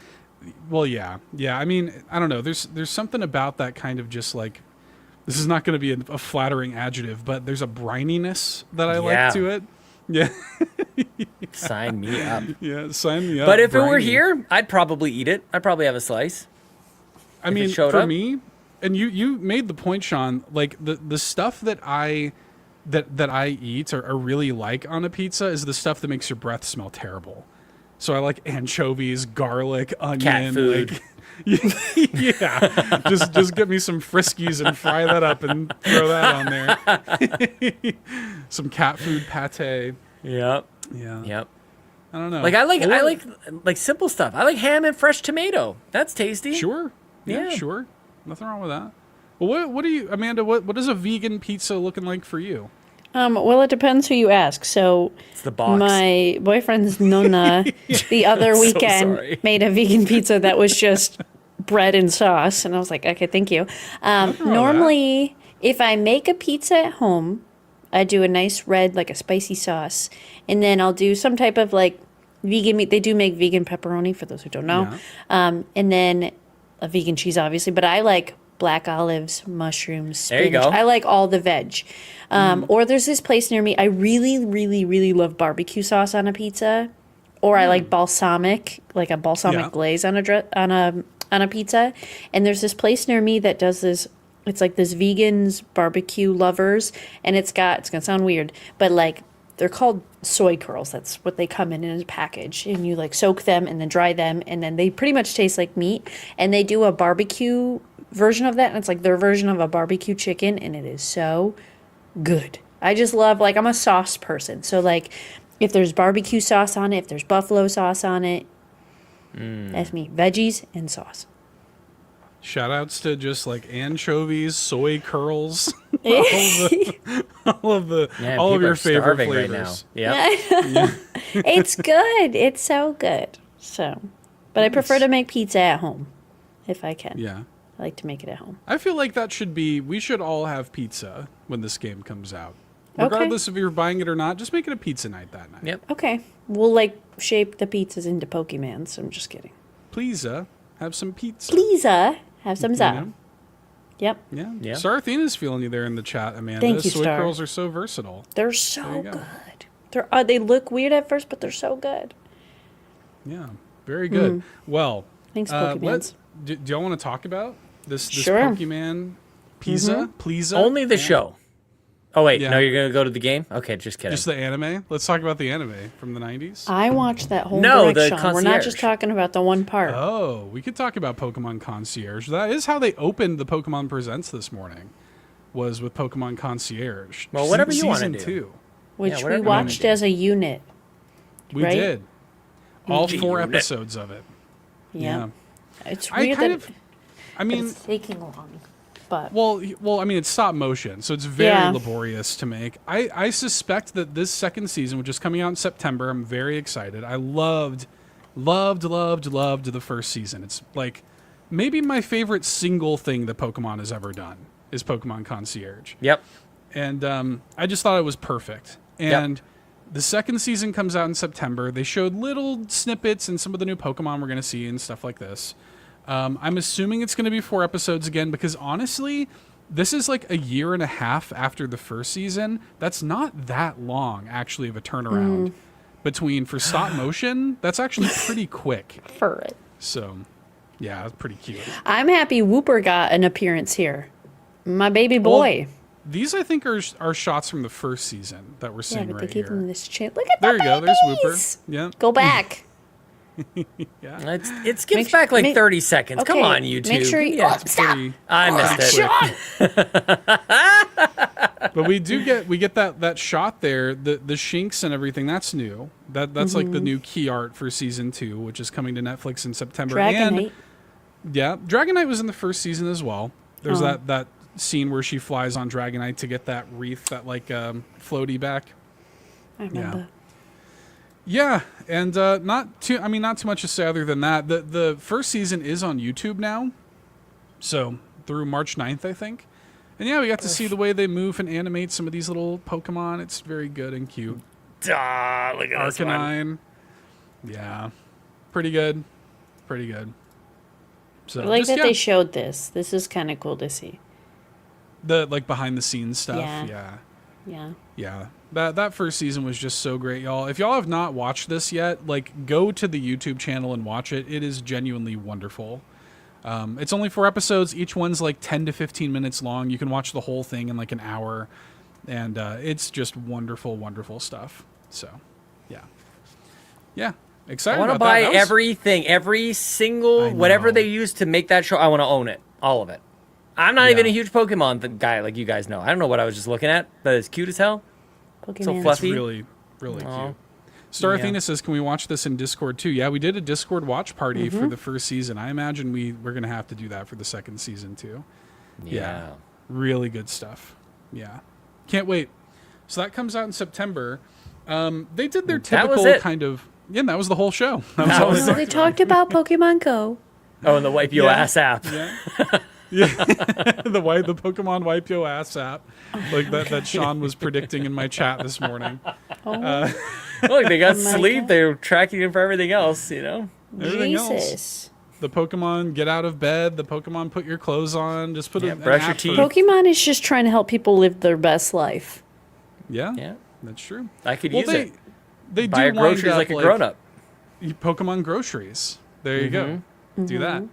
Speaker 2: well, yeah. I mean, I don't know. There's something about that kind of just like, this is not going to be a flattering adjective, but there's a brininess that I
Speaker 3: Yeah.
Speaker 2: like to it. Yeah.
Speaker 3: Sign me up.
Speaker 2: Yeah. Sign me up.
Speaker 3: But if it were
Speaker 2: briny.
Speaker 3: here, I'd probably eat it. I'd probably have a slice.
Speaker 2: I mean,
Speaker 3: showed
Speaker 2: for
Speaker 3: up?
Speaker 2: me, and you made the point, Sean. Like the stuff that I eat or really like on a pizza is the stuff that makes your breath smell terrible. So I like anchovies, garlic, onion,
Speaker 3: Cat food.
Speaker 2: Like, yeah, just get me some Friskies and fry that up and throw that on there. Some cat food pate.
Speaker 3: Yep.
Speaker 2: Yeah.
Speaker 3: Yep.
Speaker 2: I don't know.
Speaker 3: Like I
Speaker 2: Or-
Speaker 3: like simple stuff. I like ham and fresh tomato. That's tasty.
Speaker 2: Sure. Yeah,
Speaker 3: Yeah.
Speaker 2: sure. Nothing wrong with that. Well, what do you, Amanda? What is a vegan pizza looking like for you?
Speaker 4: Well, it depends who you ask. So
Speaker 3: It's the box.
Speaker 4: my boyfriend's Nonna the other
Speaker 3: So
Speaker 4: weekend
Speaker 3: sorry.
Speaker 4: made a vegan pizza that was just bread and sauce, and I was like, okay, thank you.
Speaker 2: wrong with
Speaker 4: Normally, if I make a pizza at home, I do a nice red, like a spicy sauce, and then I'll do some type of like vegan meat. They do make vegan pepperoni for those who don't know, and then a vegan cheese, obviously. But I like black olives, mushrooms,
Speaker 3: There you
Speaker 4: spinach.
Speaker 3: go.
Speaker 4: I like all the veg. Or there's this place near me. I really, really, really love barbecue sauce on a pizza. or I like balsamic, like a balsamic glaze on a pizza. And there's this place near me that does this. It's like this vegans barbecue lovers, and it's gonna sound weird, but like they're called soy curls. That's what they come in a package, and you like soak them and then dry them, and then they pretty much taste like meat. And they do a barbecue version of that, and it's like their version of a barbecue chicken, and it is so good. I just love, like, I'm a sauce person, so like if there's barbecue sauce on it, if there's buffalo sauce on it, that's me. Veggies and sauce.
Speaker 2: Shout outs to just like anchovies, soy curls, all of your favorite flavors.
Speaker 3: Right now. Yep.
Speaker 4: It's good. It's so good. So, but I prefer to make pizza at home if I can.
Speaker 2: Yeah.
Speaker 4: I like to make it at home.
Speaker 2: I feel like we should all have pizza when this game comes out. Regardless if you're buying it or not, just make it a pizza night that night.
Speaker 3: Yep.
Speaker 4: Okay. We'll like shape the pizzas into Pokemons. I'm just kidding.
Speaker 2: Please, have some pizza.
Speaker 4: Please, have some za.
Speaker 2: know?
Speaker 4: Yep.
Speaker 2: Yeah. Star Athena's feeling you there in the chat, Amanda.
Speaker 4: Thank you,
Speaker 2: Soy
Speaker 4: Star.
Speaker 2: curls are so versatile.
Speaker 4: They're so
Speaker 2: There you go.
Speaker 4: good. They look weird at first, but they're so good.
Speaker 2: Yeah. Very good. Well,
Speaker 4: Thanks, Pokemons.
Speaker 2: do y'all want to talk about this
Speaker 4: Sure.
Speaker 2: Pokemon Pizza? Please.
Speaker 3: Only the show. Oh, wait.
Speaker 2: Yeah.
Speaker 3: No, you're going to go to the game? Okay, just kidding.
Speaker 2: Just the anime? Let's talk about the anime from the 90s.
Speaker 4: I watched that whole
Speaker 3: No, the
Speaker 4: direction. We're not
Speaker 3: concierge.
Speaker 4: just talking about the one part.
Speaker 2: Oh, we could talk about Pokemon Concierge. That is how they opened the Pokemon Presents this morning, was with Pokemon Concierge.
Speaker 3: Well, whatever you wanna
Speaker 2: Season
Speaker 3: do.
Speaker 2: 2.
Speaker 4: Which
Speaker 3: whatever
Speaker 4: we
Speaker 3: you wanna
Speaker 4: watched
Speaker 3: do.
Speaker 4: as a unit.
Speaker 2: We
Speaker 4: Right?
Speaker 2: did. All 4
Speaker 3: Unit.
Speaker 2: episodes of it.
Speaker 4: Yeah. It's
Speaker 2: I
Speaker 4: weird
Speaker 2: kind
Speaker 4: that
Speaker 2: of, I mean,
Speaker 4: it's taking long. But
Speaker 2: well, I mean, it's stop motion, so it's very
Speaker 4: Yeah.
Speaker 2: laborious to make. I suspect that this second season, which is coming out in September, I'm very excited. I loved the first season. It's like maybe my favorite single thing that Pokemon has ever done is Pokemon Concierge.
Speaker 3: Yep.
Speaker 2: And I just thought it was perfect. And the second season comes out in September. They showed little snippets and some of the new Pokemon we're going to see and stuff like this. I'm assuming it's going to be 4 episodes again because honestly, this is like a year and a half after the first season. That's not that long, actually, of a turnaround for stop motion. That's actually pretty quick.
Speaker 4: for it.
Speaker 2: So, yeah, it's pretty cute.
Speaker 4: I'm happy Whooper got an appearance here. My baby boy.
Speaker 2: These, I think, are shots from the first season that we're
Speaker 4: Yeah,
Speaker 2: seeing
Speaker 4: but they
Speaker 2: right
Speaker 4: gave him
Speaker 2: here.
Speaker 4: this chance. Look at
Speaker 2: There you go. There's Whooper.
Speaker 4: babies!
Speaker 2: Yeah.
Speaker 4: Go back.
Speaker 2: Yeah.
Speaker 3: It skips
Speaker 4: Make-
Speaker 3: back like
Speaker 4: make-
Speaker 3: 30 seconds. Come
Speaker 4: Okay,
Speaker 3: on, YouTube.
Speaker 4: make sure you-
Speaker 3: Yeah,
Speaker 4: Oh, stop!
Speaker 2: Pretty,
Speaker 3: I missed it.
Speaker 2: but we get that shot there, the Shinx and everything. That's new. That's like the new key art for season 2, which is coming to Netflix in September.
Speaker 4: Dragonite.
Speaker 2: And yeah, Dragonite was in the first season as well. There's
Speaker 4: Oh.
Speaker 2: that scene where she flies on Dragonite to get that wreath, that like floaty back.
Speaker 4: I remember.
Speaker 2: Yeah, and not too much to say other than that. The first season is on YouTube now, so through March 9th, I think. And yeah, we got to see the way they move and animate some of these little Pokemon. It's very good and cute.
Speaker 3: Look at this one.
Speaker 2: Arcanine. Yeah, pretty good. So
Speaker 4: I like
Speaker 2: just,
Speaker 4: that
Speaker 2: yeah,
Speaker 4: they showed this. This is kind of cool to see.
Speaker 2: the like behind the scenes stuff.
Speaker 4: Yeah.
Speaker 2: Yeah. That first season was just so great, y'all. If y'all have not watched this yet, like go to the YouTube channel and watch it. It is genuinely wonderful. It's only 4 episodes. Each one's like 10 to 15 minutes long. You can watch the whole thing in like an hour. And it's just wonderful, wonderful stuff. So, yeah. Yeah. Excited
Speaker 3: I want to
Speaker 2: about
Speaker 3: buy
Speaker 2: that. That was-
Speaker 3: everything, every single,
Speaker 2: I
Speaker 3: whatever
Speaker 2: know.
Speaker 3: they use to make that show. I want to own it. All of it. I'm not even a
Speaker 2: Yeah.
Speaker 3: huge Pokemon guy like you guys know. I don't know what I was just looking at, but it's cute as hell.
Speaker 4: Pokemon.
Speaker 3: So
Speaker 2: It's
Speaker 3: fluffy.
Speaker 2: really, really
Speaker 3: Aw.
Speaker 2: cute. Star
Speaker 3: Yeah.
Speaker 2: Athena says, can we watch this in Discord too? Yeah, we did a Discord watch party for the first season. I imagine we're going to have to do that for the second season too. Yeah. Really good stuff. Yeah. Can't wait. So that comes out in September. They did their
Speaker 3: That was
Speaker 2: typical
Speaker 3: it.
Speaker 2: kind of... Yeah, that was the whole show. That was
Speaker 3: That
Speaker 2: all
Speaker 3: was
Speaker 2: they
Speaker 4: No, they talked about Pokemon Go.
Speaker 3: Oh, and the wipe your
Speaker 2: Yeah.
Speaker 3: ass app.
Speaker 2: Yeah. the Pokemon Wipe Yo Ass app, like that Sean was predicting in my chat this morning.
Speaker 3: Look, they got
Speaker 4: Oh my
Speaker 3: sleep.
Speaker 4: God.
Speaker 3: They're tracking him for everything else, you know?
Speaker 2: Everything else.
Speaker 4: Jesus.
Speaker 2: The Pokemon get out of bed. The Pokemon put your clothes on. Just put
Speaker 3: Yeah,
Speaker 2: an
Speaker 3: brush your
Speaker 2: app for-
Speaker 3: teeth.
Speaker 4: Pokemon is just trying to help people live their best life.
Speaker 2: Yeah,
Speaker 3: Yeah.
Speaker 2: that's true.
Speaker 3: I could
Speaker 2: Well,
Speaker 3: use it.
Speaker 2: they
Speaker 3: Buy
Speaker 2: do
Speaker 3: groceries
Speaker 2: wind up,
Speaker 3: like a grown up.
Speaker 2: Pokemon groceries. There you go. Do that.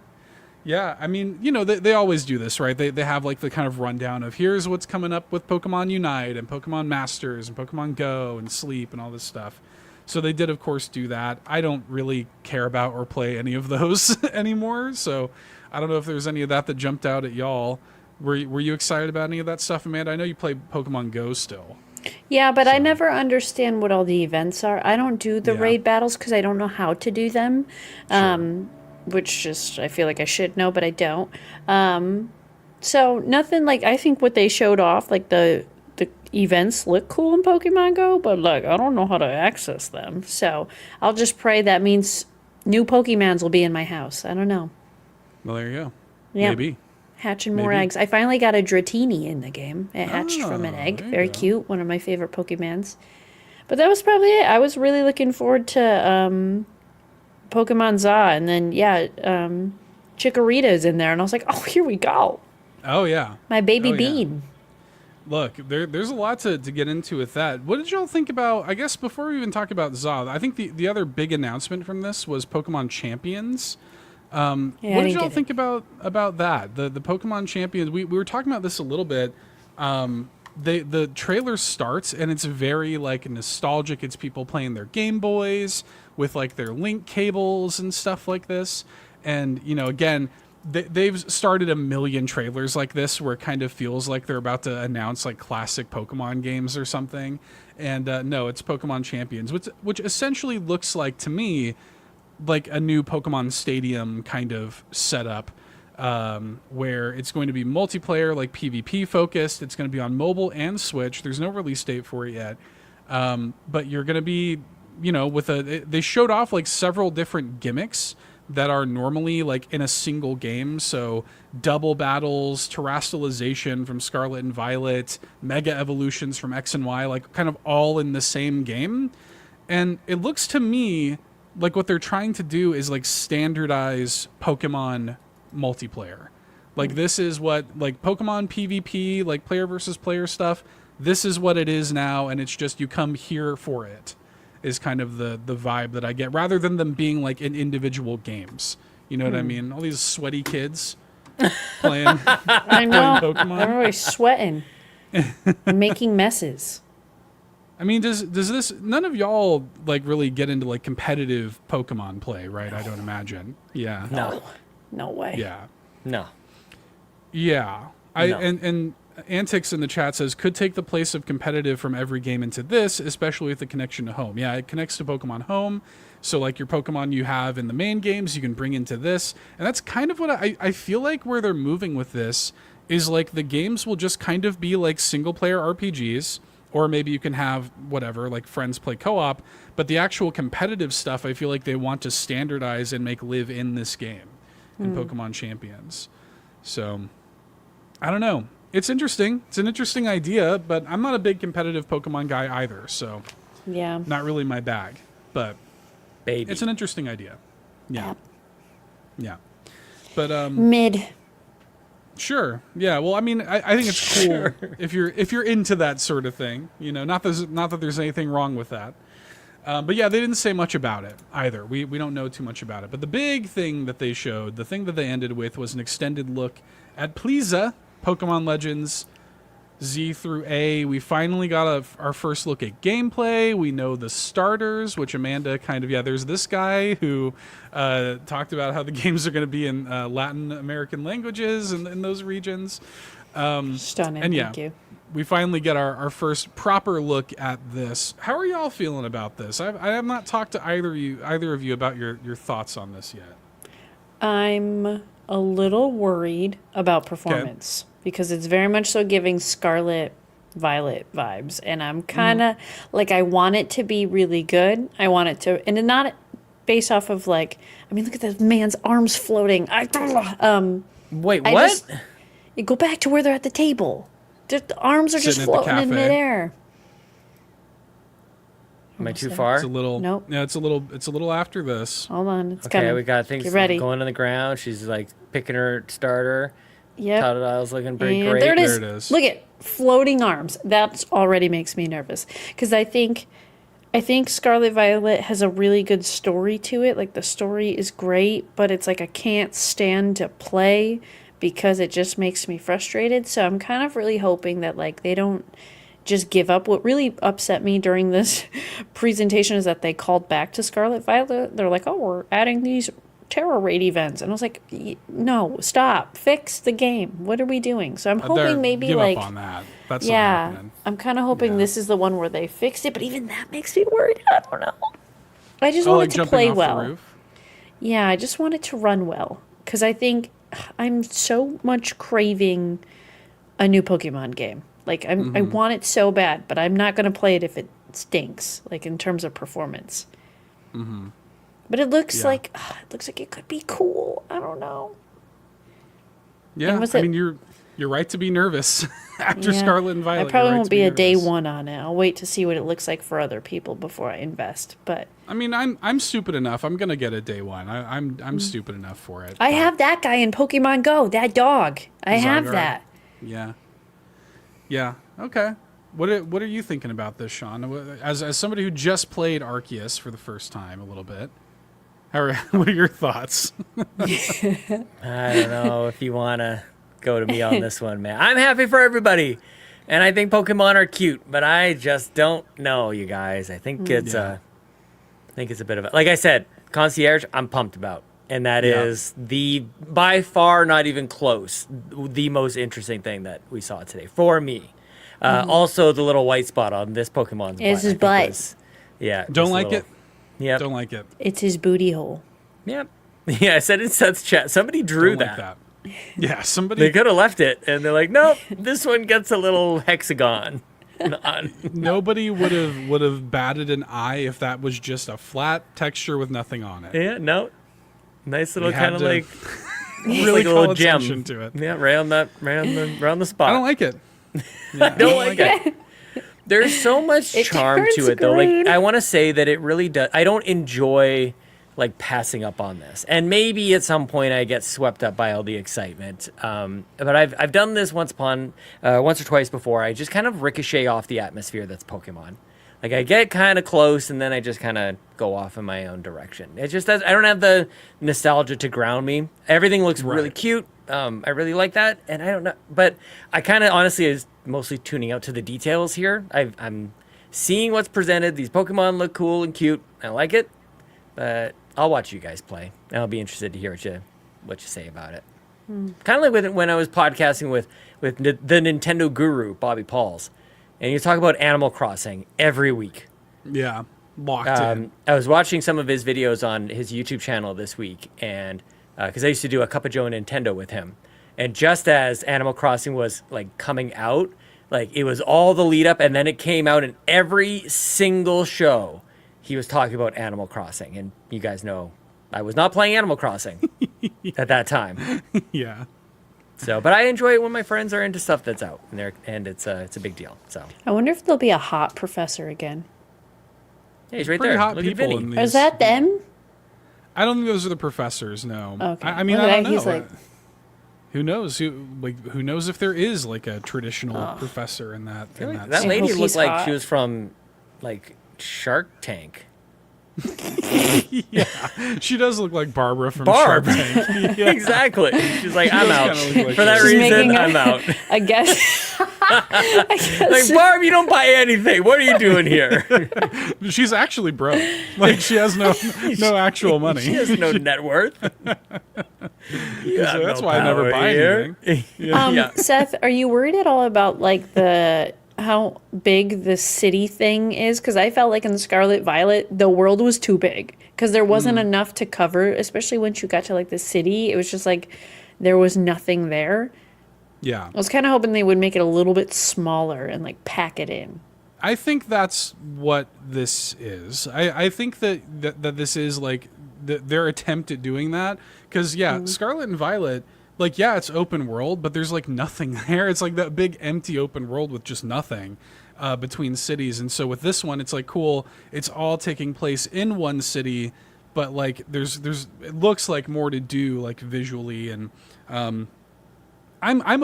Speaker 2: Yeah, I mean, they always do this, right? They have like the kind of rundown of here's what's coming up with Pokemon Unite and Pokemon Masters and Pokemon Go and Sleep and all this stuff. So they did, of course, do that. I don't really care about or play any of those anymore. So I don't know if there's any of that jumped out at y'all. Were you excited about any of that stuff, Amanda? I know you play Pokemon Go still.
Speaker 4: Yeah, but I never understand what all the events are. I don't do the raid battles because I don't know how to do them.
Speaker 2: Sure.
Speaker 4: Which just, I feel like I should know, but I don't. So nothing like, I think what they showed off, like the events look cool in Pokemon Go, but like, I don't know how to access them. So I'll just pray that means new Pokemons will be in my house. I don't know.
Speaker 2: Well, there you go.
Speaker 4: Yeah.
Speaker 2: Maybe.
Speaker 4: Hatching more eggs. I finally got a Dratini in the game. It hatched from an egg. Very cute. One of my favorite Pokemons. But that was probably it. I was really looking forward to Pokemon Z-A, and then Chikorita's in there, and I was like, oh, here we go.
Speaker 2: Oh yeah,
Speaker 4: my baby bean.
Speaker 2: Look, there's a lot to get into with that. What did y'all think about, I guess before we even talk about Z-A, I think the other big announcement from this was Pokemon Champions. What did y'all think about that? The Pokemon Champions, we were talking about this a little bit. The trailer starts and it's very like nostalgic. It's people playing their Game Boys with like their link cables and stuff like this. And again, they've started a million trailers like this where it kind of feels like they're about to announce like classic Pokemon games or something. And no, it's Pokemon Champions, which essentially looks like to me like a new Pokemon Stadium kind of setup. Where it's going to be multiplayer, like PvP focused. It's going to be on mobile and Switch. There's no release date for it yet. But you're going to be, they showed off like several different gimmicks that are normally like in a single game. So double battles, terrestrialization from Scarlet and Violet, mega evolutions from X and Y, like kind of all in the same game. And it looks to me like what they're trying to do is like standardize Pokemon multiplayer. Like this is what like Pokemon PvP, like player versus player stuff, this is what it is now, and it's just you come here for it is kind of the vibe that I get, rather than them being like in individual games. You know what I mean? All these sweaty kids playing
Speaker 4: I know.
Speaker 2: playing Pokemon.
Speaker 4: They're always sweating and making messes.
Speaker 2: I mean, does this, none of y'all like really get into like competitive Pokemon play, right? I don't imagine. Yeah.
Speaker 4: No way.
Speaker 2: Yeah.
Speaker 3: No.
Speaker 2: Yeah. And Antics in the chat says, could take the place of competitive from every game into this, especially with the connection to home. Yeah, it connects to Pokemon Home. So like your Pokemon you have in the main games, you can bring into this. And that's kind of what I feel like where they're moving with this is like the games will just kind of be like single player RPGs, or maybe you can have whatever, like friends play co-op. But the actual competitive stuff, I feel like they want to standardize and make live in this game. In Pokemon Champions. So, I don't know. It's interesting. It's an interesting idea, but I'm not a big competitive Pokemon guy either, so
Speaker 4: yeah,
Speaker 2: not really my bag. But
Speaker 3: baby,
Speaker 2: it's an interesting idea. Yeah. Yeah. But
Speaker 4: mid.
Speaker 2: Sure. Yeah. Well, I mean, I think it's cool if you're into that sort of thing. Not that there's anything wrong with that. But yeah, they didn't say much about it either. We don't know too much about it. But the big thing that they showed, the thing that they ended with, was an extended look at Please, Pokemon Legends Z-A. We finally got our first look at gameplay. We know the starters, which Amanda kind of, there's this guy who talked about how the games are going to be in Latin American languages in those regions.
Speaker 4: Stunning.
Speaker 2: And
Speaker 4: Thank you.
Speaker 2: We finally get our first proper look at this. How are y'all feeling about this? I have not talked to either of you about your thoughts on this yet.
Speaker 4: I'm a little worried about performance because it's very much so giving Scarlet Violet vibes, and I'm kind of like, I want it to be really good. I want it to, and not based off of like, I mean, look at this man's arms floating.
Speaker 3: Wait, what?
Speaker 4: Go back to where they're at the table. The arms are just floating in midair.
Speaker 3: Am I too far?
Speaker 2: It's a little.
Speaker 4: Nope.
Speaker 2: Yeah, it's a little after this.
Speaker 4: Hold on, it's
Speaker 3: okay,
Speaker 4: coming.
Speaker 3: we got things
Speaker 4: Get ready.
Speaker 3: going on the ground. She's like picking her starter.
Speaker 4: Yep.
Speaker 3: Totodile's looking pretty
Speaker 4: And
Speaker 3: great.
Speaker 4: there it is.
Speaker 2: There it is.
Speaker 4: Look at floating arms. That already makes me nervous because I think I think Scarlet Violet has a really good story to it. Like, the story is great, but it's like I can't stand to play because it just makes me frustrated. So I'm kind of really hoping that, like, they don't just give up. What really upset me during this presentation is that they called back to Scarlet Violet. They're like, oh, we're adding these terror raid events. And I was like, no, stop. Fix the game. What are we doing? So I'm hoping maybe,
Speaker 2: give
Speaker 4: like...
Speaker 2: up on that. That's not
Speaker 4: Yeah,
Speaker 2: happening.
Speaker 4: I'm kind of hoping this is the one where they fixed it, but even that makes me worried. I don't know. I just want
Speaker 2: like
Speaker 4: it to
Speaker 2: jumping
Speaker 4: play
Speaker 2: off
Speaker 4: well.
Speaker 2: the roof?
Speaker 4: Yeah, I just want it to run well. Because I think I'm so much craving a new Pokemon game. Like, I want it so bad, but I'm not going to play it if it stinks, like, in terms of performance. Mm-hmm. But it looks like it could be cool. I don't know.
Speaker 2: Yeah, I mean, you're right to be nervous after Scarlet and Violet.
Speaker 4: I probably
Speaker 2: right
Speaker 4: won't be
Speaker 2: be
Speaker 4: a day
Speaker 2: nervous.
Speaker 4: one on it. I'll wait to see what it looks like for other people before I invest. But
Speaker 2: I mean, I'm stupid enough. I'm gonna get a day one. I'm stupid enough for it.
Speaker 4: I have that guy in Pokemon Go. That dog. I have
Speaker 2: Zygarde.
Speaker 4: that.
Speaker 2: Yeah. Yeah. Okay. What are you thinking about this, Sean? As somebody who just played Arceus for the first time a little bit, what are your thoughts?
Speaker 3: I don't know if you want to go to me on this one, man. I'm happy for everybody, and I think Pokemon are cute, but I just don't know, you guys. I think it's a bit of a, like I said, Concierge. I'm pumped about, and that is by far not even close the most interesting thing that we saw today for me. Also, the little white spot on this Pokemon's
Speaker 4: It's his butt.
Speaker 2: Don't like it.
Speaker 3: Yeah.
Speaker 2: Don't like it.
Speaker 4: It's his booty hole.
Speaker 3: Yep. Yeah, I said in Seth's chat. Somebody drew
Speaker 2: Don't
Speaker 3: that.
Speaker 2: like that. Yeah, somebody.
Speaker 3: They could have left it, and they're like, nope, this one gets a little hexagon.
Speaker 2: Nobody would have batted an eye if that was just a flat texture with nothing on it.
Speaker 3: Yeah, no. Nice little
Speaker 2: We had
Speaker 3: kind of
Speaker 2: to
Speaker 3: like
Speaker 2: really
Speaker 3: like a
Speaker 2: call
Speaker 3: little gem
Speaker 2: attention to it.
Speaker 3: Yeah, right on the spot.
Speaker 2: I don't like it.
Speaker 3: I don't like it. There's so much charm
Speaker 4: turns
Speaker 3: to it, though.
Speaker 4: green.
Speaker 3: Like, I want to say that it really does. I don't enjoy like passing up on this, and maybe at some point I get swept up by all the excitement. But I've done this once or twice before. I just kind of ricochet off the atmosphere that's Pokemon. Like, I get kind of close, and then I just kind of go off in my own direction. It just does. I don't have the nostalgia to ground me. Everything looks really cute. I really like that, and I don't know, but I kind of honestly is mostly tuning out to the details here. I'm seeing what's presented. These Pokemon look cool and cute. I like it, but I'll watch you guys play, and I'll be interested to hear what you say about it. Kind of like when I was podcasting with the Nintendo guru Bobby Pauls, and you talk about Animal Crossing every week.
Speaker 2: Yeah, locked in.
Speaker 3: I was watching some of his videos on his YouTube channel this week, and because I used to do a Cup of Joe Nintendo with him, and just as Animal Crossing was like coming out, like it was all the lead up, and then it came out, and every single show he was talking about Animal Crossing, and you guys know I was not playing Animal Crossing at that time.
Speaker 2: Yeah.
Speaker 3: So, but I enjoy it when my friends are into stuff that's out, and it's a big deal. So,
Speaker 4: I wonder if there'll be a hot professor again.
Speaker 3: yeah, he's right
Speaker 2: Pretty
Speaker 3: there.
Speaker 2: hot
Speaker 3: Look at
Speaker 2: people
Speaker 3: Vinny.
Speaker 2: in these.
Speaker 4: Is that them?
Speaker 2: I don't think those are the professors. No.
Speaker 4: Okay.
Speaker 2: I mean,
Speaker 4: Look
Speaker 2: I
Speaker 4: at
Speaker 2: don't
Speaker 4: that,
Speaker 2: know.
Speaker 4: he's like-
Speaker 2: Who knows? Who knows if there is like a traditional professor in that?
Speaker 3: I feel
Speaker 2: In
Speaker 3: like
Speaker 2: that
Speaker 3: that lady
Speaker 4: hope
Speaker 3: looked
Speaker 4: he's
Speaker 3: like
Speaker 4: hot.
Speaker 3: she was from like Shark Tank.
Speaker 2: Yeah, she does look like Barbara from
Speaker 3: Barb.
Speaker 2: Shark Tank. Yeah.
Speaker 3: Exactly. She's like, I'm out.
Speaker 2: does kinda look like
Speaker 3: For that
Speaker 2: her.
Speaker 4: She's
Speaker 3: reason,
Speaker 4: making a-
Speaker 3: I'm out.
Speaker 4: I guess.
Speaker 3: Like, Barb, you don't buy anything. What are you doing here?
Speaker 2: She's actually broke. Like she has no actual money.
Speaker 3: She has no net worth. You have
Speaker 2: That's
Speaker 3: no
Speaker 2: why I never
Speaker 3: power
Speaker 2: buy
Speaker 3: here.
Speaker 2: anything.
Speaker 3: Yeah.
Speaker 4: Seth, are you worried at all about like how big the city thing is? Because I felt like in Scarlet Violet, the world was too big because there wasn't enough to cover, especially once you got to like the city. It was just like there was nothing there.
Speaker 2: Yeah.
Speaker 4: I was kind of hoping they would make it a little bit smaller and like pack it in.
Speaker 2: I think that's what this is. I think that this is like their attempt at doing that. Because, Scarlet and Violet, like, yeah, it's open world, but there's like nothing there. It's like that big empty open world with just nothing between cities. And so with this one, it's like, cool, it's all taking place in one city, but like there's it looks like more to do like visually, and I'm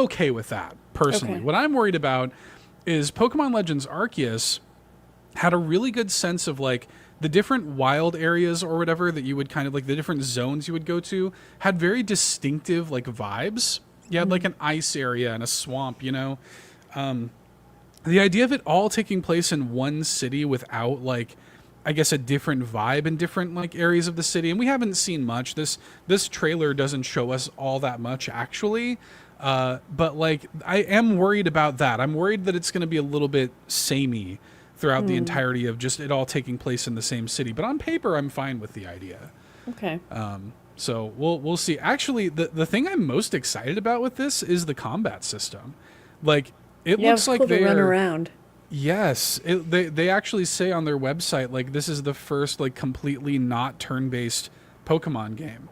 Speaker 2: okay with that personally.
Speaker 4: Okay.
Speaker 2: What I'm worried about is Pokemon Legends Arceus had a really good sense of like the different wild areas or whatever that you would kind of like the different zones you would go to had very distinctive like vibes. You had like an ice area and a swamp, you know. The idea of it all taking place in one city without like, I guess, a different vibe in different like areas of the city, and we haven't seen much. This trailer doesn't show us all that much actually, but like I am worried about that. I'm worried that it's going to be a little bit samey throughout the entirety of just it all taking place in the same city. But on paper, I'm fine with the idea.
Speaker 4: Okay.
Speaker 2: So we'll see. Actually, the thing I'm most excited about with this is the combat system. Like it looks like
Speaker 4: cool to run
Speaker 2: they're
Speaker 4: around.
Speaker 2: Yes, they actually say on their website like this is the first like completely not turn-based Pokemon game.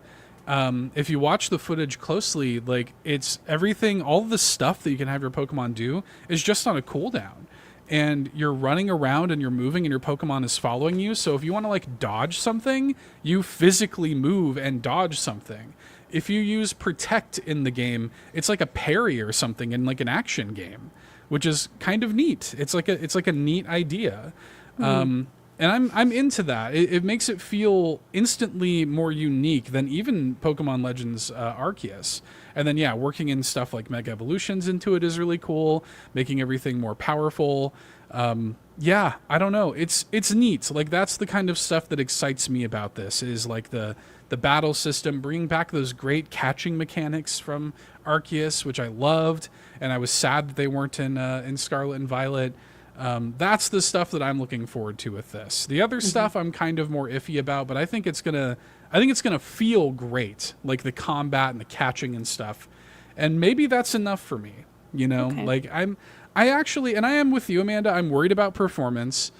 Speaker 2: If you watch the footage closely, like it's everything, all the stuff that you can have your Pokemon do is just on a cooldown. And you're running around and you're moving and your Pokemon is following you. So if you want to like dodge something, you physically move and dodge something. If you use Protect in the game, it's like a parry or something in like an action game, which is kind of neat. It's like a neat idea. And I'm into that. It makes it feel instantly more unique than even Pokemon Legends Arceus. And then, yeah, working in stuff like Mega Evolutions into it is really cool, making everything more powerful. Yeah, I don't know. It's neat. Like, that's the kind of stuff that excites me about this, is like the battle system, bringing back those great catching mechanics from Arceus, which I loved, and I was sad that they weren't in Scarlet and Violet. That's the stuff that I'm looking forward to with this. The other stuff I'm kind of more iffy about, but I think it's gonna feel great, like the combat and the catching and stuff. And maybe that's enough for me, you know?
Speaker 4: Okay.
Speaker 2: Like I actually, and I am with you, Amanda, I'm worried about performance.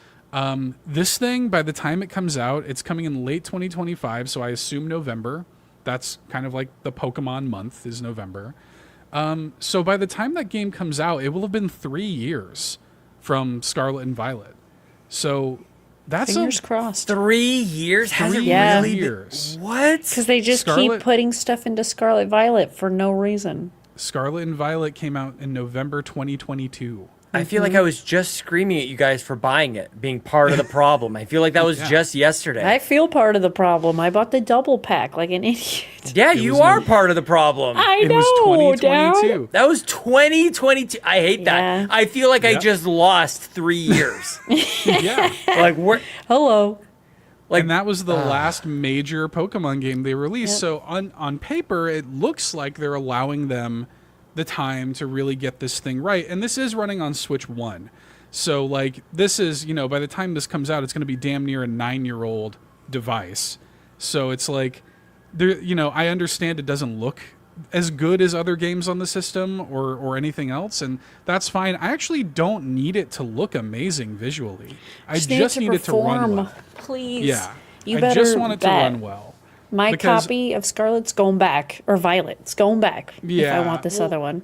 Speaker 2: This thing, by the time it comes out, it's coming in late 2025, so I assume November. That's kind of like the Pokemon month is November. So by the time that game comes out, it will have been 3 years from Scarlet and Violet. So that's
Speaker 4: Fingers crossed.
Speaker 3: 3 years? Has it
Speaker 2: 3
Speaker 3: really
Speaker 2: years.
Speaker 3: What?
Speaker 4: Because they just
Speaker 2: Scarlet-
Speaker 4: keep putting stuff into Scarlet Violet for no reason.
Speaker 2: Scarlet and Violet came out in November 2022.
Speaker 3: I feel like I was just screaming at you guys for buying it, being part of the problem. I feel like that was just yesterday.
Speaker 4: I feel part of the problem. I bought the double pack like an idiot.
Speaker 3: Yeah, you are part of the problem.
Speaker 4: I
Speaker 2: It
Speaker 4: know,
Speaker 2: was
Speaker 4: Dad.
Speaker 2: 2022.
Speaker 3: That was 2022. I hate that.
Speaker 4: Yeah.
Speaker 3: I feel like I
Speaker 2: Yep.
Speaker 3: just lost 3 years.
Speaker 2: Yeah.
Speaker 3: Like we're
Speaker 4: Hello.
Speaker 2: And that was the last major Pokemon game they released. So on paper, it looks like they're allowing them the time to really get this thing right. And this is running on Switch 1. So like this is, you know, by the time this comes out, it's going to be damn near a 9-year-old device. So it's like, there, you know, I understand it doesn't look as good as other games on the system or anything else, and that's fine. I actually don't need it to look amazing visually. I just need it to run well.
Speaker 4: Please.
Speaker 2: Yeah.
Speaker 4: You
Speaker 2: I
Speaker 4: better
Speaker 2: just want it to
Speaker 4: bet.
Speaker 2: run well.
Speaker 4: My
Speaker 2: Because-
Speaker 4: copy of Scarlet's going back, or Violet's going back. If
Speaker 2: Yeah,
Speaker 4: I want this
Speaker 2: well-
Speaker 4: other one.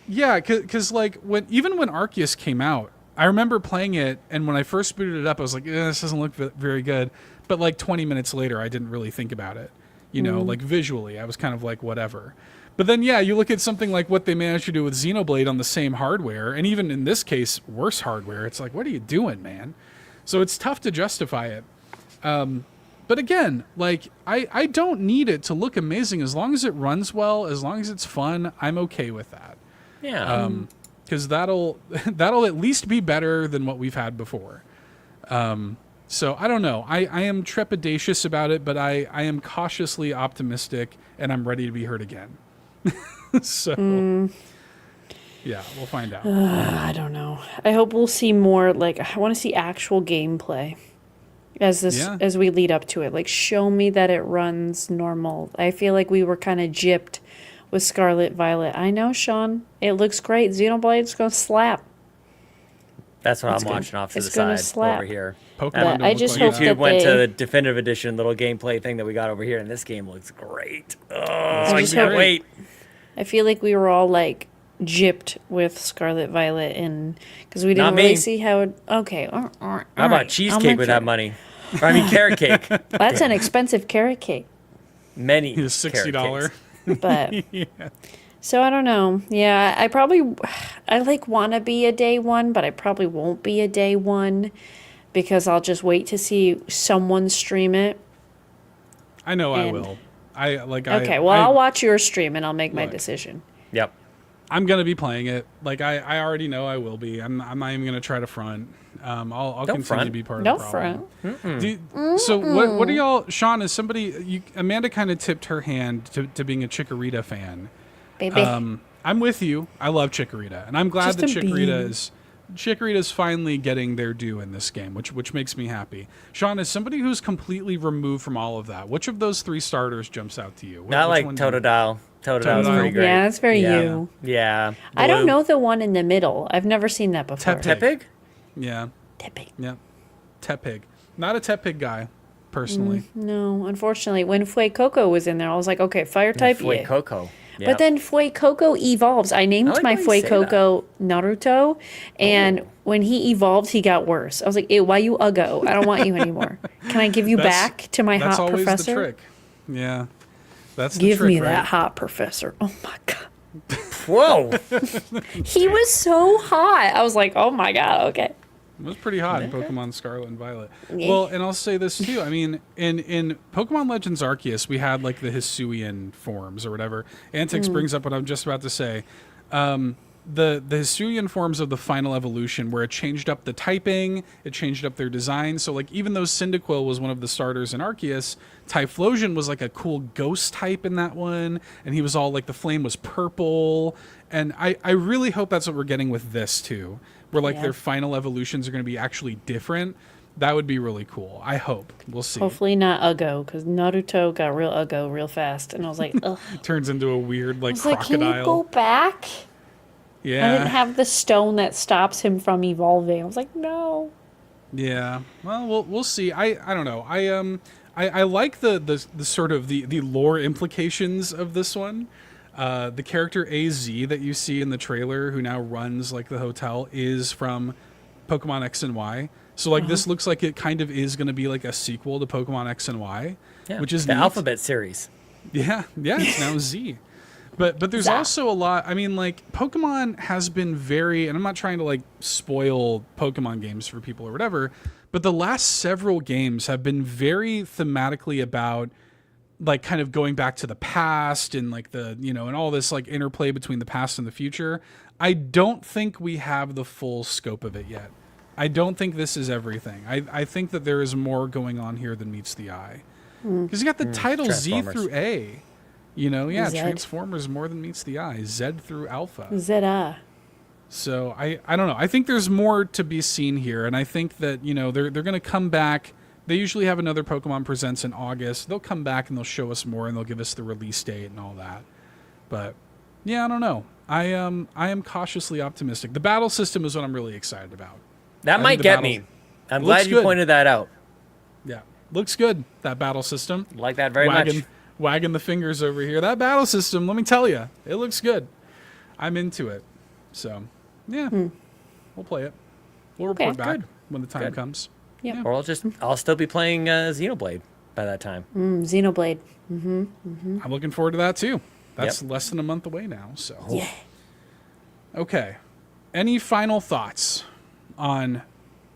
Speaker 2: Yeah, because like when Arceus came out, I remember playing it, and when I first booted it up, I was like, this doesn't look very good. But like 20 minutes later, I didn't really think about it. You know, like visually, I was kind of like, whatever. But then, yeah, you look at something like what they managed to do with Xenoblade on the same hardware, and even in this case, worse hardware. It's like, what are you doing, man? So it's tough to justify it. But again, like, I don't need it to look amazing. As long as it runs well, as long as it's fun, I'm okay with that.
Speaker 3: yeah.
Speaker 2: Because that'll at least be better than what we've had before. So I don't know. I am trepidatious about it, but I am cautiously optimistic, and I'm ready to be heard again. So yeah, we'll find out.
Speaker 4: I don't know. I hope we'll see more. Like, I want to see actual gameplay as we lead up to it. Like, show me that it runs normal. I feel like we were kind of gypped with Scarlet Violet. I know, Sean. It looks great. Xenoblade's gonna slap.
Speaker 3: That's what I'm watching off to
Speaker 4: It's
Speaker 3: the
Speaker 4: gonna
Speaker 3: side
Speaker 4: slap.
Speaker 3: over here.
Speaker 2: Pokemon
Speaker 4: But
Speaker 2: don't
Speaker 4: I
Speaker 2: look
Speaker 4: just
Speaker 2: like
Speaker 4: hope
Speaker 2: that.
Speaker 3: YouTube
Speaker 4: that
Speaker 3: went to
Speaker 4: they-
Speaker 3: the definitive edition little gameplay thing that we got over here, and this game looks great. Oh, I
Speaker 4: just
Speaker 3: can't
Speaker 4: hope-
Speaker 3: wait.
Speaker 4: I feel like we were all like gypped with Scarlet Violet, and because we
Speaker 3: Not
Speaker 4: didn't really
Speaker 3: me.
Speaker 4: see how it. Okay.
Speaker 3: How about cheesecake with that money? Or, I mean, carrot cake.
Speaker 4: That's an expensive carrot cake.
Speaker 3: Many
Speaker 2: It's $60.
Speaker 4: But so I don't know. Yeah, I like want to be a day one, but I probably won't be a day one. because I'll just wait to see someone stream it.
Speaker 2: I know I
Speaker 4: And-
Speaker 2: will.
Speaker 4: Okay, I'll watch your stream and I'll make my
Speaker 2: Look.
Speaker 4: decision.
Speaker 3: Yep.
Speaker 2: I'm gonna be playing it. Like I already know I will be. I'm not even gonna try to front. I'll
Speaker 3: Don't
Speaker 2: continue
Speaker 3: front.
Speaker 2: to be part of
Speaker 4: Don't
Speaker 2: the problem.
Speaker 4: front.
Speaker 2: So what are y'all? Sean, is somebody? Amanda kind of tipped her hand to being a Chikorita fan.
Speaker 4: Baby.
Speaker 2: I'm with you. I love Chikorita, and I'm glad
Speaker 4: Just
Speaker 2: that
Speaker 4: a
Speaker 2: Chikorita's finally getting their due in this game, which makes me happy. Sean, as somebody who's completely removed from all of that, which of those 3 starters jumps out to you?
Speaker 3: Not
Speaker 2: Which
Speaker 3: like
Speaker 2: one do you-
Speaker 3: Totodile. Totodile's
Speaker 2: Totodile.
Speaker 3: pretty great.
Speaker 4: Yeah, that's very
Speaker 3: yeah.
Speaker 4: you.
Speaker 3: Yeah.
Speaker 4: I don't
Speaker 3: Blue.
Speaker 4: know the one in the middle. I've never seen that before.
Speaker 2: Tepig.
Speaker 3: Tepig?
Speaker 2: Yeah,
Speaker 4: Tepig.
Speaker 2: yeah. Tepig. Not a Tepig guy, personally.
Speaker 4: No, unfortunately, when Fuecoco was in there, I was like, okay, fire type, yeah.
Speaker 3: Coco.
Speaker 4: But then Fuecoco evolves. I named
Speaker 3: I like
Speaker 4: my
Speaker 3: how you say
Speaker 4: Fuecoco Naruto, and when he evolved, he got worse. I was like, ew, why you uggo? I don't want you anymore. Can I give you back to my
Speaker 2: That's
Speaker 4: hot
Speaker 2: always
Speaker 4: professor?
Speaker 2: the trick. Yeah, that's the
Speaker 4: Give
Speaker 2: trick,
Speaker 4: me
Speaker 2: right?
Speaker 4: that hot professor. Oh my god.
Speaker 3: Whoa.
Speaker 4: He was so hot. I was like, oh my god, okay.
Speaker 2: It was pretty hot in Pokemon Scarlet and Violet.
Speaker 4: Yeah.
Speaker 2: Well, and I'll say this too. I mean, in Pokemon Legends Arceus, we had like the Hisuian forms or whatever. Antix brings up what I'm just about to say. The Hisuian forms of the final evolution, where it changed up the typing, it changed up their design. So like even though Cyndaquil was one of the starters in Arceus, Typhlosion was like a cool ghost type in that one, and he was all like the flame was purple. And I really hope that's what we're getting with this too, where like
Speaker 4: Yeah.
Speaker 2: their final evolutions are going to be actually different. That would be really cool. I hope. We'll see.
Speaker 4: Hopefully not uggo, because Naruto got real uggo real fast, and I was like, ugh.
Speaker 2: It turns into a weird like
Speaker 4: I was like, can you
Speaker 2: crocodile.
Speaker 4: go back?
Speaker 2: Yeah.
Speaker 4: I didn't have the stone that stops him from evolving. I was like, no.
Speaker 2: Yeah. Well, we'll see. I don't know. I like the sort of the lore implications of this one. The character AZ that you see in the trailer, who now runs like the hotel, is from Pokemon X and Y. So like this looks like it kind of is going to be like a sequel to Pokemon X and Y,
Speaker 3: Yeah.
Speaker 2: which is
Speaker 3: the
Speaker 2: neat.
Speaker 3: alphabet series.
Speaker 2: Yeah, it's now Z. But there's
Speaker 4: Zap.
Speaker 2: also a lot. I mean, like Pokemon has been very, and I'm not trying to like spoil Pokemon games for people or whatever, but the last several games have been very thematically about like kind of going back to the past and like the, you know, and all this like interplay between the past and the future. I don't think we have the full scope of it yet. I don't think this is everything. I think that there is more going on here than meets the eye. Because you got the title Z
Speaker 3: Transformers.
Speaker 2: through A. You know, yeah,
Speaker 4: Z.
Speaker 2: Transformers more than meets the eye. Z through Alpha.
Speaker 4: Z-A.
Speaker 2: So I don't know. I think there's more to be seen here, and I think that, you know, they're going to come back. They usually have another Pokemon Presents in August. They'll come back and they'll show us more, and they'll give us the release date and all that. But yeah, I don't know. I am cautiously optimistic. The battle system is what I'm really excited about.
Speaker 3: That
Speaker 2: I
Speaker 3: might
Speaker 2: think the
Speaker 3: get
Speaker 2: battle-
Speaker 3: me. I'm
Speaker 2: looks
Speaker 3: glad you
Speaker 2: good.
Speaker 3: pointed that out.
Speaker 2: Yeah, looks good, that battle system.
Speaker 3: Like that very much.
Speaker 2: Wagging the fingers over here. That battle system, let me tell you, it looks good. I'm into it. So, yeah, we'll play it. We'll report
Speaker 4: Okay,
Speaker 2: back
Speaker 3: good.
Speaker 2: when the time
Speaker 3: Good.
Speaker 2: comes.
Speaker 4: Yep.
Speaker 3: Or I'll still be playing Xenoblade by that time.
Speaker 4: Xenoblade.
Speaker 2: I'm looking forward to that too. That's less than a month away now. So,
Speaker 4: Yeah.
Speaker 2: okay. Any final thoughts on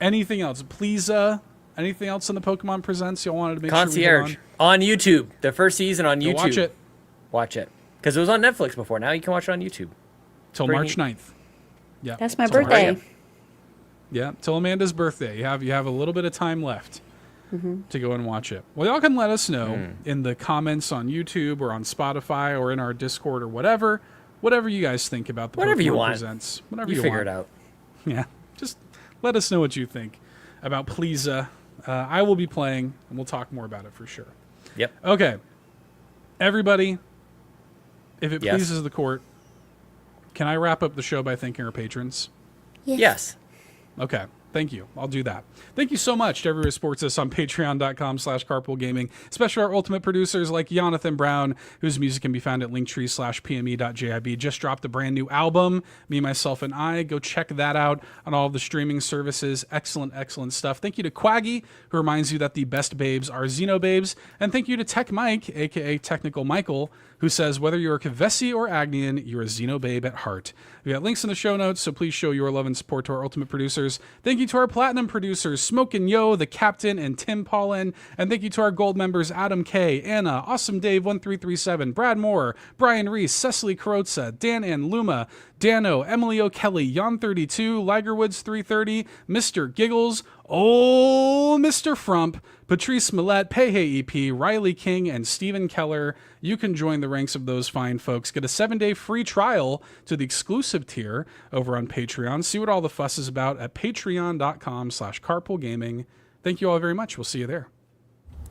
Speaker 2: anything else? Please, anything else on the Pokemon Presents y'all wanted to make
Speaker 3: Concierge
Speaker 2: sure we
Speaker 3: on YouTube. The first season on
Speaker 2: hit on?
Speaker 3: YouTube.
Speaker 2: Go watch it
Speaker 3: Watch it. Because it was on Netflix before. Now you can watch it on YouTube.
Speaker 2: till
Speaker 3: Pretty
Speaker 2: March
Speaker 3: neat.
Speaker 2: 9th. Yeah,
Speaker 4: That's my
Speaker 2: till March
Speaker 4: birthday.
Speaker 2: 9th. Yeah, till Amanda's birthday. You have a little bit of time left to go and watch it. Well, y'all can let us know in the comments on YouTube or on Spotify or in our Discord or whatever you guys think about the
Speaker 3: Whatever
Speaker 2: Pokemon
Speaker 3: you want.
Speaker 2: Presents. Whatever
Speaker 3: You
Speaker 2: you
Speaker 3: figure
Speaker 2: want.
Speaker 3: it out.
Speaker 2: Yeah, just let us know what you think about Pleasa. I will be playing, and we'll talk more about it for sure.
Speaker 3: Yep.
Speaker 2: Okay, everybody, if it
Speaker 3: Yes.
Speaker 2: pleases the court, can I wrap up the show by thanking our patrons?
Speaker 3: Yes.
Speaker 2: Okay. Thank you. I'll do that. Thank you so much to everyone who supports us on patreon.com/carpoolgaming, especially our ultimate producers like Jonathan Brown, whose music can be found at linktree/pme.jib. Just dropped a brand new album, Me, Myself, and I. Go check that out on all of the streaming services. Excellent, excellent stuff. Thank you to Cwaggy, who reminds you that the best babes are Xenobabes. And thank you to TechMike, a.k.a. Technical Michael, who says, whether you're a Kevesi or Agnian, you're a Xenobabe at heart. We got links in the show notes, so please show your love and support to our ultimate producers. Thank you you to our platinum producers, Smokin Joe, the Captain, and Tim Paullin. And thank you to our gold members, Adam K, Anna, Awesome Dave 1337, Brad Moore, Brian Reese, Cecily Carrozza, Dan and Luma, Dannohh, Emily O'Kelly, Jan32, Ligerwoods 330, Mr. Giggles, OldMrFrump, Patrice Mallette, Peje EP, Riley King, and Stephen Keller. You can join the ranks of those fine folks. Get a 7-day free trial to the exclusive tier over on Patreon. See what all the fuss is about at patreon.com/carpoolgaming. Thank you all very much. We'll see you there.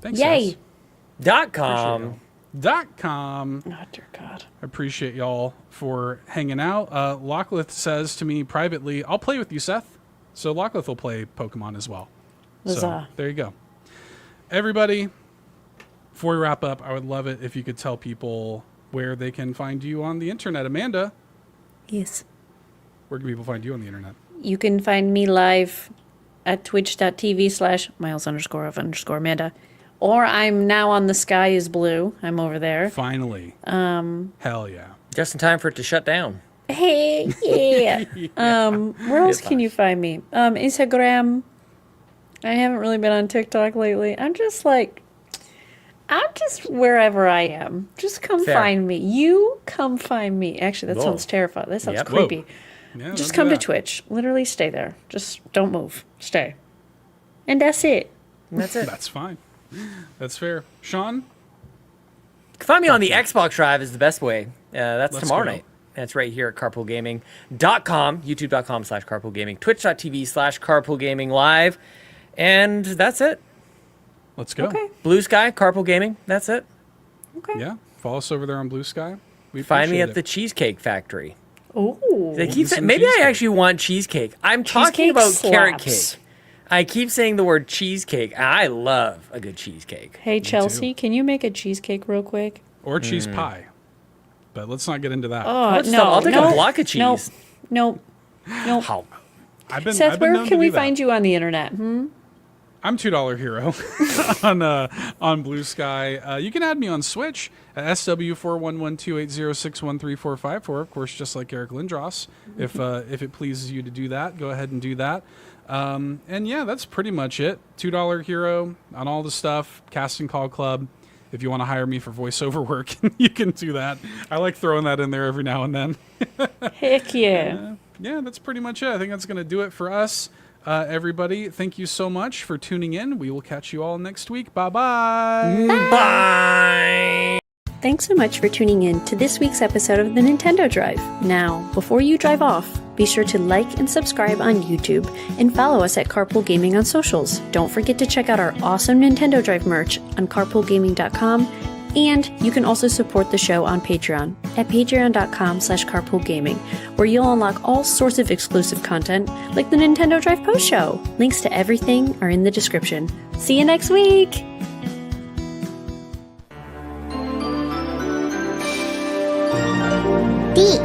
Speaker 2: Thanks,
Speaker 4: Yay.
Speaker 3: .com.
Speaker 2: .com.
Speaker 4: Oh, dear God.
Speaker 2: I appreciate y'all for hanging out. Locklith says to me privately, I'll play with you, Seth. So Locklith will play Pokemon as well. So
Speaker 4: Huzzah.
Speaker 2: there you go. Everybody, before we wrap up, I would love it if you could tell people where they can find you on the internet. Amanda,
Speaker 4: Yes.
Speaker 2: where can people find you on the internet?
Speaker 4: You can find me live at twitch.tv/Miles_of_Amanda. Or I'm now on The Sky is Blue. I'm over there.
Speaker 2: Finally. Hell yeah.
Speaker 3: Just in time for it to shut down.
Speaker 4: Hey, yeah. Where else can you find me? Instagram. I haven't really been on TikTok lately. I'm just wherever I am. Just come
Speaker 3: Fair.
Speaker 4: find me. You come find me. Actually, that
Speaker 3: Whoa.
Speaker 4: sounds terrifying. That sounds
Speaker 3: Yep.
Speaker 4: creepy.
Speaker 2: Yeah,
Speaker 4: Just
Speaker 2: don't
Speaker 4: come
Speaker 2: do
Speaker 4: to
Speaker 2: that.
Speaker 4: Twitch. Literally stay there. Just don't move. Stay. And that's it.
Speaker 3: And that's it.
Speaker 2: That's fine. That's fair. Sean?
Speaker 3: Find me on the Xbox Drive is the best way. That's
Speaker 2: Let's
Speaker 3: tomorrow
Speaker 2: go.
Speaker 3: night. That's right here at carpoolgaming.com, youtube.com/carpoolgaming, twitch.tv/carpoolgaming live. And that's it.
Speaker 2: Let's go.
Speaker 4: Okay.
Speaker 3: Blue Sky, Carpool Gaming. That's it.
Speaker 4: Okay.
Speaker 2: Yeah. Follow us over there on Blue Sky. We
Speaker 3: Find me
Speaker 2: appreciate
Speaker 3: at the
Speaker 2: it.
Speaker 3: Cheesecake Factory.
Speaker 4: Ooh.
Speaker 3: They keep
Speaker 2: some
Speaker 3: saying, maybe I
Speaker 2: cheesecake.
Speaker 3: actually want cheesecake. I'm talking
Speaker 4: Cheesecake
Speaker 3: about carrot
Speaker 4: slaps.
Speaker 3: cake. I keep saying the word cheesecake. I love a good cheesecake.
Speaker 4: Hey, Chelsea, can you make a cheesecake real quick?
Speaker 2: Or cheese pie. But let's not get into that.
Speaker 4: Oh,
Speaker 3: just I'll take a block of
Speaker 4: Nope.
Speaker 3: cheese.
Speaker 4: Nope.
Speaker 3: How?
Speaker 4: Seth,
Speaker 2: I've been
Speaker 4: where
Speaker 2: known
Speaker 4: can
Speaker 2: to
Speaker 4: we
Speaker 2: do that.
Speaker 4: find you on the internet?
Speaker 2: I'm $2 Hero on Blue Sky. You can add me on Switch at SW411280613454. Of course, just like Eric Lindros. If it pleases you to do that, go ahead and do that. And yeah, that's pretty much it. $2 Hero on all the stuff. Casting Call Club. If you want to hire me for voiceover work, you can do that. I like throwing that in there every now and then.
Speaker 4: Heck yeah.
Speaker 2: Yeah, that's pretty much it. I think that's going to do it for us. Everybody, thank you so much for tuning in. We will catch you all next week. Bye-bye.
Speaker 3: Bye.
Speaker 4: Thanks so much for tuning in to this week's episode of the Nintendo Drive. Now, before you drive off, be sure to like and subscribe on YouTube and follow us at Carpool Gaming on socials. Don't forget to check out our awesome Nintendo Drive merch on carpoolgaming.com, and you can also support the show on Patreon at patreon.com/carpoolgaming, where you'll unlock all sorts of exclusive content like the Nintendo Drive post show. Links to everything are in the description. See you next week!
Speaker 5: Beak.